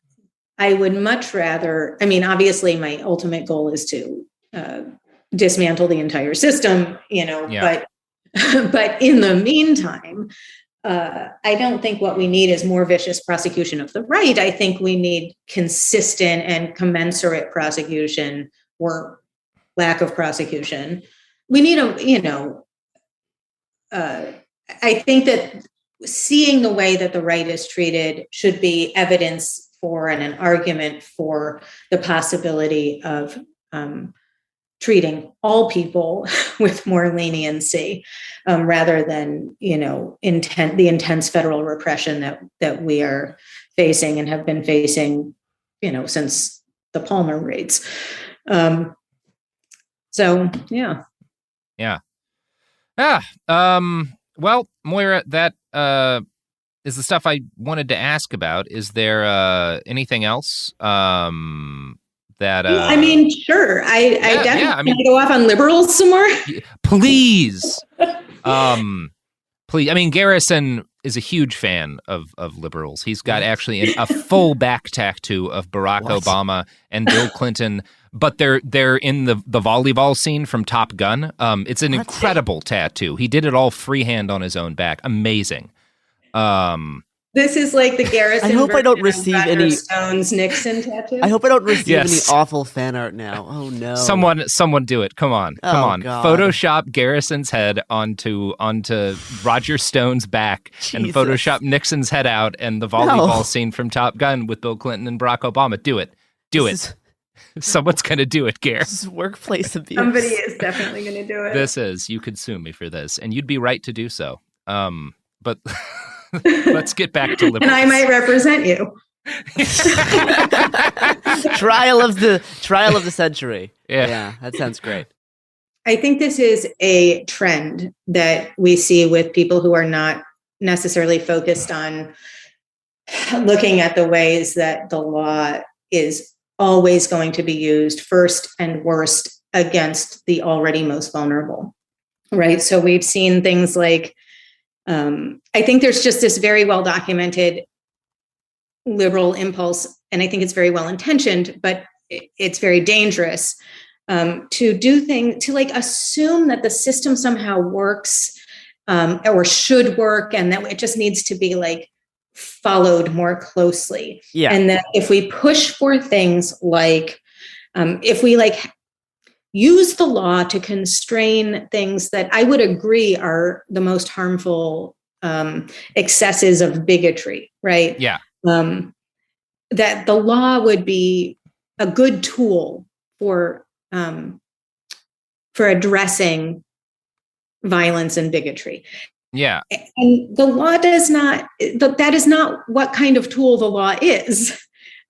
I would much rather, obviously my ultimate goal is to dismantle the entire system, but in the meantime, I don't think what we need is more vicious prosecution of the right. I think we need consistent and commensurate prosecution or lack of prosecution. We need I think that seeing the way that the right is treated should be evidence for and an argument for the possibility of treating all people with more leniency, rather than the intense federal repression that we are facing and have been facing since the Palmer raids. Well, Moira, that is the stuff I wanted to ask about. Is there anything else that? Sure. I definitely want to go off on liberals some more. Please, please. Garrison is a huge fan of liberals. He's got actually a full back tattoo of Barack Obama and Bill Clinton. But they're in the volleyball scene from Top Gun. It's an incredible tattoo. He did it all freehand on his own back. Amazing. This is like the Garrison. I hope I don't receive any Stones Nixon tattoo. I hope I don't receive any awful fan art now. Oh no! Someone do it. Come on. God. Photoshop Garrison's head onto Roger Stone's back, and Photoshop Nixon's head out, and the volleyball scene from Top Gun with Bill Clinton and Barack Obama. Do it. Do it. Someone's going to do it, Gare. This is workplace abuse. Somebody is definitely going to do it. This is. You could sue me for this, and you'd be right to do so. But let's get back to liberals. And I might represent you. Trial of the century. Yeah, that sounds great. I think this is a trend that we see with people who are not necessarily focused on looking at the ways that the law is always going to be used first and worst against the already most vulnerable, right? So we've seen things like, I think there's just this very well documented liberal impulse, and I think it's very well intentioned, but it's very dangerous to do things, to like assume that the system somehow works or should work, and that it just needs to be like followed more closely. Yeah. And that if we push for things like, if we like use the law to constrain things that I would agree are the most harmful excesses of bigotry, right? Yeah. That the law would be a good tool for addressing violence and bigotry. Yeah. And the law does not, that is not what kind of tool the law is.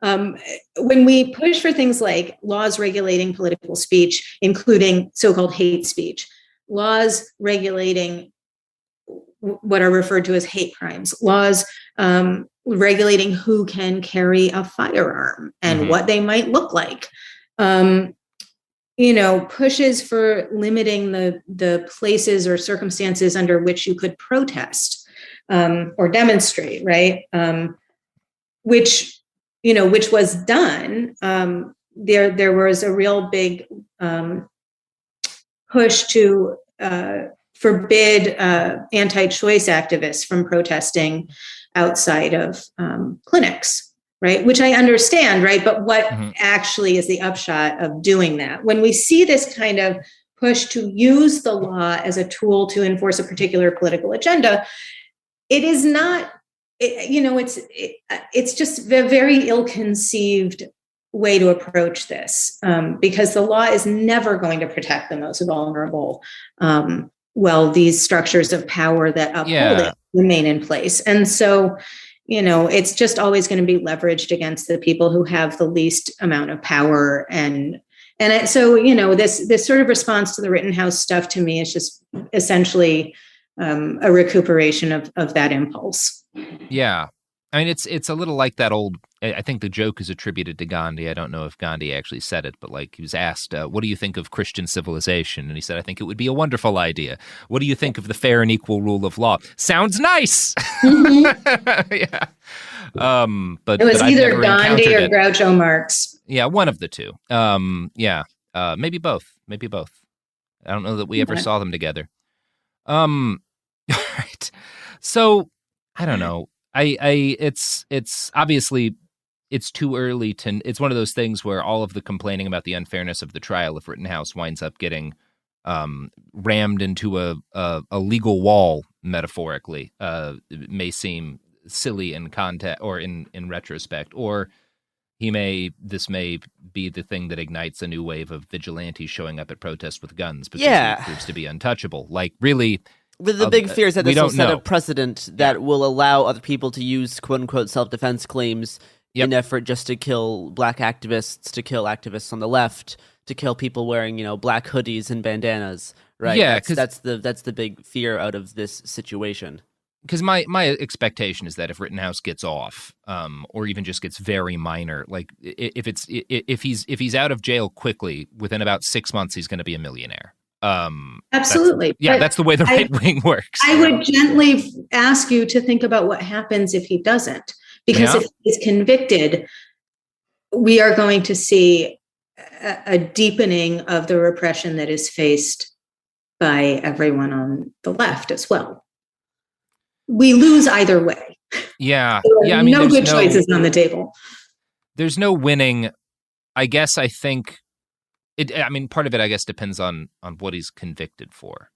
When we push for things like laws regulating political speech, including so-called hate speech, laws regulating what are referred to as hate crimes, laws regulating who can carry a firearm and what they might look like, pushes for limiting the places or circumstances under which you could protest or demonstrate, right? Which was done. There was a real big push to forbid anti-choice activists from protesting outside of clinics, right? Which I understand, right? But what actually is the upshot of doing that? When we see this kind of push to use the law as a tool to enforce a particular political agenda, it is not, it's just a very ill-conceived way to approach this, because the law is never going to protect the most vulnerable while these structures of power that uphold it remain in place. And so, it's just always going to be leveraged against the people who have the least amount of power. So this sort of response to the Rittenhouse stuff to me is just essentially a recuperation of that impulse. Yeah. I mean, it's a little like that old, I think the joke is attributed to Gandhi. I don't know if Gandhi actually said it, but like he was asked, what do you think of Christian civilization? And he said, I think it would be a wonderful idea. What do you think of the fair and equal rule of law? Sounds nice. Yeah. But it was either I've Gandhi or Groucho Marx. Yeah, one of the two. Maybe both. I don't know that we ever saw them together. All right. So I don't know. It's obviously it's too early to. It's one of those things where all of the complaining about the unfairness of the trial of Rittenhouse winds up getting rammed into a legal wall, metaphorically. It may seem silly in context or in retrospect, or this may be the thing that ignites a new wave of vigilantes showing up at protests with guns because it proves to be untouchable. Like really. The big fear is that this will set a precedent that will allow other people to use quote-unquote self-defense claims in effort just to kill black activists, to kill activists on the left, to kill people wearing, black hoodies and bandanas, right? Yeah, that's the big fear out of this situation. Because my expectation is that if Rittenhouse gets off, or even just gets very minor, like if he's out of jail quickly, within about 6 months, he's going to be a millionaire. Absolutely. That's the way the right wing works. I would gently ask you to think about what happens if he doesn't, because if he's convicted, we are going to see a deepening of the repression that is faced by everyone on the left as well. We lose either way. Yeah. I mean, no good choices on the table. There's no winning. I guess I think part of it, I guess, depends on what he's convicted for,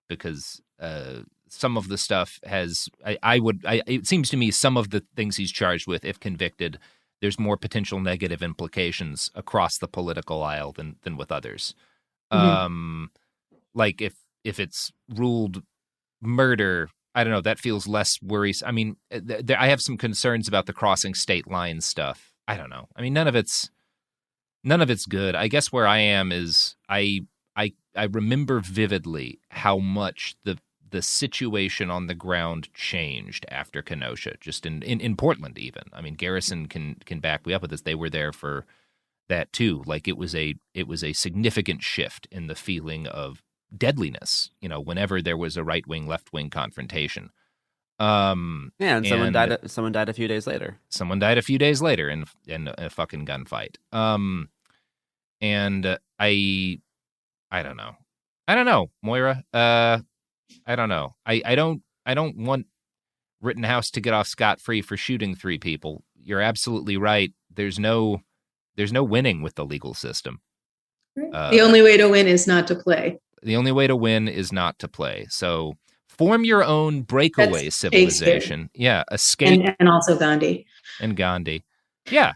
because some of the stuff has, it seems to me some of the things he's charged with, if convicted, there's more potential negative implications across the political aisle than with others. Like if it's ruled murder, I don't know, that feels less worrisome. I mean, I have some concerns about the crossing state lines stuff. I don't know. I mean, none of it's good. I guess where I am is I I remember vividly how much the situation on the ground changed after Kenosha, just in Portland even. I mean, Garrison can back me up with this. They were there for that too. Like it was a significant shift in the feeling of deadliness, whenever there was a right-wing, left-wing confrontation. And someone died a few days later. Someone died a few days later in a fucking gunfight. And I don't know, Moira. I don't know. I don't want Rittenhouse to get off scot-free for shooting 3 people. You're absolutely right. There's no winning with the legal system. The only way to win is not to play. The only way to win is not to play. So form your own breakaway That's civilization. Yeah, escape. And also Gandhi. And Gandhi. Yeah.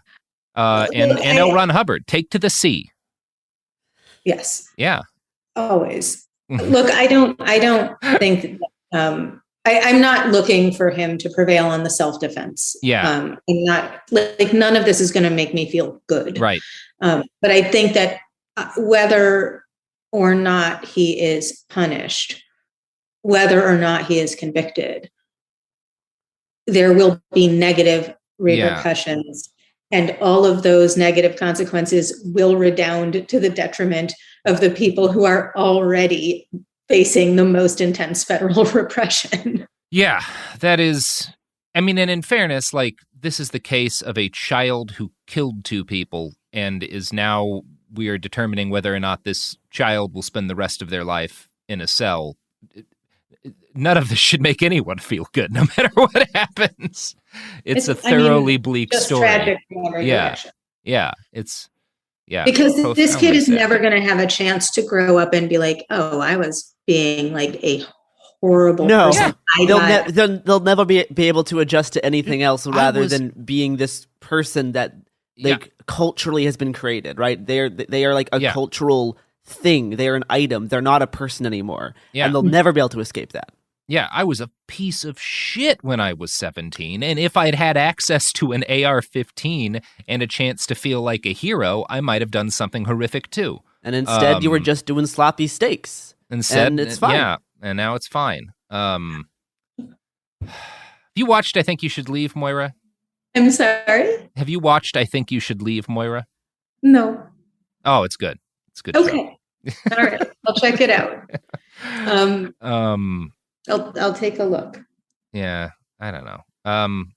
And L. Ron Hubbard. Take to the sea. Yes. Yeah. Always. Look, I don't think I'm not looking for him to prevail on the self-defense. Yeah. I'm not none of this is going to make me feel good. Right. But I think that whether or not he is punished, whether or not he is convicted, there will be negative repercussions. And all of those negative consequences will redound to the detriment of the people who are already facing the most intense federal repression. Yeah, that is, and in fairness, this is the case of a child who killed 2 people and is now, we are determining whether or not this child will spend the rest of their life in a cell. None of this should make anyone feel good, no matter what happens. It's a thoroughly bleak just story. Tragic in every direction. Yeah, it's because this kid is never going to have a chance to grow up and be like, "Oh, I was being like a horrible person." They'll never be able to adjust to anything else rather than being this person that culturally has been created. Right? They are like a cultural thing. They are an item. They're not a person anymore, and they'll never be able to escape that. Yeah, I was a piece of shit when I was 17, and if I'd had access to an AR-15 and a chance to feel like a hero, I might have done something horrific too. And instead, you were just doing sloppy steaks. And it's fine. Yeah, and now it's fine. Have you watched I Think You Should Leave, Moira? I'm sorry? Have you watched I Think You Should Leave, Moira? No. Oh, it's good. It's good. Okay. All right. I'll check it out. I'll take a look. Yeah, I don't know.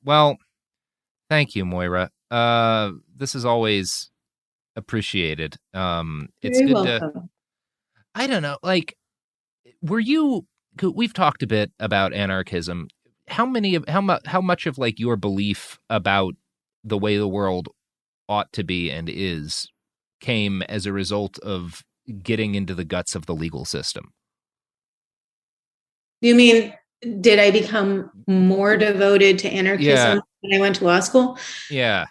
Well, thank you, Moira. This is always appreciated. It's Very good welcome. I don't know, we've talked a bit about anarchism. How much of your belief about the way the world ought to be and is came as a result of getting into the guts of the legal system? You mean, did I become more devoted to anarchism when I went to law school? Yeah.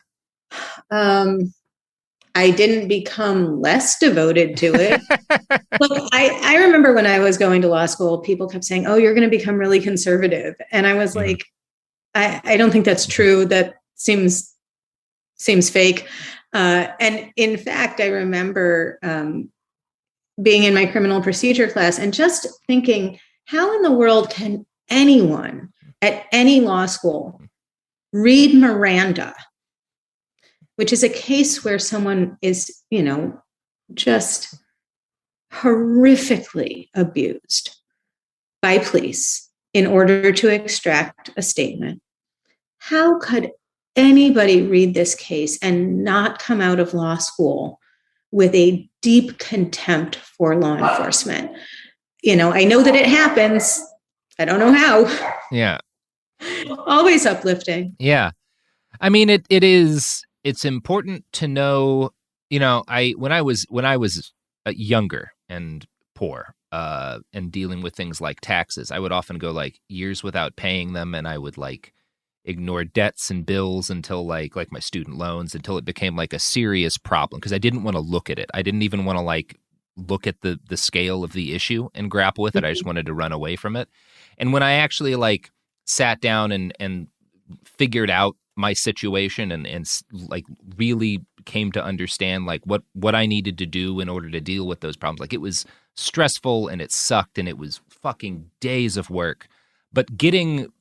I didn't become less devoted to it. Look, I remember when I was going to law school, people kept saying, "Oh, you're going to become really conservative." And I was like, I don't think that's true. That seems fake. And in fact, I remember being in my criminal procedure class and just thinking, how in the world can anyone at any law school read Miranda, which is a case where someone is, just horrifically abused by police in order to extract a statement? How could anybody read this case and not come out of law school with a deep contempt for law enforcement? I know that it happens. I don't know how. Yeah. Always uplifting. Yeah. I mean, it's important to know, when I was younger and poor, and dealing with things like taxes, I would often go years without paying them. And I would ignore debts and bills until like my student loans, until it became a serious problem. Cause I didn't want to look at it. I didn't even want to look at the scale of the issue and grapple with it. I just wanted to run away from it. And when I actually sat down and figured out my situation and really came to understand like what I needed to do in order to deal with those problems. Like it was stressful and it sucked and it was fucking days of work. But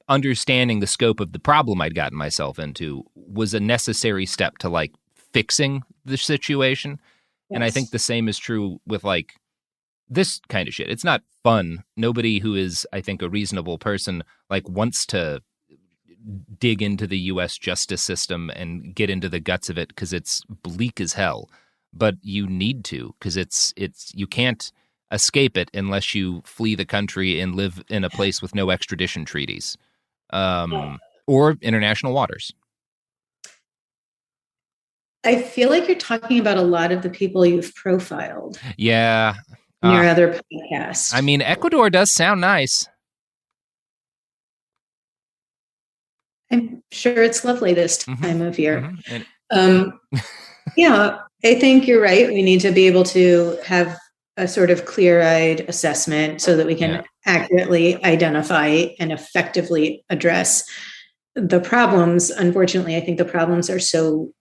understanding the scope of the problem I'd gotten myself into was a necessary step to like fixing the situation. Yes. And I think the same is true with like this kind of shit. It's not fun. Nobody who is, I think, a reasonable person like wants to dig into the U.S. justice system and get into the guts of it because it's bleak as hell. But you need to, because it's you can't escape it unless you flee the country and live in a place with no extradition treaties or international waters. I feel like you're talking about a lot of the people you've profiled. Yeah. In your other podcast. I mean, Ecuador does sound nice. I'm sure it's lovely this time of year. Mm-hmm. Yeah, I think you're right. We need to be able to have a sort of clear-eyed assessment so that we can accurately identify and effectively address the problems. Unfortunately, I think the problems are so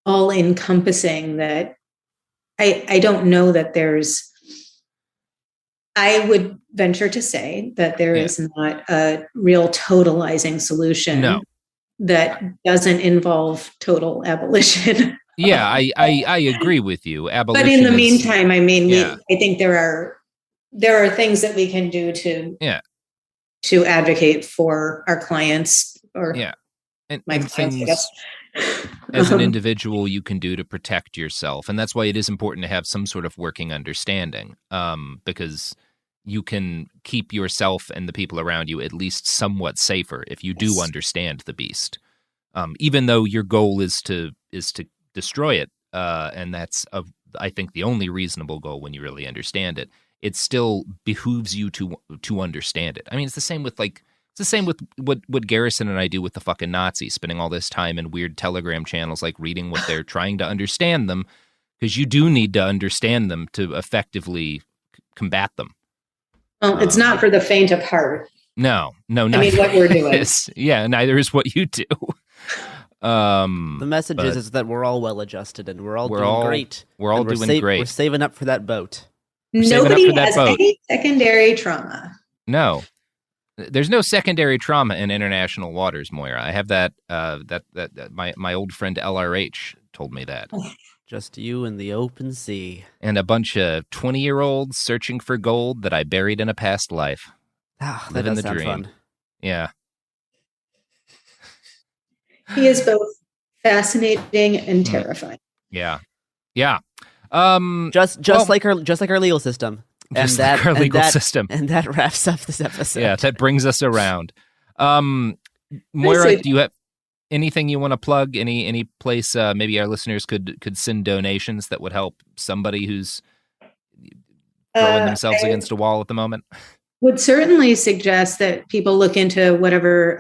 all-encompassing that I don't know that I would venture to say that there is not a real totalizing solution that doesn't involve total abolition. Yeah, I agree with you. Abolition. But in the meantime, I mean, I think there are things that we can do to advocate for our clients or and my clients, I guess. As an individual, you can do to protect yourself. And that's why it is important to have some sort of working understanding, because you can keep yourself and the people around you at least somewhat safer if you do understand the beast. Even though your goal is to destroy it, and that's, I think, the only reasonable goal when you really understand it, it still behooves you to understand it. I mean, it's the same with what Garrison and I do with the fucking Nazis, spending all this time in weird Telegram channels, like reading what they're trying to understand them, because you do need to understand them to effectively combat them. Well, it's not for the faint of heart. No. I mean, what we're doing. Neither is what you do. The message is that we're all well-adjusted and we're all doing great. We're all doing great. We're saving up for that boat. Nobody has any secondary trauma. No. There's no secondary trauma in international waters, Moira. I have that. My old friend LRH told me that. Just you and the open sea, and a bunch of 20-year-olds searching for gold that I buried in a past life. That does sound fun. Yeah. He is both fascinating and terrifying. Yeah. Just like our legal system. Just like our legal system. And that wraps up this episode. Yeah, that brings us around. Moira, do you have anything you want to plug? Any place maybe our listeners could send donations that would help somebody who's throwing themselves against a wall at the moment? Would certainly suggest that people look into whatever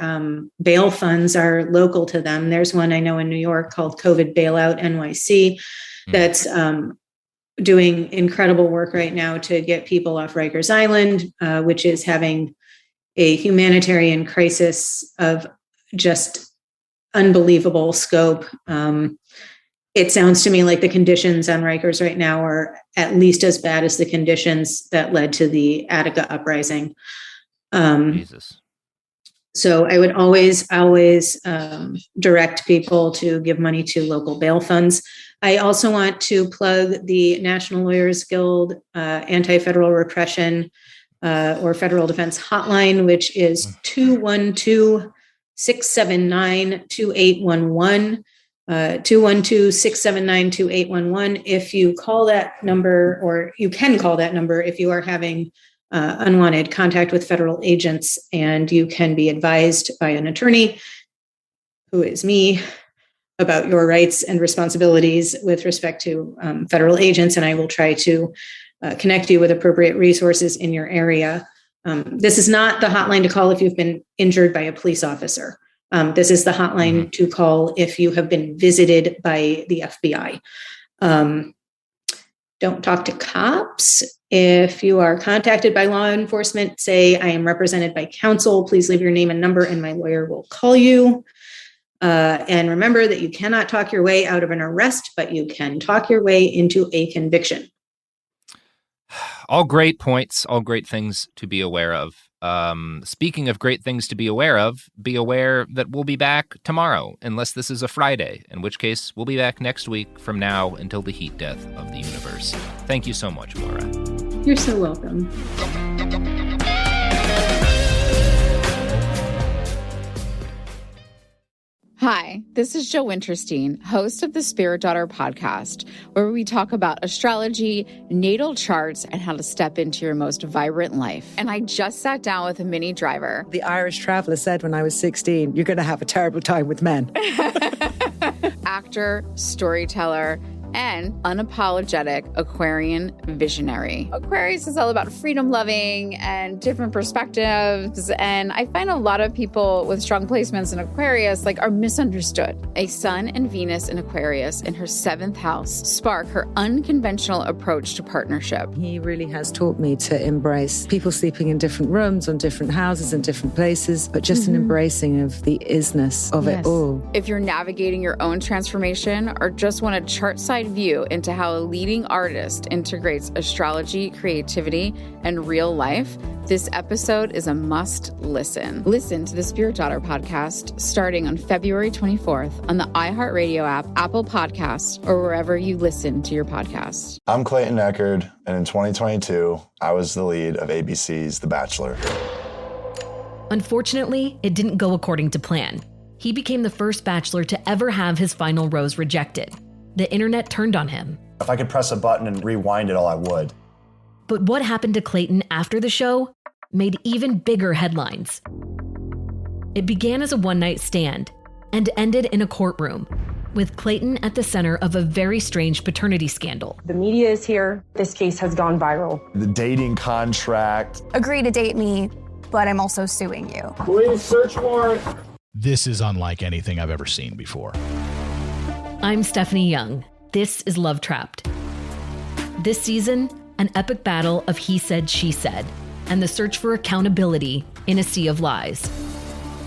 bail funds are local to them. There's one I know in New York called COVID Bailout NYC that's doing incredible work right now to get people off Rikers Island, which is having a humanitarian crisis of just unbelievable scope. It sounds to me like the conditions on Rikers right now are at least as bad as the conditions that led to the Attica uprising. Jesus. So I would always direct people to give money to local bail funds. I also want to plug the National Lawyers Guild Anti-Federal Repression or Federal Defense Hotline, which is 212-679-2811. 212-679-2811. If you call that number, or you can call that number if you are having unwanted contact with federal agents, and you can be advised by an attorney, who is me, about your rights and responsibilities with respect to federal agents, and I will try to connect you with appropriate resources in your area. This is not the hotline to call if you've been injured by a police officer. This is the hotline to call if you have been visited by the FBI. Don't talk to cops. If you are contacted by law enforcement, say, I am represented by counsel. Please leave your name and number and my lawyer will call you. And remember that you cannot talk your way out of an arrest, but you can talk your way into a conviction. All great points, all great things to be aware of. Speaking of great things to be aware of, be aware that we'll be back tomorrow, unless this is a Friday, in which case we'll be back next week from now until the heat death of the universe. Thank you so much, Maura. You're so welcome. Hi, this is Jill Winterstein, host of the Spirit Daughter podcast, where we talk about astrology, natal charts, and how to step into your most vibrant life. And I just sat down with a Minnie Driver. The Irish traveller said when I was 16, you're going to have a terrible time with men. Actor, storyteller, and unapologetic Aquarian visionary. Aquarius is all about freedom-loving and different perspectives, and I find a lot of people with strong placements in Aquarius are misunderstood. A Sun and Venus in Aquarius in her 7th house spark her unconventional approach to partnership. He really has taught me to embrace people sleeping in different rooms, on different houses, in different places, but just an embracing of the isness of it all. If you're navigating your own transformation or just want a chart-side view into how a leading artist integrates astrology, creativity, and real life, this episode is a must listen. Listen to the Spirit Daughter podcast starting on February 24th on the iHeartRadio app, Apple Podcasts, or wherever you listen to your podcasts. I'm Clayton Echard, and in 2022, I was the lead of ABC's The Bachelor. Unfortunately, it didn't go according to plan. He became the first Bachelor to ever have his final rose rejected. The internet turned on him. If I could press a button and rewind it all, I would. But what happened to Clayton after the show made even bigger headlines. It began as a one-night stand and ended in a courtroom, with Clayton at the center of a very strange paternity scandal. The media is here. This case has gone viral. The dating contract. Agree to date me, but I'm also suing you. Please search warrant. This is unlike anything I've ever seen before. I'm Stephanie Young. This is Love Trapped. This season, an epic battle of he said, she said, and the search for accountability in a sea of lies.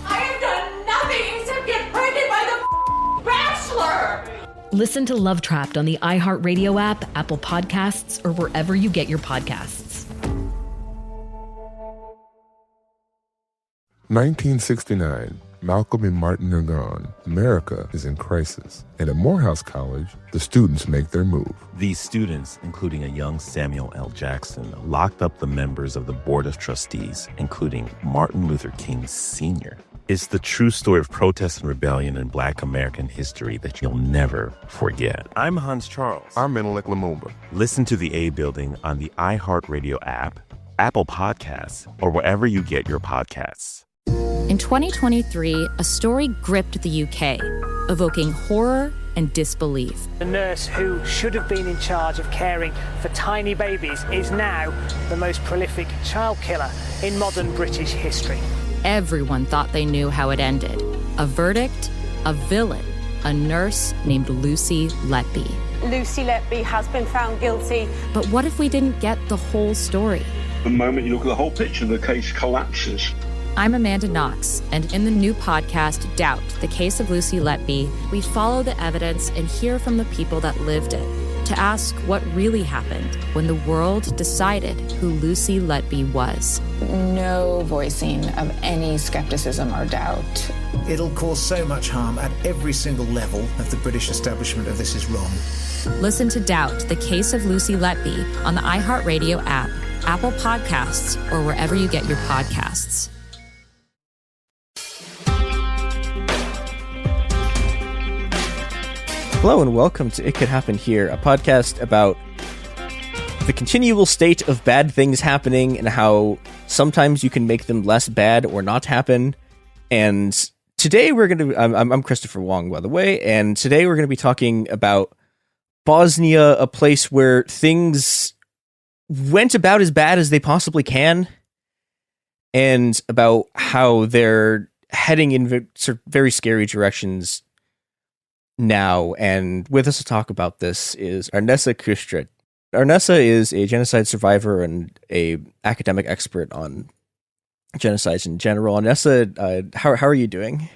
I have done nothing except get pregnant by the Bachelor! Listen to Love Trapped on the iHeartRadio app, Apple Podcasts, or wherever you get your podcasts. 1969. Malcolm and Martin are gone. America is in crisis. And at Morehouse College, the students make their move. These students, including a young Samuel L. Jackson, locked up the members of the Board of Trustees, including Martin Luther King Sr. It's the true story of protest and rebellion in Black American history that you'll never forget. I'm Hans Charles. I'm Menelik Lumumba. Listen to The A Building on the iHeartRadio app, Apple Podcasts, or wherever you get your podcasts. In 2023, a story gripped the UK, evoking horror and disbelief. The nurse who should have been in charge of caring for tiny babies is now the most prolific child killer in modern British history. Everyone thought they knew how it ended. A verdict, a villain, a nurse named Lucy Letby. Lucy Letby has been found guilty. But what if we didn't get the whole story? The moment you look at the whole picture, the case collapses. I'm Amanda Knox, and in the new podcast, Doubt, the Case of Lucy Letby, we follow the evidence and hear from the people that lived it to ask what really happened when the world decided who Lucy Letby was. No voicing of any skepticism or doubt. It'll cause so much harm at every single level of the British establishment of this is wrong. Listen to Doubt, the Case of Lucy Letby on the iHeartRadio app, Apple Podcasts, or wherever you get your podcasts. Hello and welcome to It Could Happen Here, a podcast about the continual state of bad things happening and how sometimes you can make them less bad or not happen. And today we're going to, I'm Christopher Wong, by the way, and today we're going to be talking about Bosnia, a place where things went about as bad as they possibly can, and about how they're heading in sort of very scary directions now. And with us to talk about this is Arnesa Kustrat. Arnesa is a genocide survivor and a academic expert on genocides in general. Arnesa, how are you doing?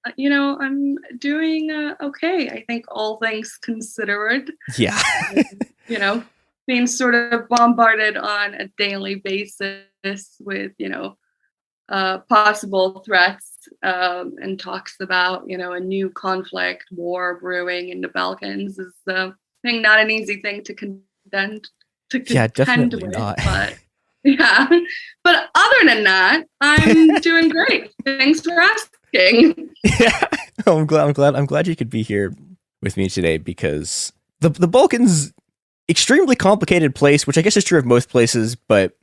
I'm doing okay. I think all things considered. Yeah. Being sort of bombarded on a daily basis with, possible threats and talks about, a new conflict, war brewing in the Balkans is, I think, not an easy thing to contend definitely with. Not. But yeah, but other than that, I'm doing great. Thanks for asking. Yeah, I'm glad you could be here with me today, because the Balkans, extremely complicated place, which I guess is true of most places, but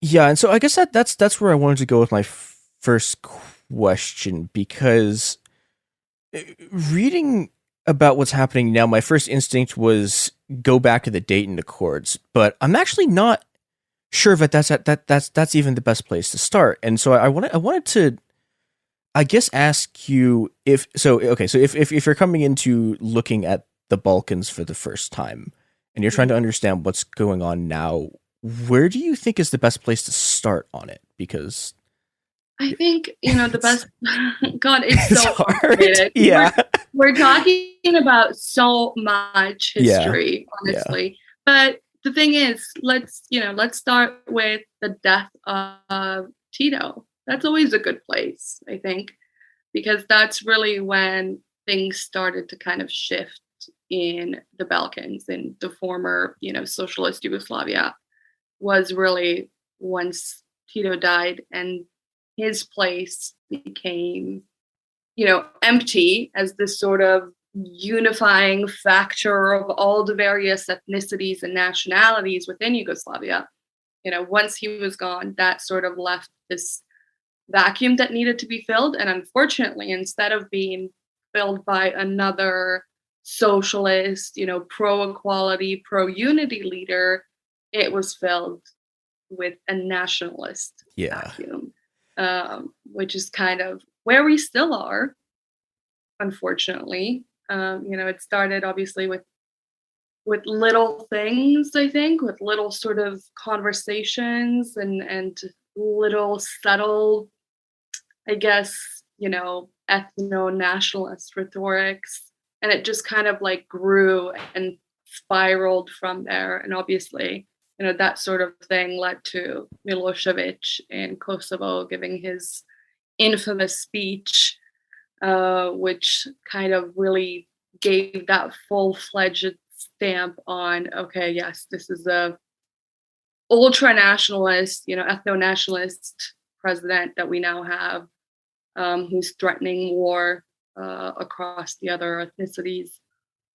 yeah, and so I guess that's where I wanted to go with my first question, because reading about what's happening now, my first instinct was go back to the Dayton Accords, but I'm actually not sure that that's even the best place to start. And so I wanted to, I guess, ask you if you're coming into looking at the Balkans for the first time and you're trying to understand what's going on now, where do you think is the best place to start on it? Because I think, the best, God, it's so hard. Yeah. We're talking about so much history, honestly. Yeah. But the thing is, let's start with the death of Tito. That's always a good place, I think, because that's really when things started to kind of shift in the Balkans, in the former, socialist Yugoslavia, was really once Tito died and his place became, empty as this sort of unifying factor of all the various ethnicities and nationalities within Yugoslavia. Once he was gone, that sort of left this vacuum that needed to be filled. And unfortunately, instead of being filled by another socialist, pro-equality, pro-unity leader, it was filled with a nationalist vacuum, which is kind of where we still are, unfortunately. It started obviously with little things, I think, with little sort of conversations and little subtle, I guess, ethno-nationalist rhetorics. And it just kind of like grew and spiraled from there. And obviously, that sort of thing led to Milosevic in Kosovo giving his infamous speech, which kind of really gave that full-fledged stamp on, okay, yes, this is a ultra-nationalist, ethno-nationalist president that we now have, who's threatening war across the other ethnicities.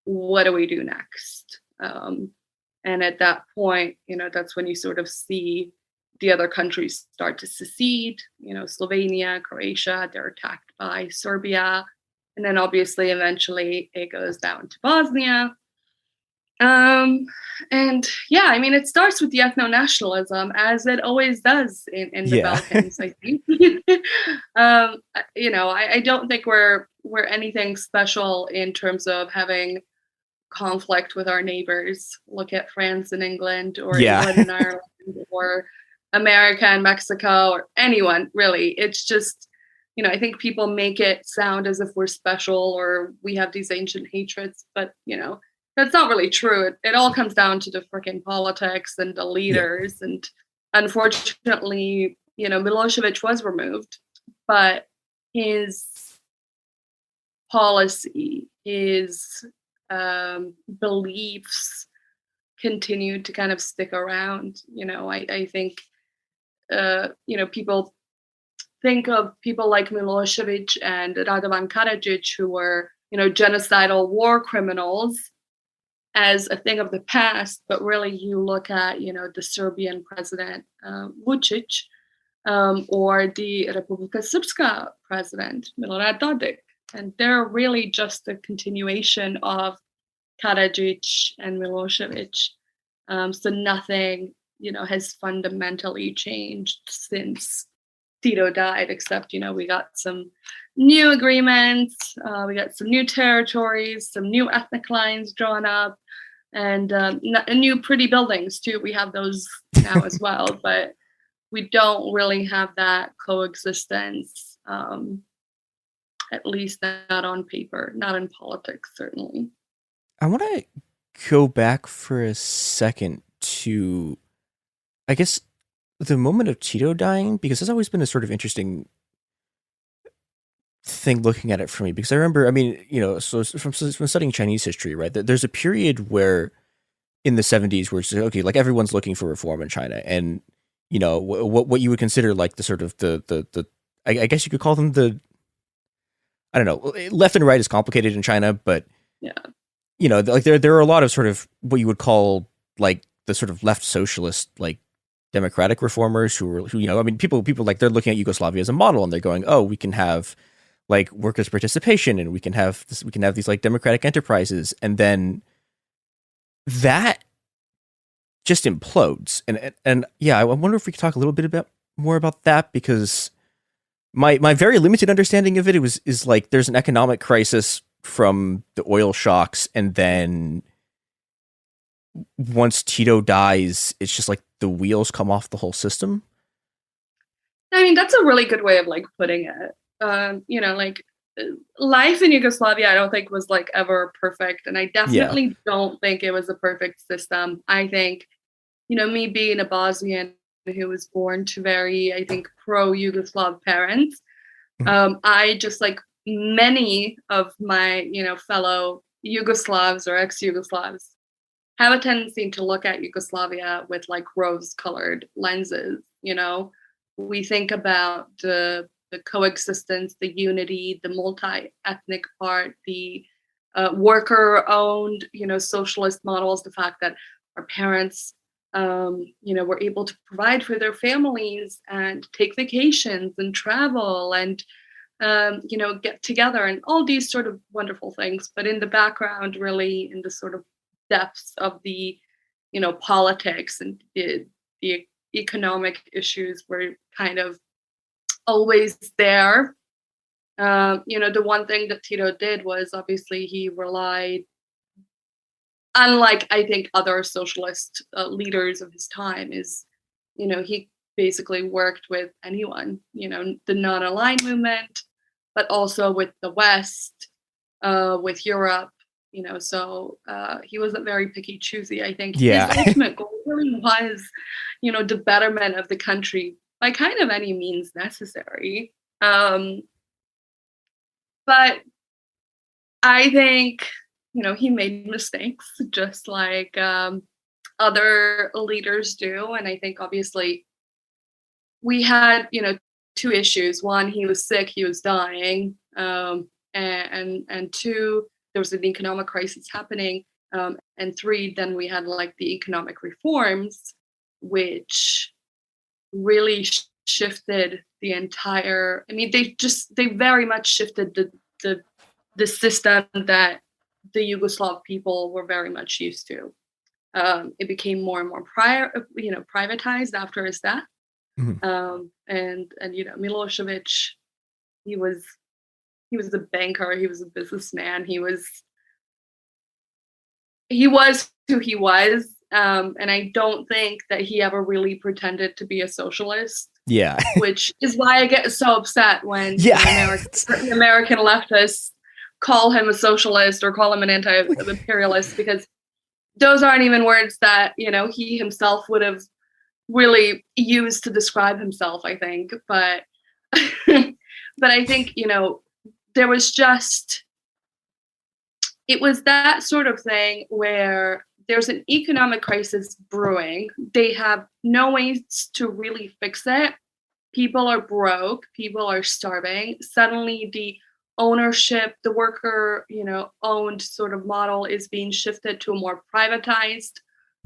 What do we do next? And at that point, that's when you sort of see the other countries start to secede, Slovenia, Croatia, they're attacked by Serbia. And then obviously, eventually it goes down to Bosnia. And yeah, I mean, it starts with the ethno-nationalism, as it always does in the Balkans, I think. I don't think we're anything special in terms of having conflict with our neighbors. Look at France and England, or England and Ireland, or America and Mexico, or anyone, really. It's just, I think people make it sound as if we're special or we have these ancient hatreds, but, that's not really true. It all comes down to the freaking politics and the leaders. Yeah. And unfortunately, Milosevic was removed, but his policy, his beliefs continued to kind of stick around. I think, people think of people like Milosevic and Radovan Karadzic, who were, genocidal war criminals, as a thing of the past, but really you look at, the Serbian president, Vučić, or the Republika Srpska president, Milorad Dodik, and they're really just a continuation of Karadzic and Milosevic. So nothing, has fundamentally changed since Tito died, except, we got some new agreements, we got some new territories, some new ethnic lines drawn up, and new pretty buildings too. We have those now as well, but we don't really have that coexistence at least not on paper, not in politics, certainly. I want to go back for a second to, I guess, the moment of Tito dying, because it's always been a sort of interesting thing looking at it for me, because I remember, I mean, you know, so from studying Chinese history, right, there's a period where in the 70s where it's okay, like everyone's looking for reform in China, and you know what you would consider like the sort of the I guess you could call them the, I don't know, left and right is complicated in China, but yeah, you know, like there are a lot of sort of what you would call like the sort of left socialist, like democratic reformers who you know, I mean, people like they're looking at Yugoslavia as a model, and they're going, oh, we can have like workers' participation, and we can have these like democratic enterprises, and then that just implodes. And yeah, I wonder if we could talk a little bit more about that, because my very limited understanding of it is like there's an economic crisis from the oil shocks, and then once Tito dies, it's just like the wheels come off the whole system. I mean, that's a really good way of like putting it. You know, like life in Yugoslavia, I don't think was like ever perfect, and I definitely don't think it was a perfect system. I think, you know, me being a Bosnian who was born to very, I think, pro-Yugoslav parents, I just like many of my, you know, fellow Yugoslavs or ex-Yugoslavs have a tendency to look at Yugoslavia with like rose-colored lenses. You know, we think about the coexistence, the unity, the multi-ethnic part, the worker-owned, you know, socialist models, the fact that our parents, you know, were able to provide for their families and take vacations and travel and, you know, get together and all these sort of wonderful things. But in the background, really in the sort of depths of the, you know, politics and the economic issues were kind of always there. You know, the one thing that Tito did was obviously he relied, unlike I think other socialist leaders of his time, is, you know, he basically worked with anyone, you know, the non-aligned movement, but also with the West, with Europe, you know, so he wasn't very picky choosy. I think his ultimate goal really was, you know, the betterment of the country by kind of any means necessary. But I think, you know, he made mistakes just like other leaders do. And I think obviously we had, you know, two issues. One, he was sick, he was dying. And two, there was an economic crisis happening. And three, then we had like the economic reforms, which really shifted the entire, I mean, they very much shifted the system that the Yugoslav people were very much used to. It became more and more privatized after his death. Mm-hmm. And you know, Milosevic, he was a banker, he was a businessman, he was who he was. And I don't think that he ever really pretended to be a socialist. Yeah. Which is why I get so upset when the American leftists call him a socialist or call him an anti-imperialist, because those aren't even words that, you know, he himself would have really used to describe himself, I think. But but I think, you know, there was just, it was that sort of thing where there's an economic crisis brewing. They have no ways to really fix it. People are broke. People are starving. Suddenly the ownership, the worker, you know, owned sort of model is being shifted to a more privatized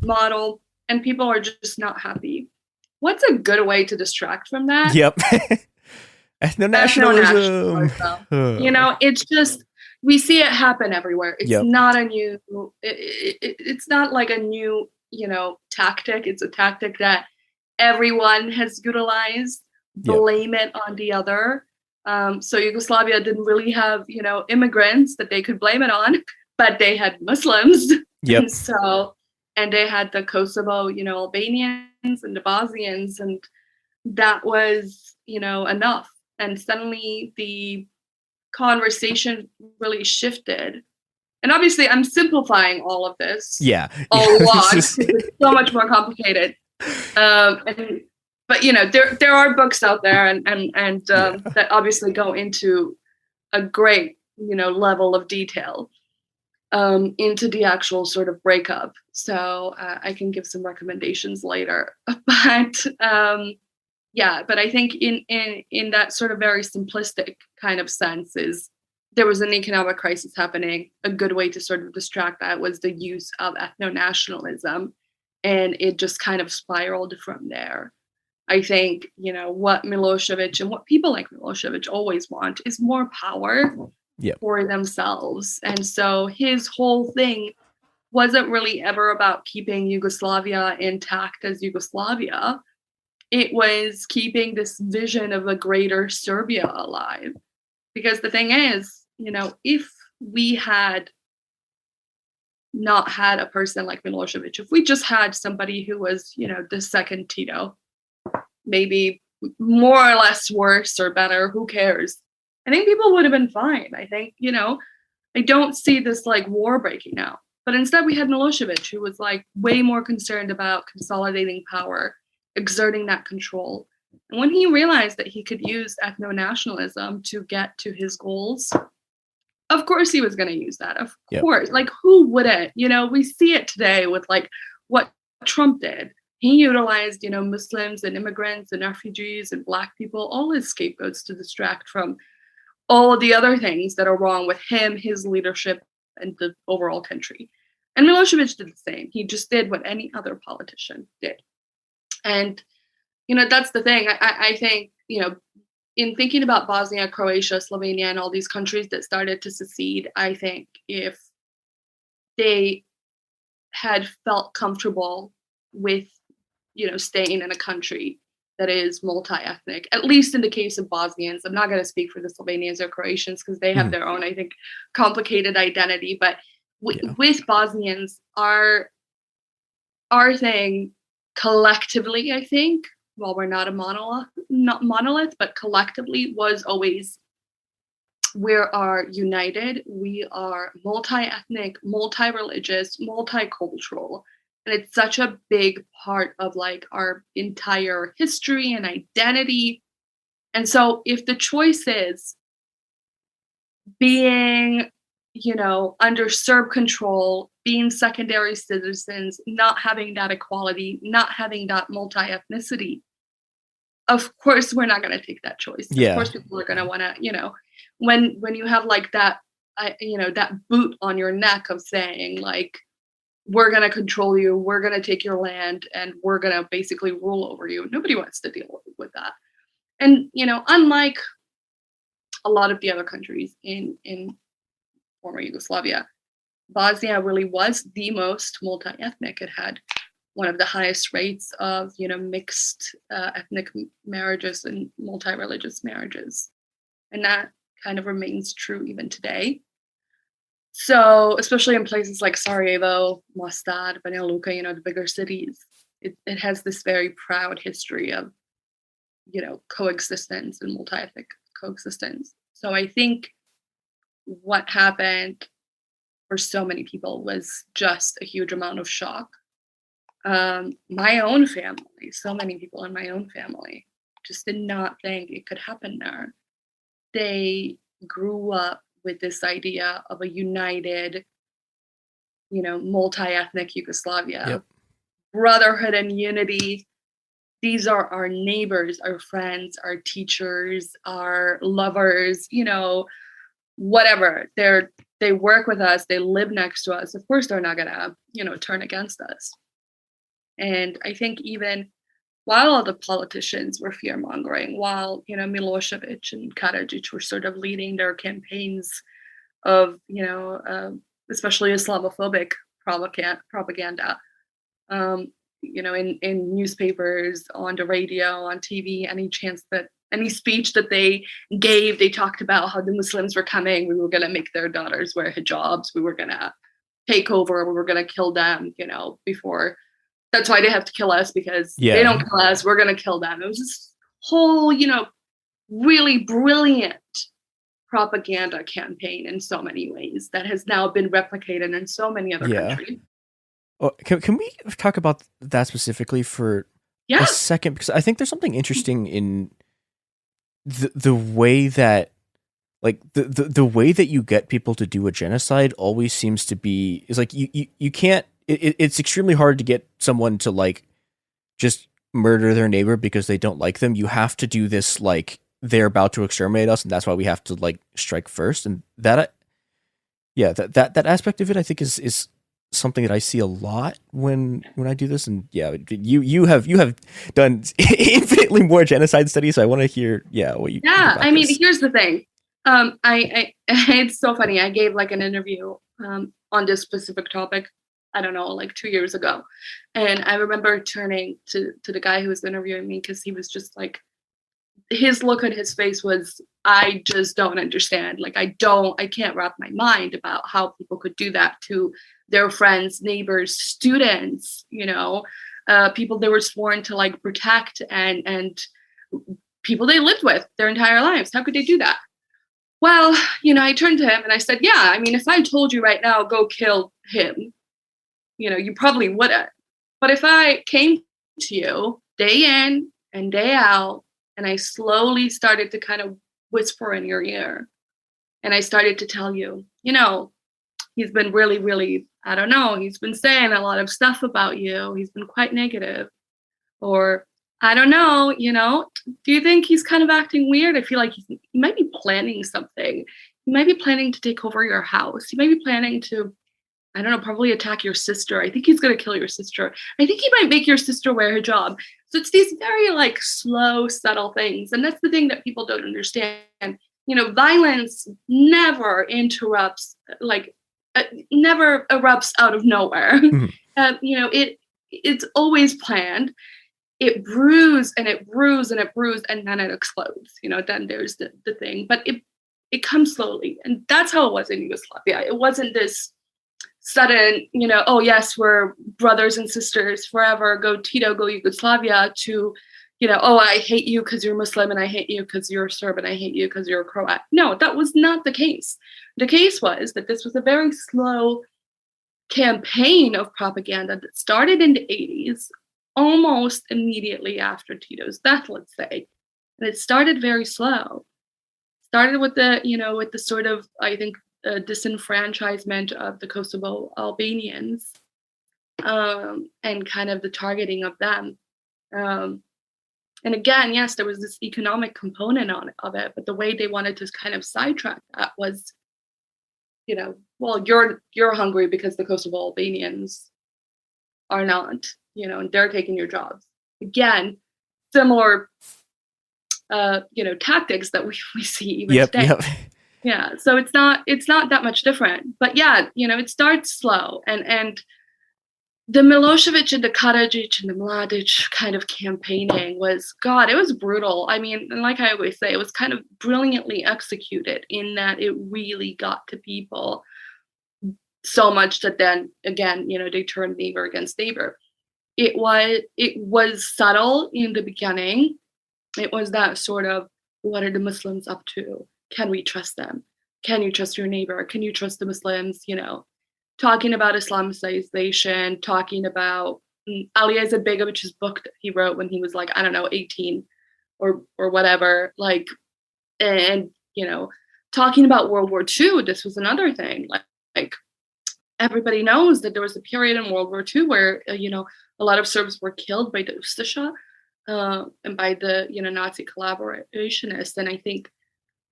model, and people are just not happy. What's a good way to distract from that? Yep. Ethno-nationalism. You know, it's just, we see it happen everywhere. It's not a new, it's not like a new, you know, tactic. It's a tactic that everyone has utilized. Blame it on the other. So Yugoslavia didn't really have, you know, immigrants that they could blame it on, but they had Muslims. Yep. And they had the Kosovo, you know, Albanians and the Bosnians, and that was, you know, enough. And suddenly the conversation really shifted. And obviously, I'm simplifying all of this. Yeah. A lot. It's so much more complicated. But, you know, there are books out there and that obviously go into a great, you know, level of detail into the actual sort of breakup. So I can give some recommendations later. But but I think in that sort of very simplistic kind of sense is there was an economic crisis happening. A good way to sort of distract that was the use of ethno-nationalism, and it just kind of spiraled from there. I think, you know, what Milosevic and what people like Milosevic always want is more power for themselves. And so his whole thing wasn't really ever about keeping Yugoslavia intact as Yugoslavia. It was keeping this vision of a greater Serbia alive. Because the thing is, you know, if we had not had a person like Milosevic, if we just had somebody who was, you know, the second Tito, maybe more or less worse or better, who cares? I think people would have been fine. I think, you know, I don't see this like war breaking out. But instead we had Milosevic, who was like way more concerned about consolidating power, exerting that control. And when he realized that he could use ethno-nationalism to get to his goals, of course he was going to use that. Of course. Like, who wouldn't? You know, we see it today with like what Trump did. He utilized, you know, Muslims and immigrants and refugees and Black people, all as scapegoats to distract from all of the other things that are wrong with him, his leadership, and the overall country. And Milosevic did the same. He just did what any other politician did. And, you know, that's the thing. I think, you know, in thinking about Bosnia, Croatia, Slovenia, and all these countries that started to secede, I think if they had felt comfortable with, you know, staying in a country that is multi-ethnic, at least in the case of Bosnians, I'm not going to speak for the Slovenians or Croatians because they have their own, I think, complicated identity. But with Bosnians, our thing collectively, I think, while we're not monolith, but collectively was always, we are united, we are multi-ethnic, multi-religious, multicultural. And it's such a big part of like our entire history and identity. And so if the choice is being, you know, under Serb control, being secondary citizens, not having that equality, not having that multi-ethnicity, of course we're not going to take that choice. Of course people are going to want to, you know, when you have like that, you know, that boot on your neck of saying like, we're going to control you, we're going to take your land, and we're going to basically rule over you. Nobody wants to deal with that. And, you know, unlike a lot of the other countries in former Yugoslavia, Bosnia really was the most multi-ethnic. It had one of the highest rates of, you know, mixed ethnic marriages and multi-religious marriages. And that kind of remains true even today. So, especially in places like Sarajevo, Mostar, Banja Luka, you know, the bigger cities, it has this very proud history of, you know, coexistence and multi-ethnic coexistence. So I think what happened for so many people was just a huge amount of shock. My own family, so many people in my own family just did not think it could happen there. They grew up with this idea of a united, you know, multi-ethnic Yugoslavia, brotherhood and unity. These are our neighbors, our friends, our teachers, our lovers, you know, whatever. They work with us, they live next to us. Of course, they're not gonna, you know, turn against us. And I think even while all the politicians were fear-mongering, while, you know, Milosevic and Karadzic were sort of leading their campaigns of, you know, especially Islamophobic propaganda, you know, in newspapers, on the radio, on TV, any speech that they gave, they talked about how the Muslims were coming, we were going to make their daughters wear hijabs, we were going to take over, we were going to kill them, you know, before. That's why they have to kill us, because they don't kill us, we're going to kill them. It was this whole, you know, really brilliant propaganda campaign in so many ways that has now been replicated in so many other countries. Oh, can we talk about that specifically for a second? Because I think there's something interesting in the way that, like, the way that you get people to do a genocide always seems to be, is like you can't, it's extremely hard to get someone to, like, just murder their neighbor because they don't like them. You have to do this, like, they're about to exterminate us, and that's why we have to, like, strike first. And that aspect of it, I think, is something that I see a lot when I do this. And you have done infinitely more genocide studies, so I want to hear what you think about I mean, this. here's the thing. I it's so funny. I gave, like, an interview on this specific topic, I don't know, like 2 years ago. And I remember turning to the guy who was interviewing me, because he was just like, his look on his face was, I just don't understand. Like, I can't wrap my mind about how people could do that to their friends, neighbors, students, people they were sworn to, like, protect, and people they lived with their entire lives. How could they do that? Well, I turned to him and I said, I mean, if I told you right now, go kill him, you probably wouldn't. But if I came to you day in and day out, and I slowly started to kind of whisper in your ear, and I started to tell you, he's been really, really, I don't know, he's been saying a lot of stuff about you. He's been quite negative. Or, I don't know, do you think he's kind of acting weird? I feel like he might be planning something. He might be planning to take over your house. He might be planning to, I don't know, probably attack your sister. I think he's going to kill your sister. I think he might make your sister wear a hijab. So it's these very, like, slow, subtle things. And that's the thing that people don't understand. Violence never interrupts, like, never erupts out of nowhere. Mm-hmm. It's always planned. It brews and it brews and it brews, and then it explodes. Then there's the thing. But it comes slowly. And that's how it was in Yugoslavia. It wasn't this sudden, oh yes, we're brothers and sisters forever, go Tito, go Yugoslavia, to, oh, I hate you because you're Muslim, and I hate you because you're Serb, and I hate you because you're a Croat. No, that was not the case. The case was that this was a very slow campaign of propaganda that started in the 80s, almost immediately after Tito's death, let's say. And it started very slow. Started with the sort of, I think, disenfranchisement of the Kosovo Albanians, and kind of the targeting of them. And again, yes, there was this economic component of it, but the way they wanted to kind of sidetrack that was, well, you're hungry because the Kosovo Albanians are not, and they're taking your jobs. Again, similar, tactics that we see even today. Yep. Yeah, so it's not that much different. But it starts slow, and the Milosevic and the Karadzic and the Mladic kind of campaigning was, God, it was brutal. I mean, and like I always say, it was kind of brilliantly executed in that it really got to people so much that then again, they turned neighbor against neighbor. It was subtle in the beginning. It was that sort of, what are the Muslims up to? Can we trust them? Can you trust your neighbor? Can you trust the Muslims? Talking about Islamicization, talking about Alireza Begović's book that he wrote when he was, like, I don't know, 18 or whatever, like, and, talking about World War II. This was another thing. Like everybody knows that there was a period in World War II where, a lot of Serbs were killed by the Ustaša and by the, Nazi collaborationists. And I think,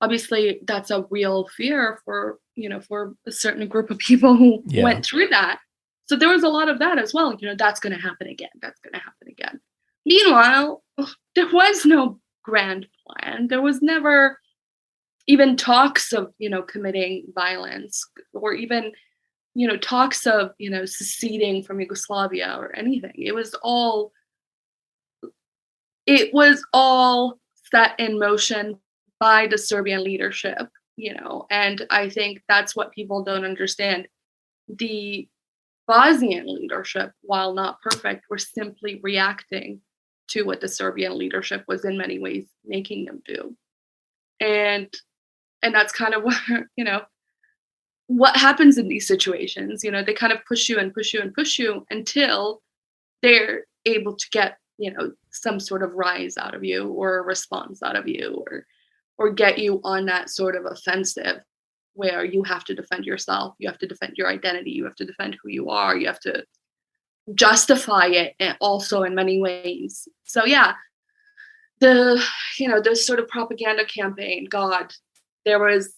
obviously, that's a real fear for a certain group of people who went through that. So there was a lot of that as well. That's going to happen again. That's going to happen again. Meanwhile, there was no grand plan. There was never even talks of, committing violence, or even, talks of, seceding from Yugoslavia or anything. It was all set in motion by the Serbian leadership, and I think that's what people don't understand. The Bosnian leadership, while not perfect, were simply reacting to what the Serbian leadership was in many ways making them do. And And that's kind of where, what happens in these situations. They kind of push you and push you and push you until they're able to get, some sort of rise out of you or a response out of you, or get you on that sort of offensive where you have to defend yourself, you have to defend your identity, you have to defend who you are, you have to justify it, and also in many ways. So yeah, this sort of propaganda campaign, God, there was,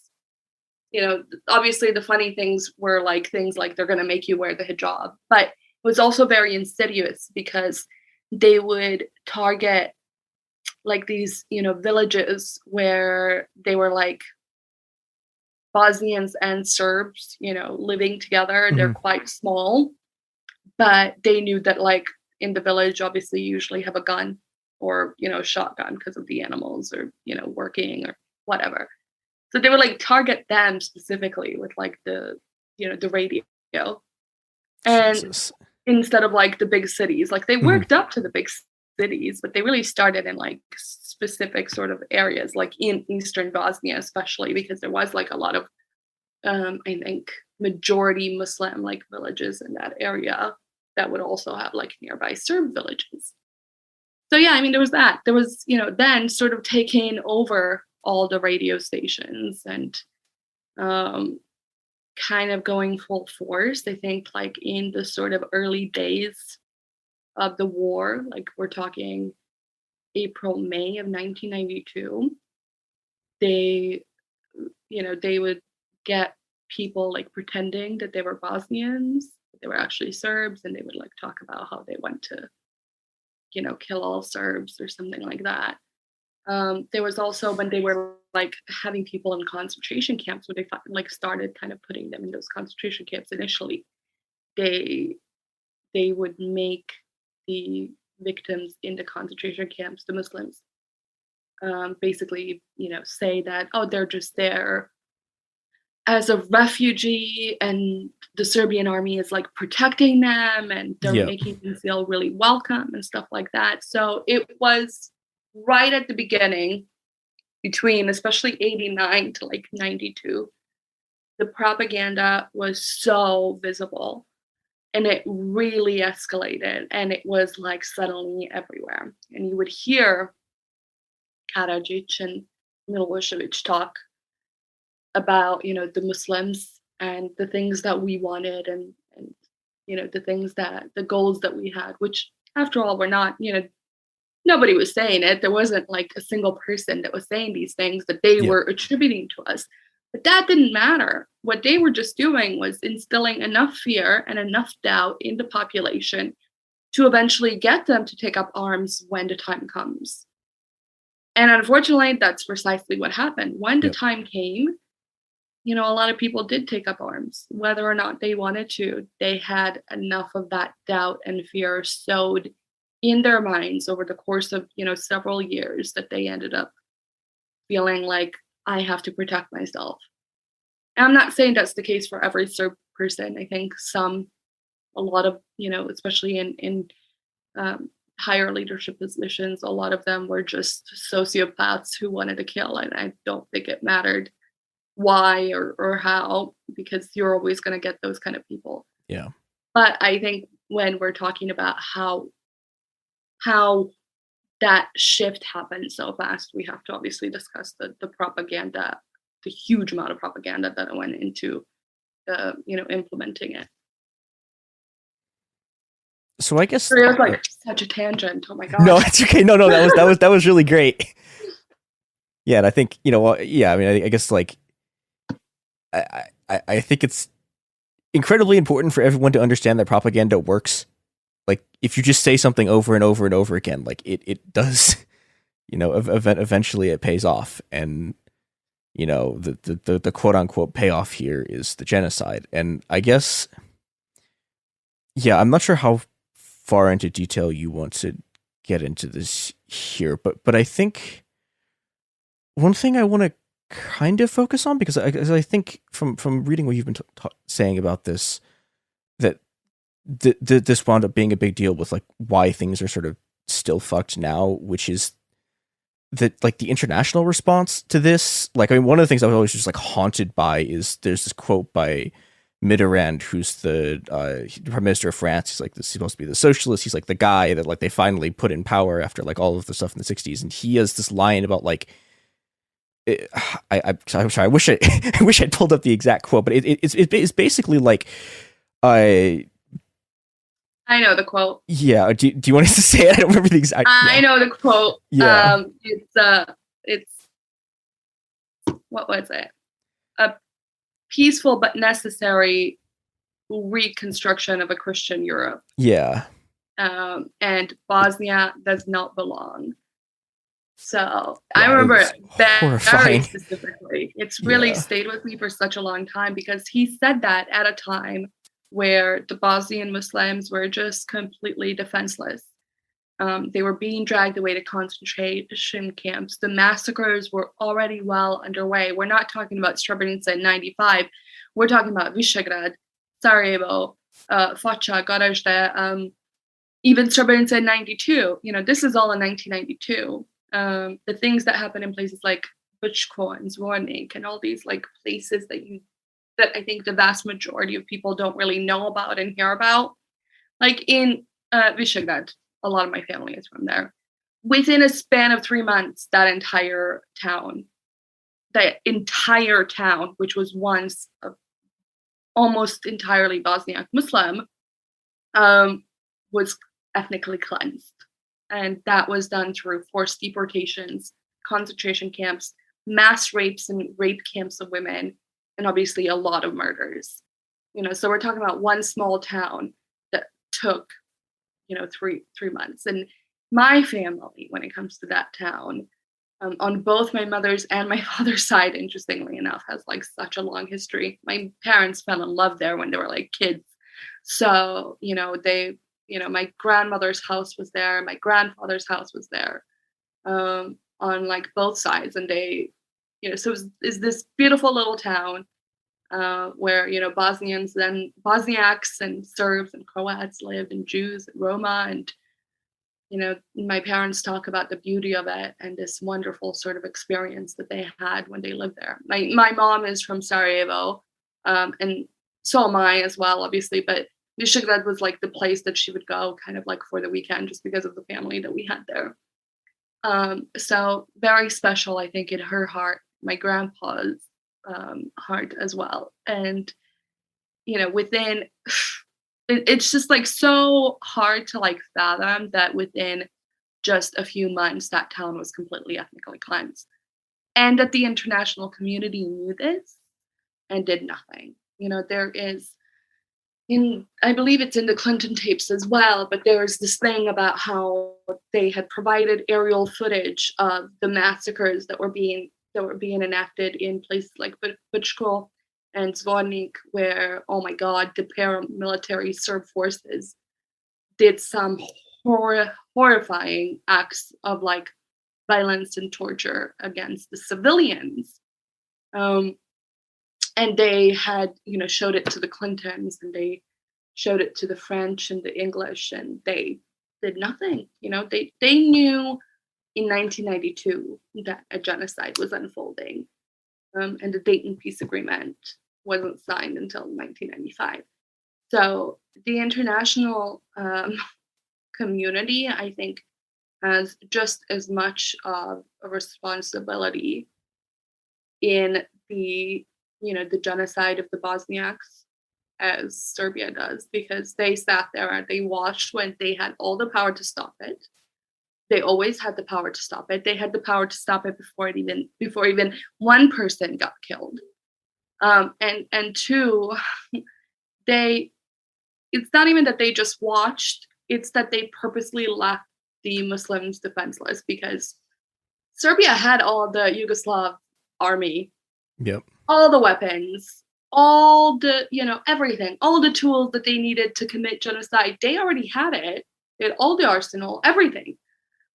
obviously the funny things were like things like they're going to make you wear the hijab, but it was also very insidious because they would target like these, villages where they were like Bosnians and Serbs, living together, and they're quite small, but they knew that like in the village, obviously you usually have a gun or, a shotgun because of the animals or, working or whatever. So they would like target them specifically with like the radio. And Jesus. Instead of like the big cities, like they worked up to the big cities, but they really started in like specific sort of areas, like in Eastern Bosnia, especially because there was like a lot of, I think, majority Muslim like villages in that area that would also have like nearby Serb villages. So yeah, I mean, there was that. There was, then sort of taking over all the radio stations and kind of going full force. I think like in the sort of early days of the war, like we're talking April, May of 1992, they would get people like pretending that they were Bosnians, that they were actually Serbs, and they would like talk about how they went to, kill all Serbs or something like that. There was also when they were like having people in concentration camps, where they like started kind of putting them in those concentration camps initially, they would make the victims in the concentration camps, the Muslims, basically, say that, oh, they're just there as a refugee and the Serbian army is like protecting them and they're making them feel really welcome and stuff like that. So it was right at the beginning, between especially 89 to like 92, the propaganda was so visible and it really escalated, and it was like suddenly everywhere. And you would hear Karadzic and Milosevic talk about, the Muslims and the things that we wanted and the things the goals that we had, which after all, were not, nobody was saying it. There wasn't like a single person that was saying these things that they were attributing to us. But that didn't matter. What they were just doing was instilling enough fear and enough doubt in the population to eventually get them to take up arms when the time comes. And unfortunately, that's precisely what happened. When the time came, a lot of people did take up arms, whether or not they wanted to. They had enough of that doubt and fear sowed in their minds over the course of, several years that they ended up feeling like, I have to protect myself. And I'm not saying that's the case for every Serb person. I think a lot of, especially in higher leadership positions, a lot of them were just sociopaths who wanted to kill. And I don't think it mattered why or how, because you're always going to get those kind of people. Yeah. But I think when we're talking about how that shift happened so fast, we have to obviously discuss the propaganda, the huge amount of propaganda that went into, implementing it. So I guess it was like such a tangent. Oh my god! No, it's okay. No, that was really great. Yeah, and I think I guess like I think it's incredibly important for everyone to understand that propaganda works. Like if you just say something over and over and over again, like it does, eventually it pays off. And, the quote unquote payoff here is the genocide. And I guess, I'm not sure how far into detail you want to get into this here, but I think one thing I want to kind of focus on, because I think from reading what you've been saying about this, that this wound up being a big deal with like why things are sort of still fucked now, which is the international response to this, like, I mean, one of the things I was always just like haunted by is there's this quote by Mitterrand, who's the Prime Minister of France. He's like, this is supposed to be the socialist. He's like the guy that like they finally put in power after like all of the stuff in the 60s. And he has this line about like, I'm sorry, I wish I'd pulled up the exact quote, but it's basically like, I know the quote. Yeah. Do you want us to say it? I don't remember the exact. I know the quote. Yeah. It's what was it? A peaceful but necessary reconstruction of a Christian Europe. Yeah. And Bosnia does not belong. So I remember it very specifically. It's really stayed with me for such a long time because he said that at a time where the Bosnian Muslims were just completely defenseless. They were being dragged away to concentration camps. The massacres were already well underway. We're not talking about Srebrenica in 95. We're talking about Visegrad, Sarajevo, Foča, Gorazde, even Srebrenica in 92. You know, this is all in 1992. The things that happen in places like Brčko and Zvornik and all these like places that I think the vast majority of people don't really know about and hear about. Like in Visegrad, a lot of my family is from there. Within a span of 3 months, that entire town, which was once almost entirely Bosniak Muslim, was ethnically cleansed. And that was done through forced deportations, concentration camps, mass rapes and rape camps of women, and obviously a lot of murders. You know, so we're talking about one small town that took, you know, three months. And my family, when it comes to that town, on both my mother's and my father's side, interestingly enough, has like such a long history. My parents fell in love there when they were like kids. So, you know, my grandmother's house was there, my grandfather's house was there, on like both sides. And they, you know, so is this beautiful little town where, you know, Bosnians, then Bosniaks and Serbs and Croats lived, and Jews and Roma. And, you know, my parents talk about the beauty of it and this wonderful sort of experience that they had when they lived there. My mom is from Sarajevo, and so am I as well, obviously, but Visegrad was like the place that she would go kind of like for the weekend just because of the family that we had there. So very special, I think, in her heart, my grandpa's heart as well. And, you know, it's just like so hard to like fathom that within just a few months, that town was completely ethnically cleansed. And that the international community knew this and did nothing. You know, there is, I believe it's in the Clinton tapes as well, but there's this thing about how they had provided aerial footage of the massacres that were being enacted in places like Brčko and Zvornik, where, oh my God, the paramilitary Serb forces did some horrifying acts of like violence and torture against the civilians. And they had, you know, showed it to the Clintons, and they showed it to the French and the English, and they did nothing. You know, they knew in 1992 that a genocide was unfolding, and the Dayton Peace Agreement wasn't signed until 1995. So the international community, I think, has just as much of a responsibility in the, you know, the genocide of the Bosniaks as Serbia does, because they sat there and they watched when they had all the power to stop it. They always had the power to stop it. They had the power to stop it before even one person got killed. And two, it's not even that they just watched, it's that they purposely left the Muslims defenseless, because Serbia had all the Yugoslav army. Yep. All the weapons, all the, you know, everything, all the tools that they needed to commit genocide. They already had it. They had all the arsenal, everything.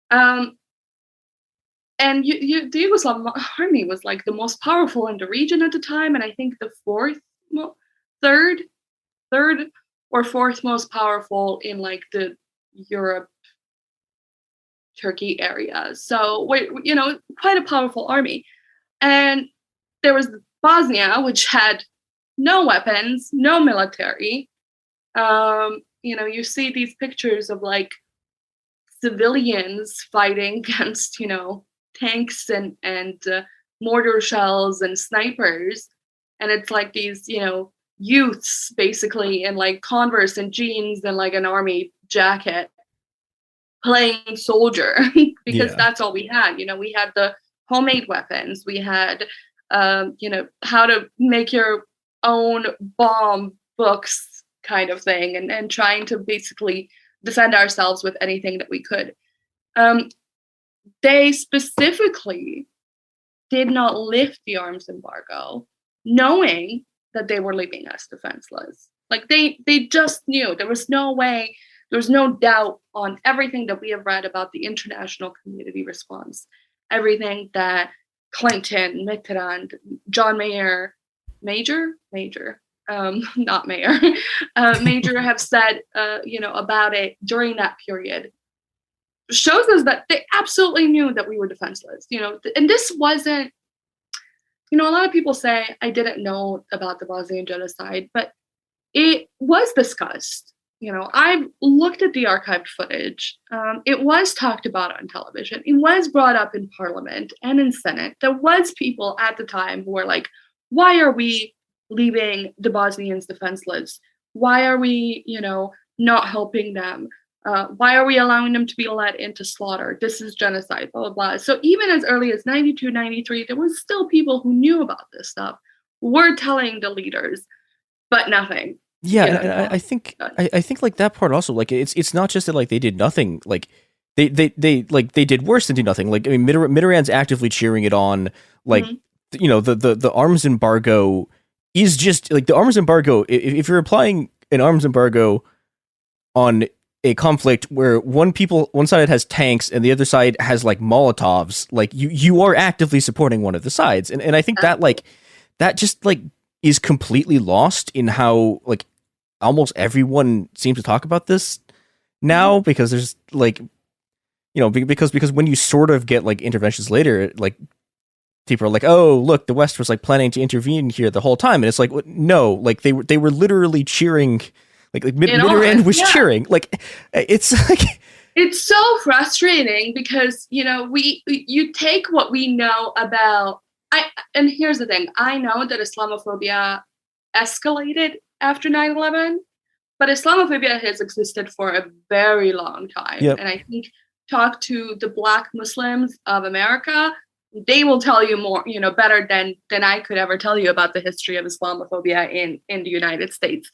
And the Yugoslav army was like the most powerful in the region at the time, and I think the third or fourth most powerful in like the Europe Turkey area. So, quite a powerful army. And there was Bosnia, which had no weapons, no military. You see these pictures of like civilians fighting against, tanks and mortar shells and snipers. And it's like these, youths basically in like Converse and jeans and like an army jacket playing soldier because that's all we had. We had the homemade weapons. We had, how to make your own bomb books kind of thing and trying to basically defend ourselves with anything that we could. They specifically did not lift the arms embargo, knowing that they were leaving us defenseless. Like they just knew. There was no way, there was no doubt on everything that we have read about the international community response, everything that Clinton, Mitterrand, John Major, not Mayor, Major have said, about it during that period, shows us that they absolutely knew that we were defenseless, and this wasn't, a lot of people say I didn't know about the Bosnian genocide, but it was discussed. I've looked at the archived footage. It was talked about on television. It was brought up in Parliament and in Senate. There was people at the time who were like, why are we leaving the Bosnians defenseless? Why are we, not helping them? Why are we allowing them to be led into slaughter? This is genocide, blah, blah, blah. So even as early as 92, 93, there was still people who knew about this stuff, were telling the leaders, but nothing. Yeah, and I think like that part also, like it's not just that like they did nothing, like they did worse than do nothing. Like, I mean, Mitterrand's actively cheering it on. Like, the arms embargo is just like the arms embargo. If you're applying an arms embargo on a conflict where one side has tanks and the other side has like Molotovs, like you are actively supporting one of the sides, and I think that just like is completely lost in how like almost everyone seems to talk about this now, because there's like, because when you sort of get like interventions later, like people are like, oh, look, the West was like planning to intervene here the whole time. And it's like, no, like they were literally cheering, like Mitterrand was cheering. Like, it's like, it's so frustrating because, you take what we know about, and here's the thing, I know that Islamophobia escalated after 9/11, but Islamophobia has existed for a very long time. Yep. And I think talk to the Black Muslims of America, they will tell you more, better than I could ever tell you about the history of Islamophobia in the United States.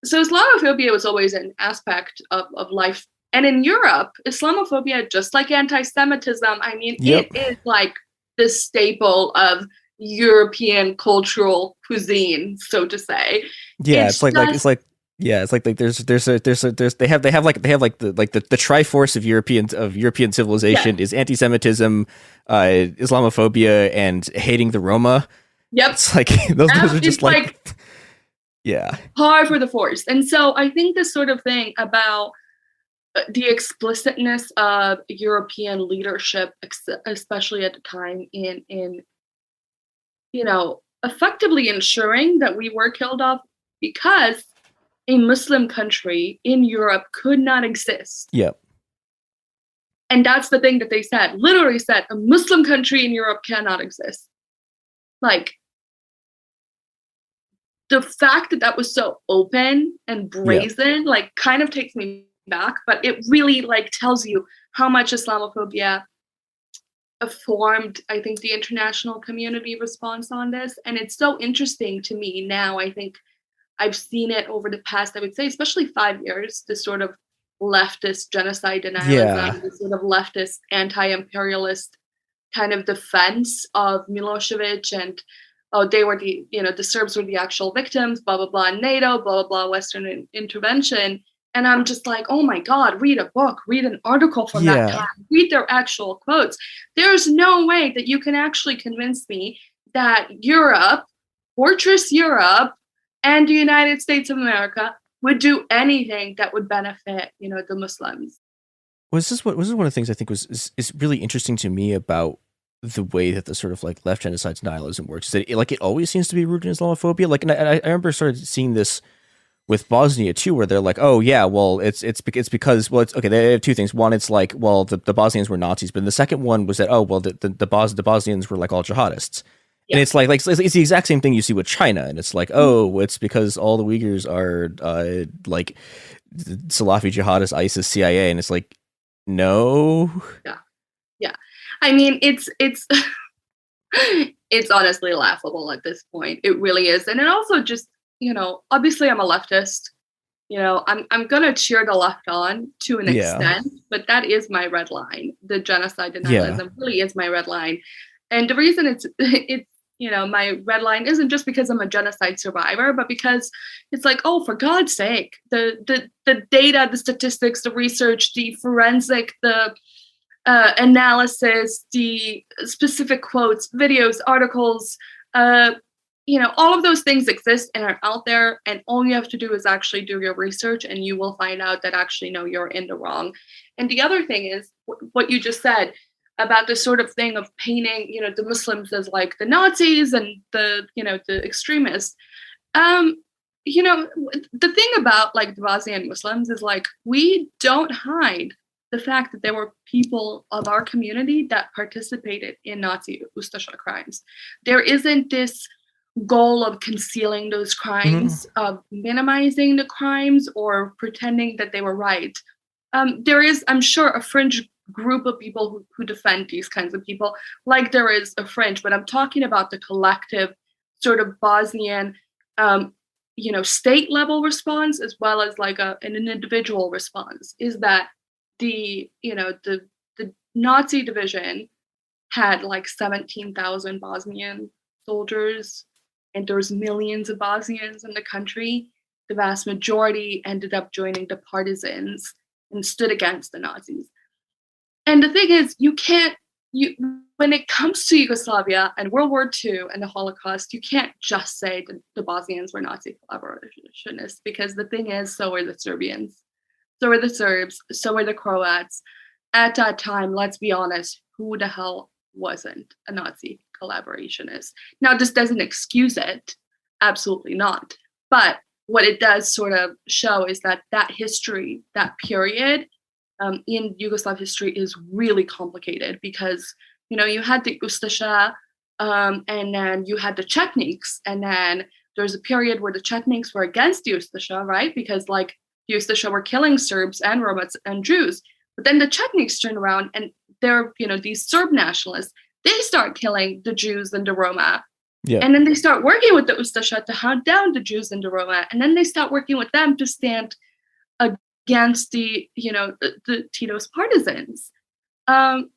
So Islamophobia was always an aspect of life. And in Europe, Islamophobia, just like anti-Semitism, I mean, It is like the staple of European cultural cuisine, so to say. Yeah, it's like they have the Triforce of European civilization is anti-Semitism, Islamophobia, and hating the Roma. Yep, it's like those are just like yeah, par for the force. And so I think this sort of thing about the explicitness of European leadership, especially at the time, in effectively ensuring that we were killed off because a Muslim country in Europe could not exist. Yep. And that's the thing that they said, literally said, a Muslim country in Europe cannot exist. Like, the fact that was so open and brazen, like, kind of takes me back, but it really, like, tells you how much Islamophobia formed, I think, the international community response on this. And it's so interesting to me now. I think I've seen it over the past, I would say, especially 5 years, this sort of leftist genocide denialism, this sort of leftist anti-imperialist kind of defense of Milosevic, and they were the Serbs were the actual victims, blah, blah, blah, NATO, blah, blah, blah, Western intervention. And I'm just like, oh my God, read a book, read an article from that time, read their actual quotes. There's no way that you can actually convince me that Europe, Fortress Europe, and the United States of America would do anything that would benefit, the Muslims. Was this one of the things I think is really interesting to me about the way that the sort of like left genocide nihilism works? Is that it always seems to be rooted in Islamophobia. Like, and I remember started seeing this with Bosnia too, where they're like, oh yeah, well it's because okay, they have two things. One, it's like, well, the Bosnians were Nazis, but the second one was that, oh well, the Bosnians were like all jihadists. Yeah. And it's like it's the exact same thing you see with China, and it's like, oh, it's because all the Uyghurs are like Salafi jihadists, ISIS, CIA, and it's like, no. Yeah. I mean, it's it's honestly laughable at this point. It really is, and it also just, obviously I'm a leftist. I'm gonna cheer the left on to an extent, but that is my red line. The genocide denialism really is my red line, and the reason it's my red line isn't just because I'm a genocide survivor, but because it's like, oh, for God's sake, the data, the statistics, the research, the forensic, the analysis, the specific quotes, videos, articles, all of those things exist and are out there, and all you have to do is actually do your research, and you will find out that actually, no, you're in the wrong. And the other thing is what you just said about the sort of thing of painting, the Muslims as like the Nazis and the extremists. The thing about like the Bosnian Muslims is like, we don't hide the fact that there were people of our community that participated in Nazi Ustasha crimes. There isn't this goal of concealing those crimes, of minimizing the crimes or pretending that they were right. There is, I'm sure, a fringe group of people who defend these kinds of people, like there is a fringe, but I'm talking about the collective sort of Bosnian, state level response, as well as like an individual response, is that the Nazi division had like 17,000 Bosnian soldiers, and there's millions of Bosnians in the country. The vast majority ended up joining the partisans and stood against the Nazis. And the thing is, when it comes to Yugoslavia and World War II and the Holocaust, you can't just say that the Bosnians were Nazi collaborationists, because the thing is, so are the Serbians, so are the Serbs, so are the Croats. At that time, let's be honest, who the hell wasn't a Nazi collaborationist? Now, this doesn't excuse it, absolutely not. But what it does sort of show is that history, that period, in Yugoslav history is really complicated, because, you had the Ustasha, and then you had the Chetniks, and then there's a period where the Chetniks were against the Ustasha, right? Because like the Ustasha were killing Serbs and Romans and Jews. But then the Chetniks turn around and they're, these Serb nationalists, they start killing the Jews and the Roma. Yeah. And then they start working with the Ustasha to hunt down the Jews and the Roma. And then they start working with them to stand against the Tito's partisans.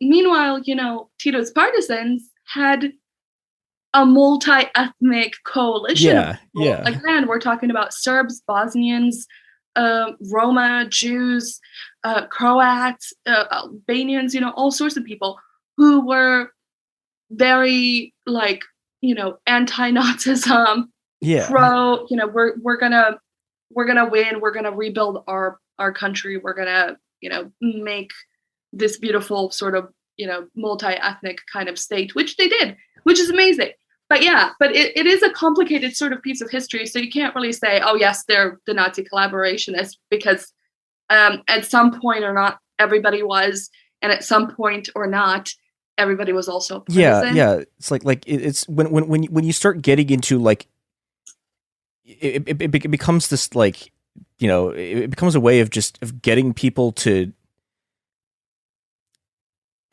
Meanwhile, Tito's partisans had a multi-ethnic coalition. Yeah. Again, we're talking about Serbs, Bosnians, Roma, Jews, Croats, Albanians, all sorts of people who were very anti-Nazism, pro, we're gonna win, we're gonna rebuild our country, we're gonna, make this beautiful sort of, multi-ethnic kind of state, which they did, which is amazing. But it is a complicated sort of piece of history. So you can't really say, oh yes, they're the Nazi collaborationists, because at some point or not, everybody was, and at some point or not, everybody was also partisan. Yeah. It's like it's when you start getting into like, it becomes this like, it becomes a way of getting people to,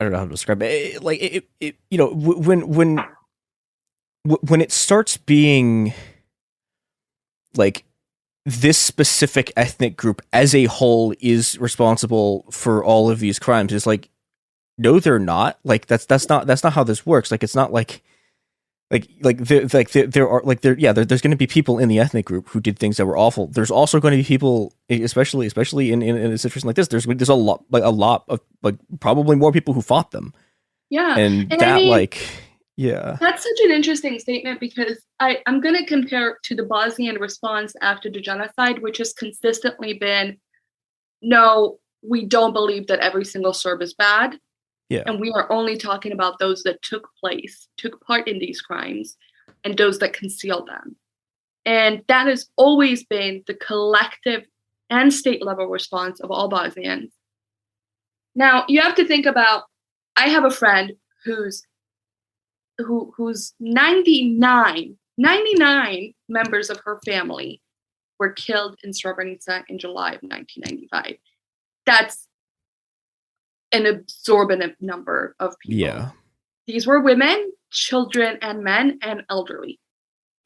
I don't know how to describe it. When it starts being like this specific ethnic group as a whole is responsible for all of these crimes, it's like, no, they're not. Like that's not how this works. Like it's not like there's going to be people in the ethnic group who did things that were awful. There's also going to be people, especially in a situation like this. There's a lot of probably more people who fought them. Yeah, and that I mean, that's such an interesting statement, because I'm going to compare it to the Bosnian response after the genocide, which has consistently been, no, we don't believe that every single Serb is bad. Yeah. And we are only talking about those that took part in these crimes, and those that concealed them. And that has always been the collective and state level response of all Bosnians. Now, you have to think about, I have a friend who's 99 members of her family were killed in Srebrenica in July of 1995. That's an exorbitant number of people. Yeah. These were women, children, and men, and elderly.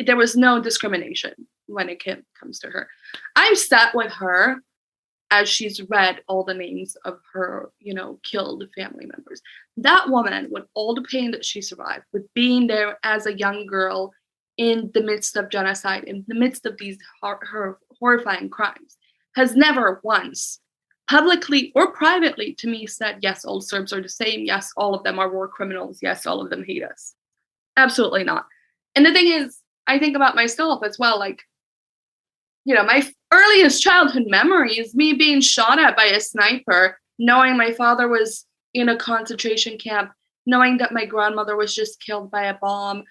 There was no discrimination when it comes to her. I've sat with her as she's read all the names of her, killed family members. That woman, with all the pain that she survived, with being there as a young girl in the midst of genocide, in the midst of these her horrifying crimes, has never once, publicly or privately, to me said, yes, all Serbs are the same. Yes, all of them are war criminals. Yes, all of them hate us. Absolutely not. And the thing is, I think about myself as well, my earliest childhood memory is me being shot at by a sniper, knowing my father was in a concentration camp, knowing that my grandmother was just killed by a bomb,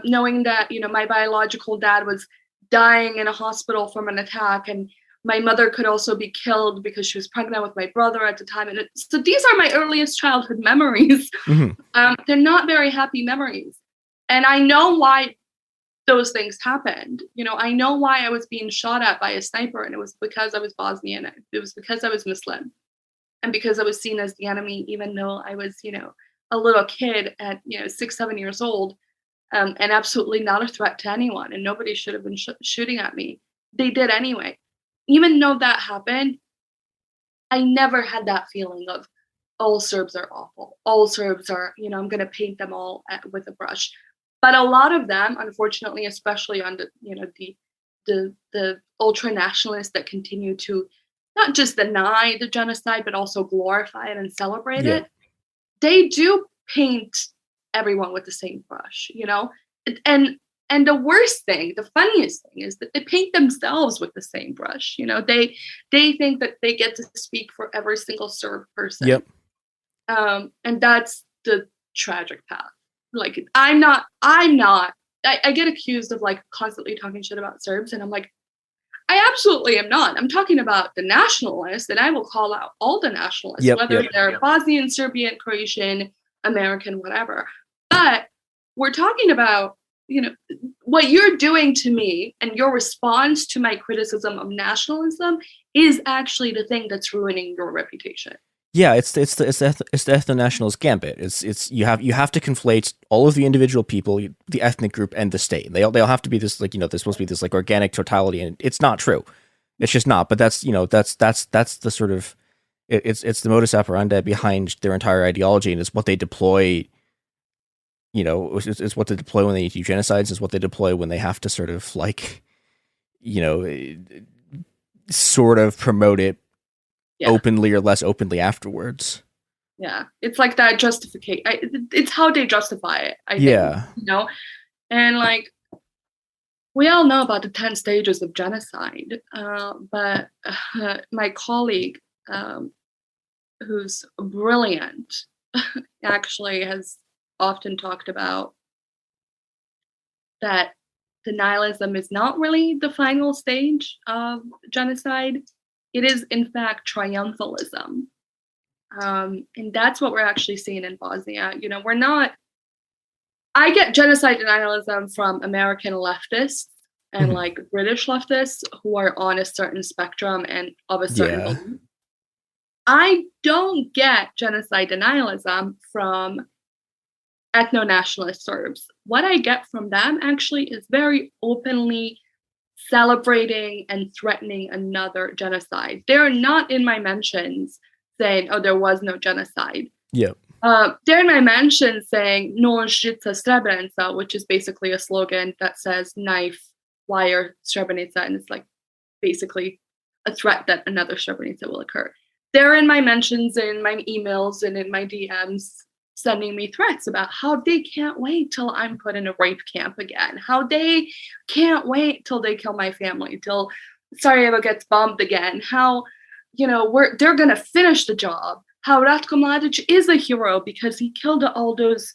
knowing that, my biological dad was dying in a hospital from an attack, and my mother could also be killed because she was pregnant with my brother at the time. And so these are my earliest childhood memories. Mm-hmm. They're not very happy memories. And I know why those things happened. I know why I was being shot at by a sniper, and it was because I was Bosnian. It was because I was Muslim, and because I was seen as the enemy, even though I was, a little kid at, 6-7 years old, and absolutely not a threat to anyone. And nobody should have been shooting at me. They did anyway. Even though that happened, I never had that feeling of all Serbs are awful. All Serbs are, I'm going to paint them all with a brush. But a lot of them, unfortunately, especially on the ultra nationalists that continue to not just deny the genocide, but also glorify it and celebrate it, they do paint everyone with the same brush, And the worst thing, the funniest thing, is that they paint themselves with the same brush. They think that they get to speak for every single Serb person. Yep. And that's the tragic path. I get accused of constantly talking shit about Serbs, and I'm like, I absolutely am not. I'm talking about the nationalists, and I will call out all the nationalists, whether they're Bosnian, Serbian, Croatian, American, whatever. But we're talking about, what you're doing to me, and your response to my criticism of nationalism is actually the thing that's ruining your reputation. Yeah, it's the ethno-nationalist gambit. It's you have to conflate all of the individual people, the ethnic group, and the state. They all have to be this there's supposed to be this organic totality, and it's not true. It's just not. But that's that's the sort of it's the modus operandi behind their entire ideology, and it's what they deploy. It's what they deploy when they do genocides. It's what they deploy when they have to sort of sort of promote it. Yeah. Openly or less openly afterwards. Yeah, it's like that justification. It's how they justify it. I think, and we all know about the 10 stages of genocide, but my colleague, who's brilliant, actually has often talked about that denialism is not really the final stage of genocide. It is, in fact, triumphalism. And that's what we're actually seeing in Bosnia. I get genocide denialism from American leftists and British leftists who are on a certain spectrum and of a certain belief. I don't get genocide denialism from ethno-nationalist Serbs. What I get from them actually is very openly celebrating and threatening another genocide. They're not in my mentions saying, oh, there was no genocide. Yep. They're in my mentions saying, no Žica Srebrenica, which is basically a slogan that says knife, wire, Srebrenica, and it's basically a threat that another Srebrenica will occur. They're in my mentions, in my emails, and in my DMs, sending me threats about how they can't wait till I'm put in a rape camp again, how they can't wait till they kill my family, till Sarajevo gets bombed again, how they're going to finish the job. How Ratko Mladic is a hero because he killed all those,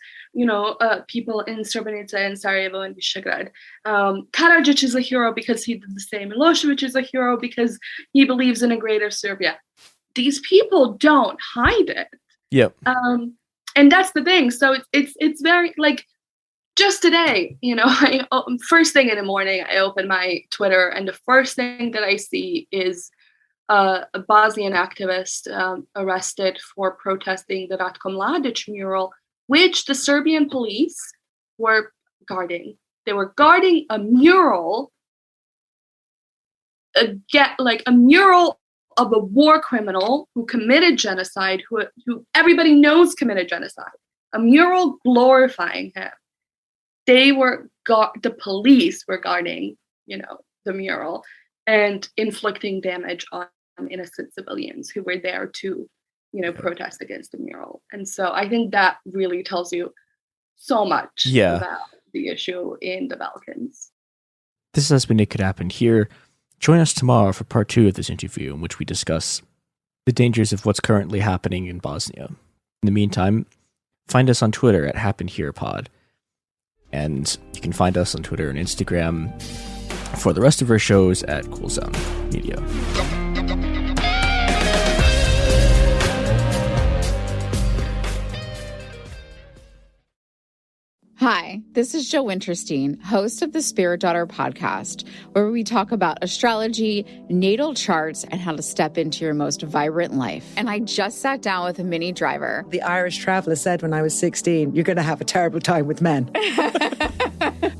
people in Srebrenica and Sarajevo and Visegrad. Karadzic is a hero because he did the same. Milosevic is a hero because he believes in a greater Serbia. These people don't hide it. Yep. And that's the thing. So it's very like just today, first thing in the morning, I open my Twitter and the first thing that I see is a Bosnian activist arrested for protesting the Ratko Mladic mural, which the Serbian police were guarding. They were guarding a mural, a mural of a war criminal who committed genocide, who everybody knows committed genocide. A mural glorifying him. The police were guarding, the mural and inflicting damage on innocent civilians who were there to, protest against the mural. And so I think that really tells you so much about the issue in the Balkans. This has been It Could Happen Here. Join us tomorrow for part 2 of this interview, in which we discuss the dangers of what's currently happening in Bosnia. In the meantime, find us on Twitter at HappenHerePod. And you can find us on Twitter and Instagram for the rest of our shows at Cool Sound Media. Hi, this is Jill Winterstein, host of the Spirit Daughter podcast, where we talk about astrology, natal charts, and how to step into your most vibrant life. And I just sat down with a Minnie Driver. The Irish traveller said when I was 16, you're going to have a terrible time with men.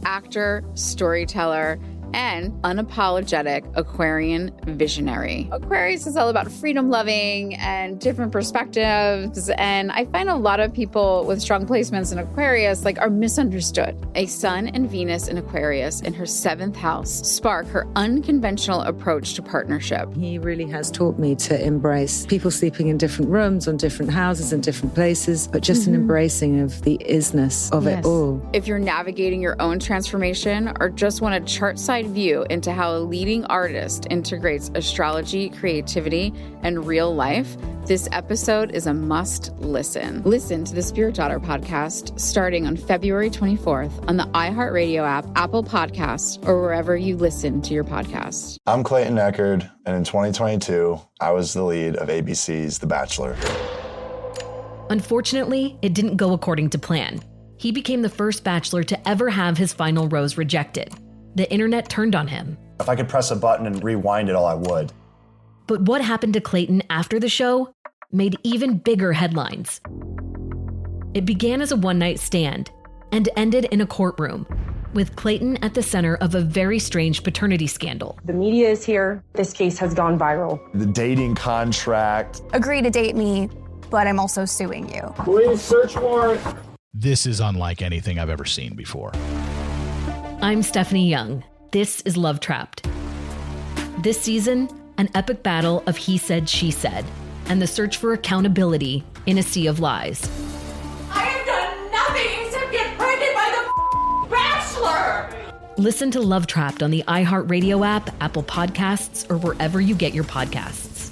Actor, storyteller, and unapologetic Aquarian visionary. Aquarius is all about freedom loving and different perspectives. And I find a lot of people with strong placements in Aquarius are misunderstood. A Sun and Venus in Aquarius in her 7th house spark her unconventional approach to partnership. He really has taught me to embrace people sleeping in different rooms, on different houses, in different places, but just an embracing of the isness of it all. If you're navigating your own transformation or just want a chart side view into how a leading artist integrates astrology, creativity, and real life, this episode is a must listen. Listen to the Spirit Daughter podcast starting on February 24th on the iHeartRadio app, Apple Podcasts, or wherever you listen to your podcasts. I'm Clayton Eckerd, and in 2022, I was the lead of ABC's The Bachelor. Unfortunately, it didn't go according to plan. He became the first Bachelor to ever have his final rose rejected. The internet turned on him. If I could press a button and rewind it all, I would. But what happened to Clayton after the show made even bigger headlines. It began as a one-night stand and ended in a courtroom, with Clayton at the center of a very strange paternity scandal. The media is here. This case has gone viral. The dating contract. Agree to date me, but I'm also suing you. Police search warrant. This is unlike anything I've ever seen before. I'm Stephanie Young. This is Love Trapped. This season, an epic battle of he said, she said, and the search for accountability in a sea of lies. I have done nothing except get pregnant by the Bachelor! Listen to Love Trapped on the iHeartRadio app, Apple Podcasts, or wherever you get your podcasts.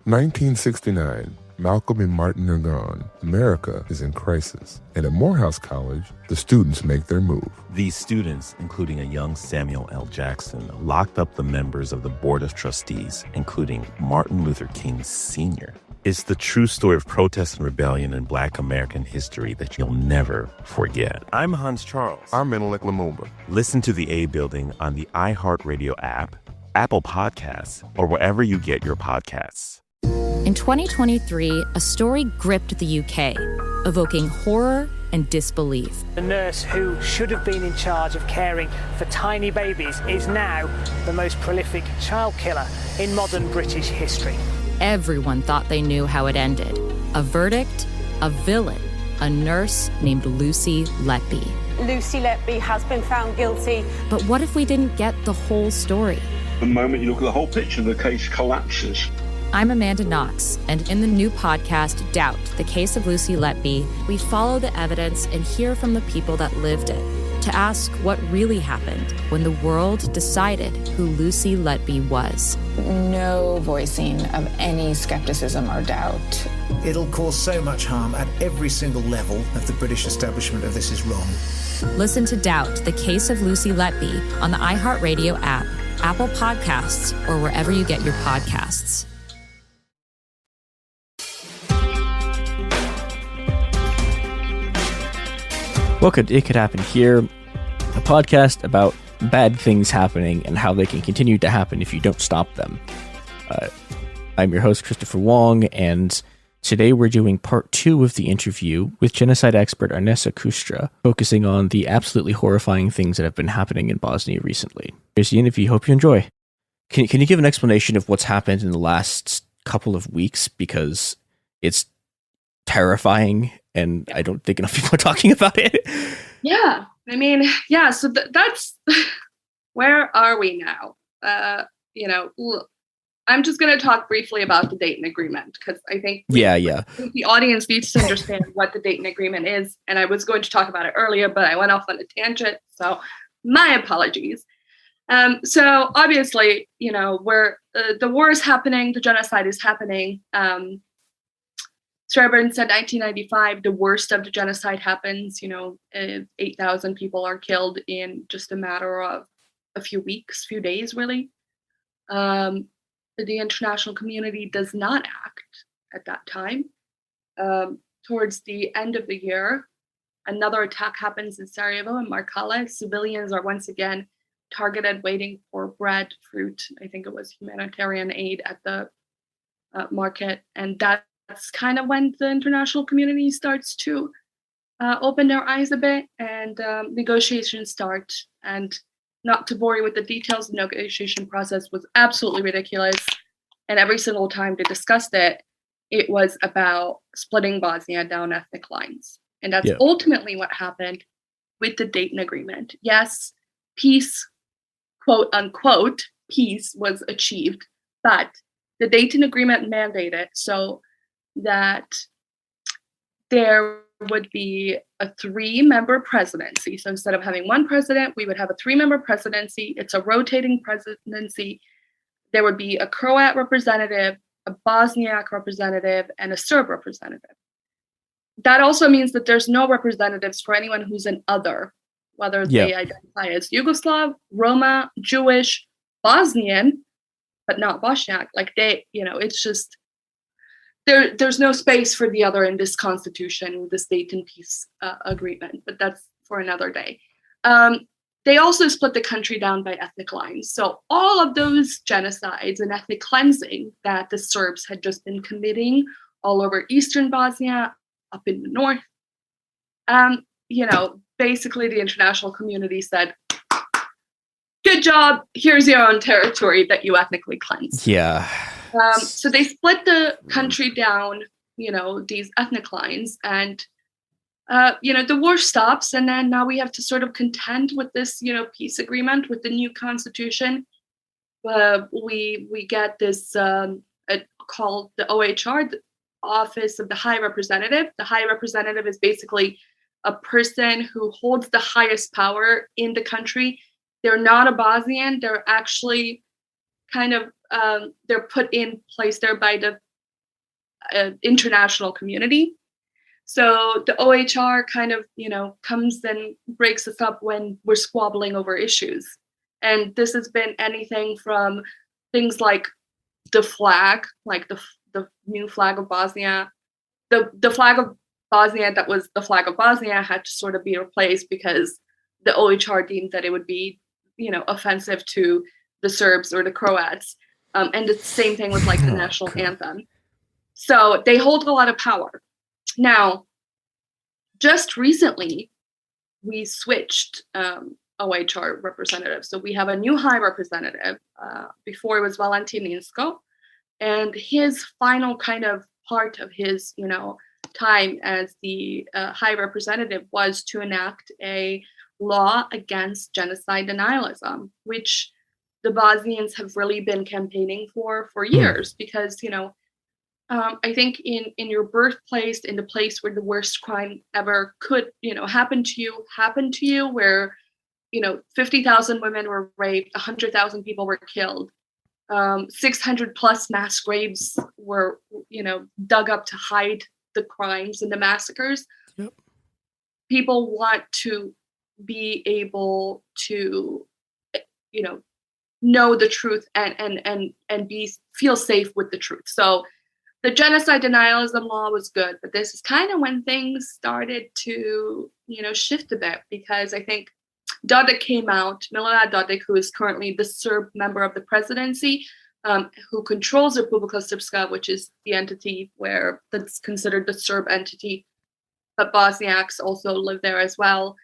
1969. Malcolm and Martin are gone. America is in crisis. And at Morehouse College, the students make their move. These students, including a young Samuel L. Jackson, locked up the members of the Board of Trustees, including Martin Luther King Sr. It's the true story of protest and rebellion in Black American history that you'll never forget. I'm Hans Charles. I'm Menelik Lumumba. Listen to The A Building on the iHeartRadio app, Apple Podcasts, or wherever you get your podcasts. In 2023, a story gripped the UK, evoking horror and disbelief. The nurse who should have been in charge of caring for tiny babies is now the most prolific child killer in modern British history. Everyone thought they knew how it ended. A verdict, a villain, a nurse named Lucy Letby. Lucy Letby has been found guilty. But what if we didn't get the whole story? The moment you look at the whole picture, the case collapses. I'm Amanda Knox, and in the new podcast, Doubt, the Case of Lucy Letby, we follow the evidence and hear from the people that lived it to to ask what really happened when the world decided who Lucy Letby was. No voicing of any skepticism or doubt. It'll cause so much harm at every single level of the British establishment of this is wrong. Listen to Doubt, the Case of Lucy Letby on the iHeartRadio app, Apple Podcasts, or wherever you get your podcasts. Welcome to It Could Happen Here, a podcast about bad things happening and how they can continue to happen if you don't stop them. I'm your host, Christopher Wong, and today we're doing part 2 of the interview with genocide expert Arnesa Kustra, focusing on the absolutely horrifying things that have been happening in Bosnia recently. Here's the interview. Hope you enjoy. Can you give an explanation of what's happened in the last couple of weeks? Because it's terrifying, and I don't think enough people are talking about it. Yeah, I mean, yeah, so that's where are we now? Look, I'm just going to talk briefly about the Dayton Agreement, because I think the audience needs to understand what the Dayton Agreement is, and I was going to talk about it earlier, but I went off on a tangent, so my apologies. So obviously, where the war is happening, the genocide is happening. Srebrenica, 1995, the worst of the genocide happens. 8,000 people are killed in just a matter of a few weeks, few days, really. The international community does not act at that time. Towards the end of the year, another attack happens in Sarajevo and Markale. Civilians are once again targeted, waiting for bread, fruit. I think it was humanitarian aid at the market. And that's kind of when the international community starts to open their eyes a bit, and negotiations start. And not to bore you with the details, the negotiation process was absolutely ridiculous. And every single time they discussed it, it was about splitting Bosnia down ethnic lines. And that's ultimately what happened with the Dayton Agreement. Yes, peace, quote unquote, peace was achieved, but the Dayton Agreement mandated so that there would be a 3-member presidency. So instead of having one president, we would have a 3-member presidency. It's a rotating presidency. There would be a Croat representative, a Bosniak representative, and a Serb representative. That also means that there's no representatives for anyone who's an other, whether they identify as Yugoslav, Roma, Jewish, Bosnian, but not Bosniak. Like it's just, there's no space for the other in this constitution, this Dayton Peace Agreement, but that's for another day. They also split the country down by ethnic lines. So all of those genocides and ethnic cleansing that the Serbs had just been committing all over Eastern Bosnia, up in the north, basically the international community said, good job, here's your own territory that you ethnically cleansed. Yeah. So they split the country down, these ethnic lines, and, the war stops. And then now we have to sort of contend with this, peace agreement with the new constitution. We get this called the OHR, the Office of the High Representative. The High Representative is basically a person who holds the highest power in the country. They're not a Bosnian. They're actually kind of, they're put in place there by the international community. So the OHR kind of, comes and breaks us up when we're squabbling over issues. And this has been anything from things like the flag, like the new flag of Bosnia. The flag of Bosnia that was the flag of Bosnia had to sort of be replaced because the OHR deemed that it would be, offensive to the Serbs or the Croats. And the same thing with like the national anthem. So they hold a lot of power. Now, just recently, we switched OHR representatives. So we have a new high representative. Before it was Valentin Inzko. And his final kind of part of his, time as the high representative was to enact a law against genocide denialism, which the Bosnians have really been campaigning for years, because, I think in your birthplace, in the place where the worst crime ever could, happen to you, where, 50,000 women were raped, 100,000 people were killed, 600 plus mass graves were, dug up to hide the crimes and the massacres. Yep. People want to be able to, know the truth and feel safe with the truth. So the genocide denialism law was good, but this is kind of when things started to, shift a bit, because I think Dodik came out, Milorad Dodik, who is currently the Serb member of the presidency, who controls Republika Srpska, which is the entity that's considered the Serb entity, but Bosniaks also live there as well.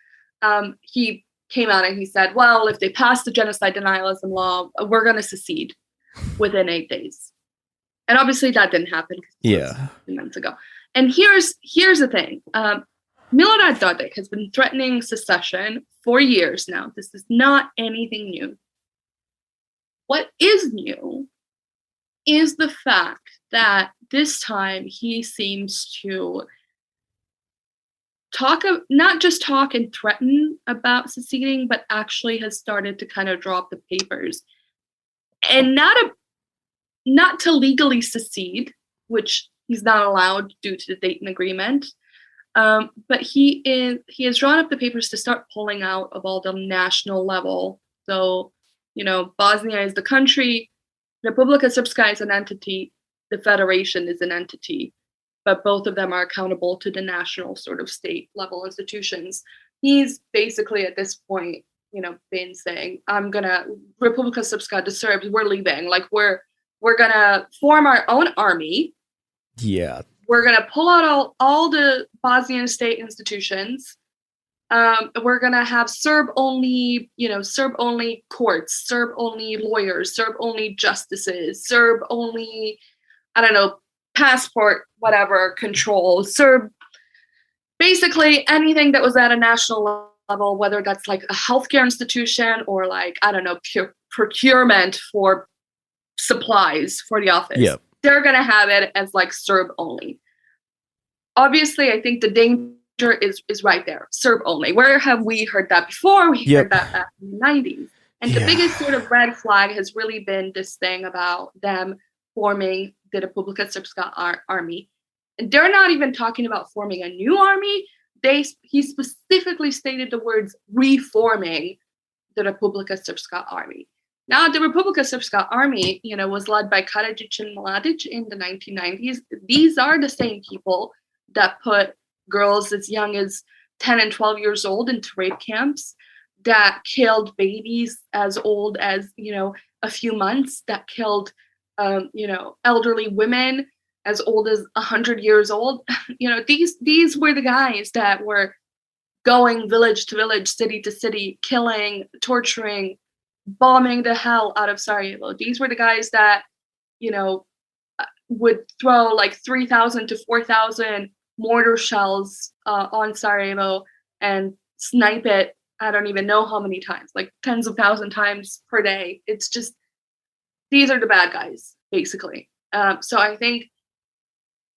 He came out and he said, well, if they pass the genocide denialism law, we're going to secede within 8 days. And obviously that didn't happen. Yeah. Months ago. And here's the thing. Milorad Dodik has been threatening secession for years now. This is not anything new. What is new is the fact that this time he seems to not just talk and threaten about seceding, but actually has started to kind of drop the papers. And not to legally secede, which he's not allowed due to the Dayton Agreement, but he has drawn up the papers to start pulling out of all the national level. So, Bosnia is the country, Republika Srpska is an entity, the Federation is an entity, but both of them are accountable to the national sort of state level institutions. He's basically at this point, been saying, Republika Srpska, the Serbs, we're leaving. Like we're gonna form our own army. Yeah. We're gonna pull out all the Bosnian state institutions. We're gonna have Serb-only courts, Serb-only lawyers, Serb-only justices, Serb-only, passport, whatever, control, Serb, basically anything that was at a national level, whether that's like a healthcare institution or procurement for supplies for the office. Yep. They're going to have it as like Serb only. Obviously, I think the danger is right there. Serb only. Where have we heard that before? We heard that back in the 90s. And the biggest sort of red flag has really been this thing about them forming the Republika Srpska army. And they're not even talking about forming a new army. He specifically stated the words reforming the Republika Srpska army. Now, the Republika Srpska army, was led by Karadzic and Mladic in the 1990s. These are the same people that put girls as young as 10 and 12 years old into rape camps, that killed babies as old as, a few months, that killed, elderly women as old as 100 years old. These were the guys that were going village to village, city to city, killing, torturing, bombing the hell out of Sarajevo. These were the guys that, would throw like 3,000 to 4,000 mortar shells on Sarajevo and snipe it. I don't even know how many times, like tens of thousand times per day. It's just, these are the bad guys, basically. So I think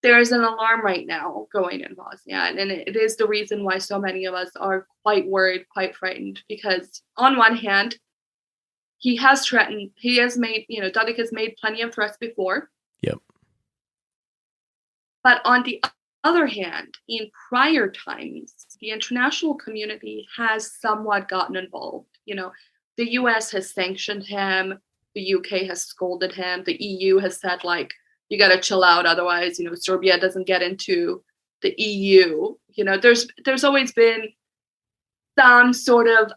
there is an alarm right now going in Bosnia, and it is the reason why so many of us are quite worried, quite frightened, because on one hand, he has threatened, he has made, Dodik has made plenty of threats before. Yep. But on the other hand, in prior times, the international community has somewhat gotten involved. The US has sanctioned him, the UK has scolded him, the EU has said, like, you got to chill out, otherwise, Serbia doesn't get into the EU. There's always been some sort of,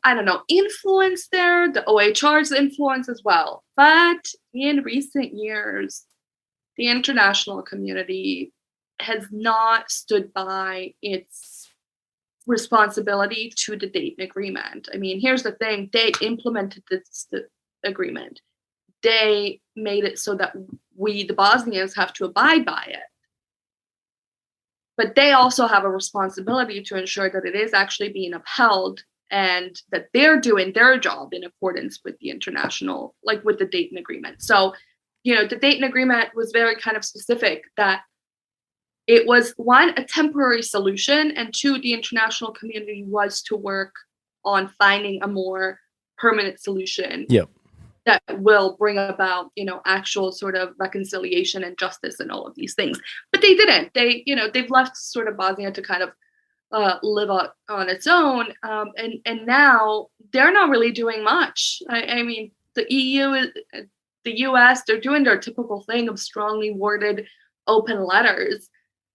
influence there, the OHR's influence as well. But in recent years, the international community has not stood by its responsibility to the Dayton Agreement. I mean, here's the thing. They implemented this agreement. They made it so that we, the Bosnians, have to abide by it. But they also have a responsibility to ensure that it is actually being upheld and that they're doing their job in accordance with the international, like with the Dayton Agreement. So the Dayton Agreement was very kind of specific that it was, one, a temporary solution, and two, the international community was to work on finding a more permanent solution that will bring about, actual sort of reconciliation and justice and all of these things. But they didn't. They've left sort of Bosnia to kind of live on its own. And now they're not really doing much. I mean, the EU, the US, they're doing their typical thing of strongly worded open letters.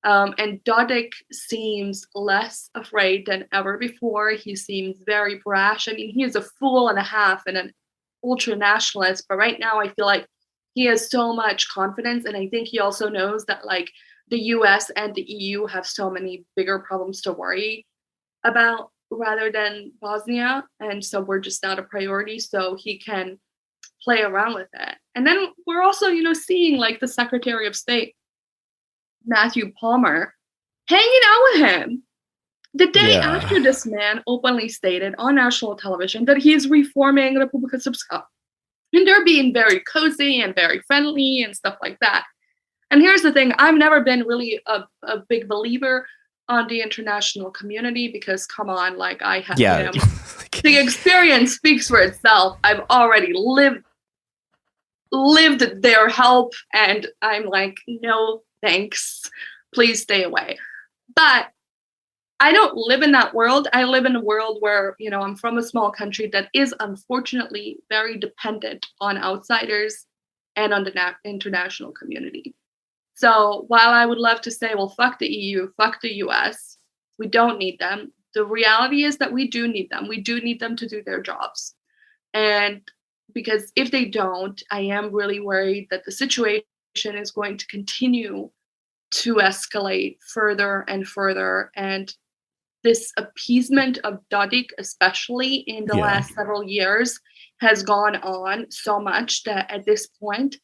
And Dodik seems less afraid than ever before. He seems very brash. I mean, he is a fool and a half and an ultra nationalist, but right now I feel like he has so much confidence. And I think he also knows that like the US and the EU have so many bigger problems to worry about rather than Bosnia. And so we're just not a priority. So he can play around with it. And then we're also, seeing like the Secretary of State, Matthew Palmer, hanging out with him the day after this man openly stated on national television that he's reforming Republika Srpska. And they're being very cozy and very friendly and stuff like that. And here's the thing, I've never been really a big believer on the international community because, come on, like I have, the experience speaks for itself. I've already lived their help, and I'm like, no, thanks, please stay away. But I don't live in that world. I live in a world where, I'm from a small country that is unfortunately very dependent on outsiders and on the international community. So while I would love to say, well, fuck the EU, fuck the US, we don't need them. The reality is that we do need them. We do need them to do their jobs. And because if they don't, I am really worried that the situation is going to continue to escalate further and further. And this appeasement of Dodik, especially in the last several years, has gone on so much that at this point,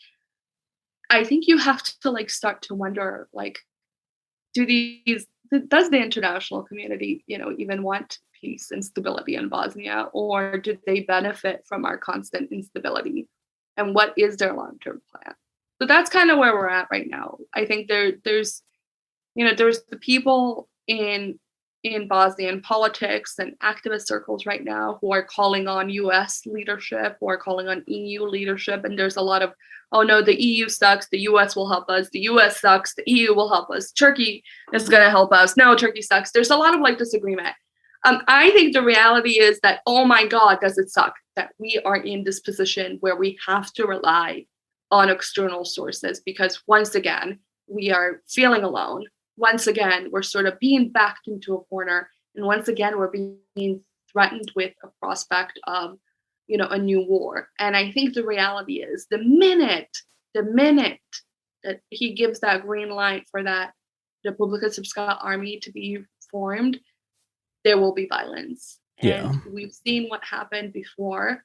I think you have to like start to wonder, like, does the international community, even want peace and stability in Bosnia, or do they benefit from our constant instability? And what is their long-term plan? So that's kind of where we're at right now. I think there's the people in Bosnian politics and activist circles right now who are calling on US leadership, who are calling on EU leadership. And there's a lot of, oh no, the EU sucks, the US will help us, the US sucks, the EU will help us, Turkey is going to help us, no, Turkey sucks. There's a lot of like disagreement. I think the reality is that, oh my God, does it suck that we are in this position where we have to rely on external sources, because once again, we are feeling alone. Once again, we're sort of being backed into a corner. And once again, we're being threatened with a prospect of, a new war. And I think the reality is the minute that he gives that green light for that Republika Srpska army to be formed, there will be violence. And we've seen what happened before.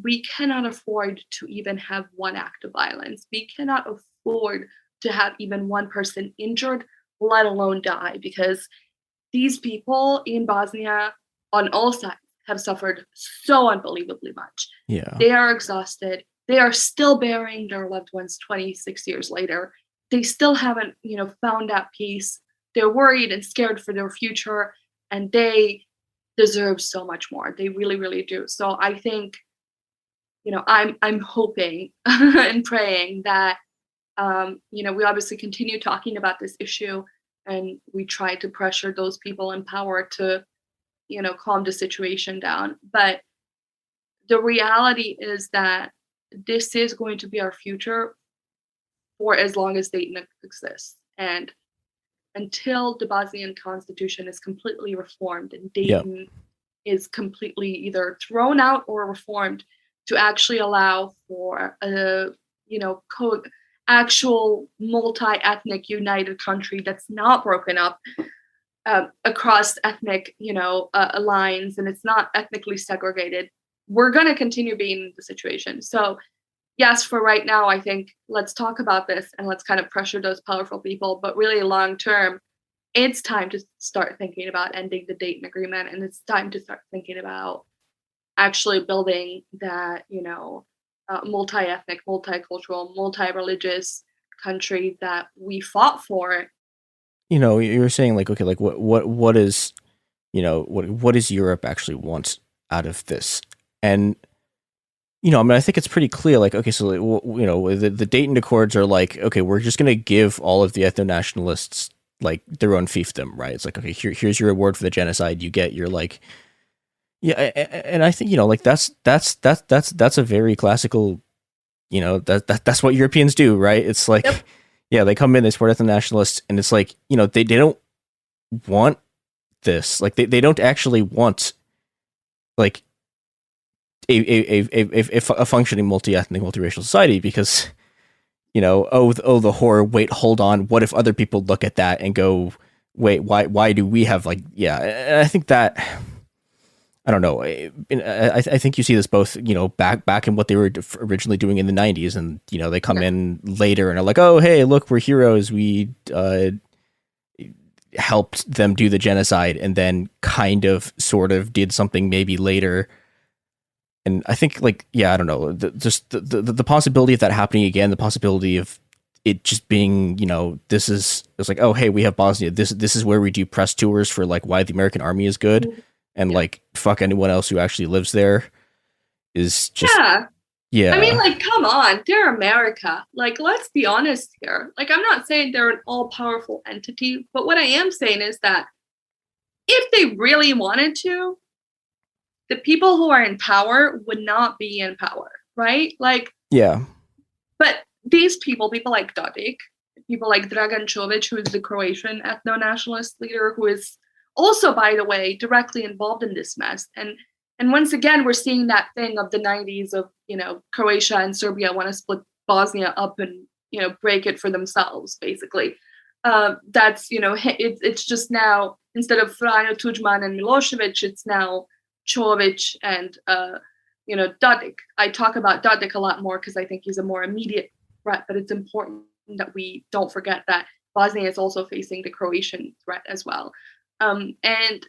We cannot afford to even have one act of violence. We cannot afford to have even one person injured, let alone die, because these people in Bosnia on all sides have suffered so unbelievably much. They are exhausted. They are still burying their loved ones 26 years later. They still haven't, found that peace. They're worried and scared for their future, and they deserve so much more. They really, really do. So I think, I'm hoping and praying that we obviously continue talking about this issue, and we try to pressure those people in power to, calm the situation down. But the reality is that this is going to be our future for as long as Dayton exists. And until the Bosnian constitution is completely reformed and Dayton is completely either thrown out or reformed to actually allow for a, actual multi-ethnic united country that's not broken up across ethnic, lines, and it's not ethnically segregated, we're going to continue being in the situation. So yes, for right now, I think let's talk about this and let's kind of pressure those powerful people, but really long term, it's time to start thinking about ending the Dayton Agreement, and it's time to start thinking about actually building that, multi-ethnic, multicultural, multi-religious country that we fought for. You know, you were saying like, okay, like what is, you know, what does Europe actually want out of this? And, you know, I mean, I think it's pretty clear, like, okay, so, you know, the Dayton Accords are like, okay, we're just going to give all of the ethno-nationalists like their own fiefdom, right? It's like, okay, here's your reward for the genocide. You get your like, yeah. And I think, you know, like that's a very classical, you know, that's what Europeans do, right? It's like, yep. Yeah, they come in, they support ethno-nationalists, and it's like, you know, they don't want this. Like they don't actually want like a functioning multi-ethnic, multiracial society because, you know, oh the horror, wait, hold on, what if other people look at that and go, wait, why do we have like, yeah, and I think that, I don't know, I think you see this both, you know, back in what they were originally doing in the 90s, and, you know, they come in later and are like, oh, hey, look, we're heroes, we helped them do the genocide, and then kind of sort of did something maybe later. And I think, like, yeah, I don't know, just the possibility of that happening again, the possibility of it just being, you know, it's like, oh, hey, we have Bosnia. This is where we do press tours for like why the American army is good, and like fuck anyone else who actually lives there is just yeah. I mean, like, come on, they're America. Like, let's be honest here. Like, I'm not saying they're an all-powerful entity, but what I am saying is that if they really wanted to, the people who are in power would not be in power, right? Like, yeah. But these people like Dodik, people like Dragan Čović, who is the Croatian ethno-nationalist leader, who is also, by the way, directly involved in this mess. And once again, we're seeing that thing of the 90s of, you know, Croatia and Serbia want to split Bosnia up and, you know, break it for themselves, basically. That's, you know, it's just now, instead of Franjo Tuđman and Milošević, it's now Čović and, you know, Dodik. I talk about Dodik a lot more because I think he's a more immediate threat, but it's important that we don't forget that Bosnia is also facing the Croatian threat as well. And,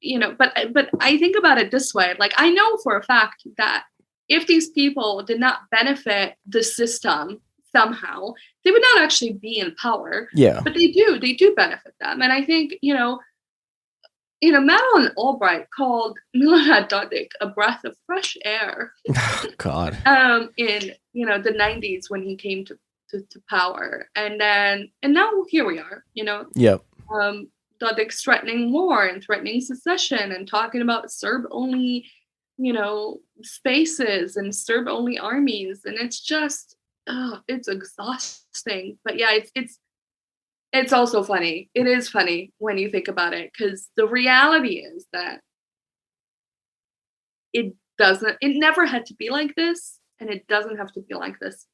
you know, but I think about it this way. Like, I know for a fact that if these people did not benefit the system somehow, they would not actually be in power. Yeah. But they do benefit them. And I think, you know, Madeleine Albright called Milorad Dodik a breath of fresh air. God. In, you know, the 90s when he came to power. And now here we are, you know. Yep. Dodik's threatening war and threatening secession and talking about Serb-only, you know, spaces and Serb-only armies. And it's just, it's exhausting. But yeah, it's also funny. It is funny when you think about it, because the reality is that it never had to be like this, and it doesn't have to be like this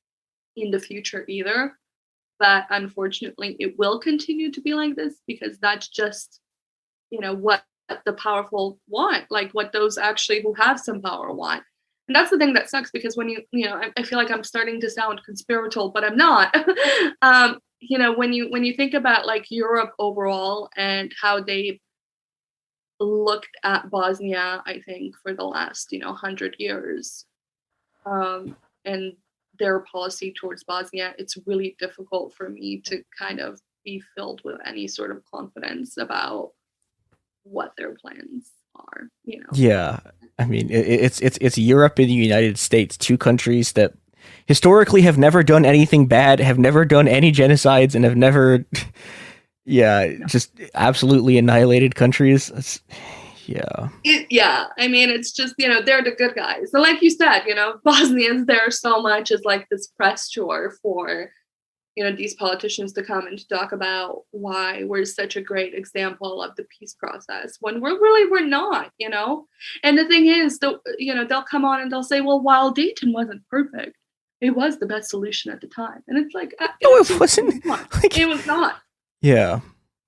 in the future either. But unfortunately, it will continue to be like this because that's just, you know, what the powerful want, like what those actually who have some power want. And that's the thing that sucks, because when you know, I feel like I'm starting to sound conspiratorial, but I'm not. You know, when you think about like Europe overall and how they looked at Bosnia, I think for the last, you know, 100 years, and their policy towards Bosnia, it's really difficult for me to kind of be filled with any sort of confidence about what their plans are, you know. Yeah. I mean, it's Europe and the United States, two countries that historically have never done anything bad, have never done any genocides, and have never just absolutely annihilated countries. Yeah, I mean, it's just, you know, they're the good guys. And like you said, you know, Bosnians, there so much as like this press tour for, you know, these politicians to come and to talk about why we're such a great example of the peace process when we're not, you know. And the thing is, you know, they'll come on and they'll say, well, while Dayton wasn't perfect, it was the best solution at the time. And it's like, no, it wasn't. It was not. Yeah.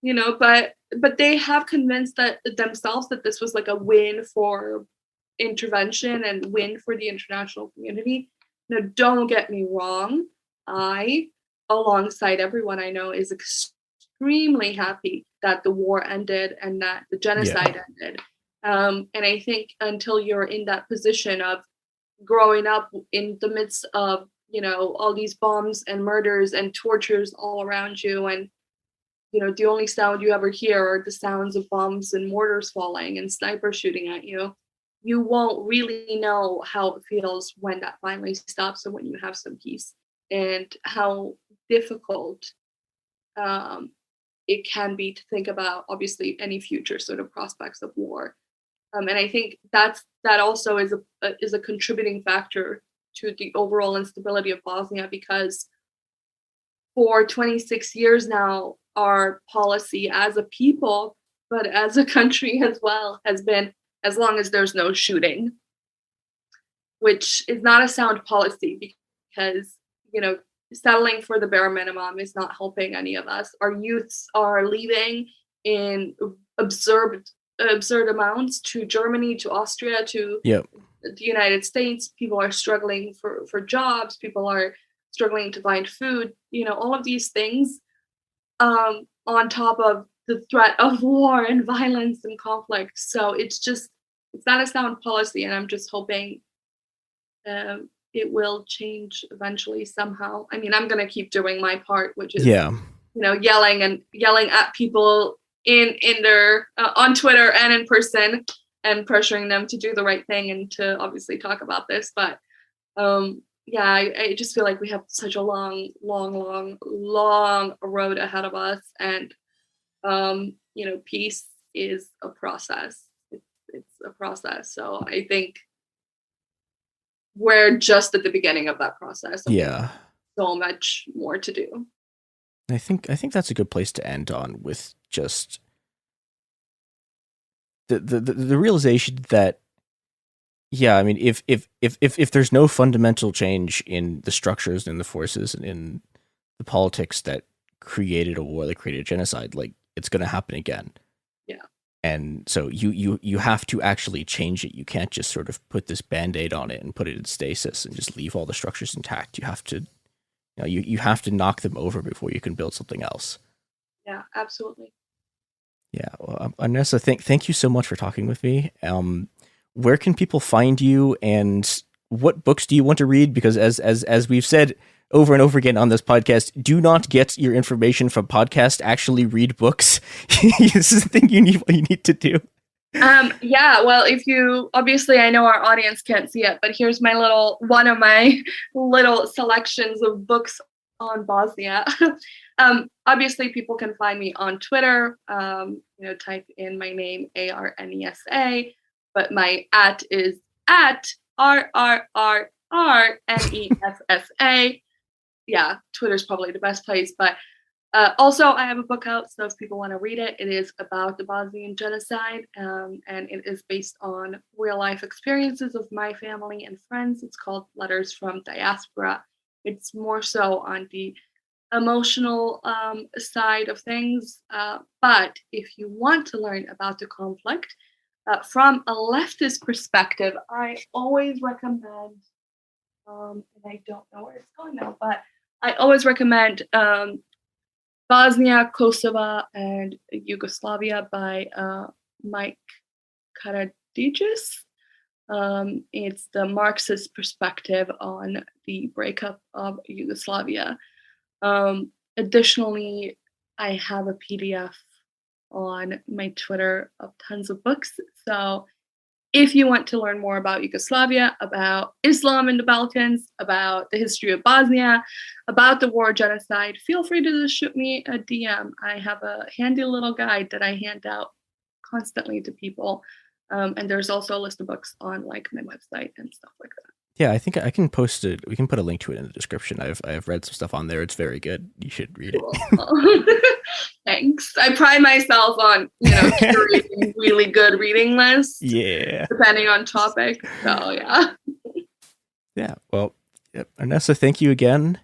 You know, but they have convinced themselves that this was like a win for intervention and win for the international community. Now, don't get me wrong. I, alongside everyone I know, is extremely happy that the war ended and that the genocide ended. And I think until you're in that position of growing up in the midst of, all these bombs and murders and tortures all around you. And, the only sound you ever hear are the sounds of bombs and mortars falling and snipers shooting at you. You won't really know how it feels when that finally stops and when you have some peace, and how difficult it can be to think about, obviously, any future sort of prospects of war. And I think that also is a contributing factor to the overall instability of Bosnia, because for 26 years now, our policy as a people, but as a country as well, has been, as long as there's no shooting, which is not a sound policy, because, settling for the bare minimum is not helping any of us. Our youths are leaving in absurd amounts to Germany, to Austria, to the United States. People are struggling for jobs. People are struggling to find food. All of these things, on top of the threat of war and violence and conflict. So it's not a sound policy, and I'm just hoping it will change eventually somehow. I mean, I'm going to keep doing my part, which is yelling at people in their on Twitter and in person, and pressuring them to do the right thing and to obviously talk about this. But I just feel like we have such a long road ahead of us, and peace is a process. It's a process. So I think we're just at the beginning of that process. So much more to do. I think that's a good place to end on, with just the realization that, I mean, if there's no fundamental change in the structures and the forces and in the politics that created a war, that created a genocide, like, it's going to happen again. Yeah. And so you have to actually change it. You can't just sort of put this Band-Aid on it and put it in stasis and just leave all the structures intact. You have to, you have to knock them over before you can build something else. Yeah, absolutely. Yeah. Well, Inessa, thank you so much for talking with me. Where can people find you, and what books do you want to read? Because as we've said over and over again on this podcast, do not get your information from podcasts. Actually read books. This is the thing you need to do. Well, if you, obviously, I know our audience can't see it, but here's one of my little selections of books on Bosnia. Obviously, people can find me on Twitter. Type in my name, ARNESA, but my @ is @RRRRNESSA. Yeah, Twitter's probably the best place. But also, I have a book out, so if people want to read it, it is about the Bosnian genocide, and it is based on real-life experiences of my family and friends. It's called Letters from Diaspora. It's more so on the emotional side of things. But if you want to learn about the conflict from a leftist perspective, I always recommend, and I don't know where it's going now, but I always recommend Bosnia, Kosovo, and Yugoslavia by Mike Karadzic. It's the Marxist perspective on the breakup of Yugoslavia. Additionally, I have a PDF on my Twitter of tons of books. So if you want to learn more about Yugoslavia, about Islam in the Balkans, about the history of Bosnia, about the war genocide, feel free to just shoot me a DM. I have a handy little guide that I hand out constantly to people. And there's also a list of books on my website and stuff like that. Yeah, I think I can post it. We can put a link to it in the description. I've read some stuff on there. It's very good. You should read it. Thanks. I pride myself on, curating really good reading lists. Yeah. Depending on topic. So yeah. Yeah. Well, Inessa, thank you again.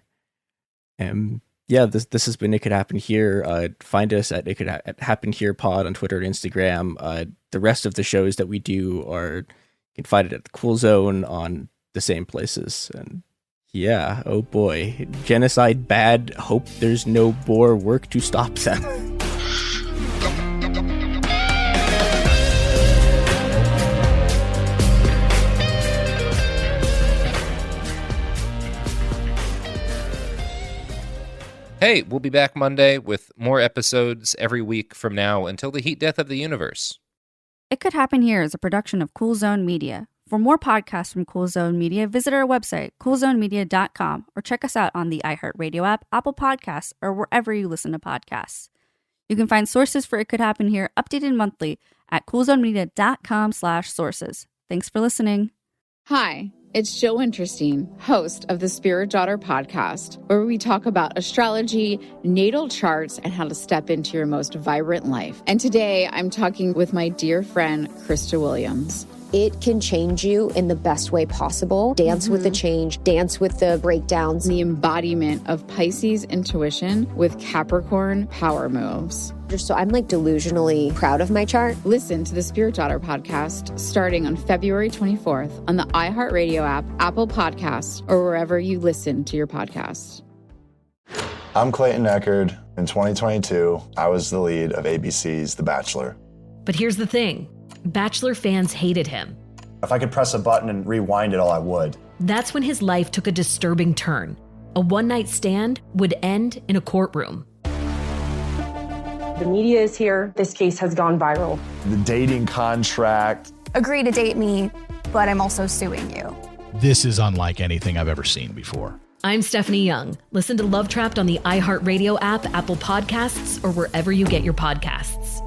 This has been It Could Happen Here. Find us at It Could Happen Here Pod on Twitter and Instagram. The rest of the shows that we do you can find it at the Cool Zone on the same places. And yeah, oh boy, genocide bad. Hope there's no Boer work to stop them. Hey, we'll be back Monday with more episodes every week from now until the heat death of the universe. It Could Happen Here is a production of Cool Zone Media. For more podcasts from Cool Zone Media, visit our website, coolzonemedia.com, or check us out on the iHeartRadio app, Apple Podcasts, or wherever you listen to podcasts. You can find sources for It Could Happen Here updated monthly at coolzonemedia.com/sources. Thanks for listening. Hi, it's Jill Winterstein, host of the Spirit Daughter podcast, where we talk about astrology, natal charts, and how to step into your most vibrant life. And today I'm talking with my dear friend, Krista Williams. It can change you in the best way possible. Dance with the change, dance with the breakdowns. The embodiment of Pisces intuition with Capricorn power moves. So I'm like delusionally proud of my chart. Listen to the Spirit Daughter podcast starting on February 24th on the iHeartRadio app, Apple Podcasts, or wherever you listen to your podcasts. I'm Clayton Eckerd. In 2022, I was the lead of ABC's The Bachelor. But here's the thing. Bachelor fans hated him. If I could press a button and rewind it all, I would. That's when his life took a disturbing turn. A one-night stand would end in a courtroom. The media is here. This case has gone viral. The dating contract. Agree to date me, but I'm also suing you. This is unlike anything I've ever seen before. I'm Stephanie Young. Listen to Love Trapped on the iHeartRadio app, Apple Podcasts, or wherever you get your podcasts.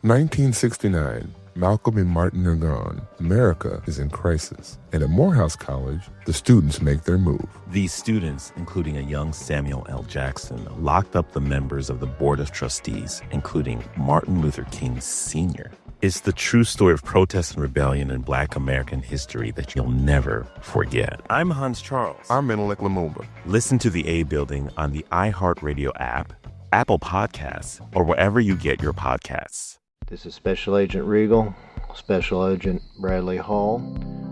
1969, Malcolm and Martin are gone. America is in crisis. And at Morehouse College, the students make their move. These students, including a young Samuel L. Jackson, locked up the members of the Board of Trustees, including Martin Luther King Sr. It's the true story of protest and rebellion in Black American history that you'll never forget. I'm Hans Charles. I'm Menelik Lumumba. Listen to The A Building on the iHeartRadio app, Apple Podcasts, or wherever you get your podcasts. This is Special Agent Regal, Special Agent Bradley Hall.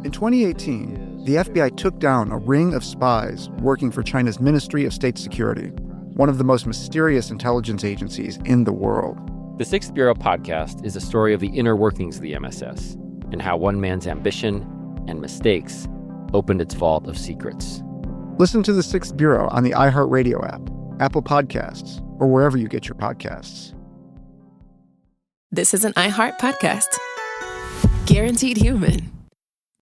In 2018, the FBI took down a ring of spies working for China's Ministry of State Security, one of the most mysterious intelligence agencies in the world. The Sixth Bureau podcast is a story of the inner workings of the MSS and how one man's ambition and mistakes opened its vault of secrets. Listen to The Sixth Bureau on the iHeartRadio app, Apple Podcasts, or wherever you get your podcasts. This is an iHeart podcast. Guaranteed Human.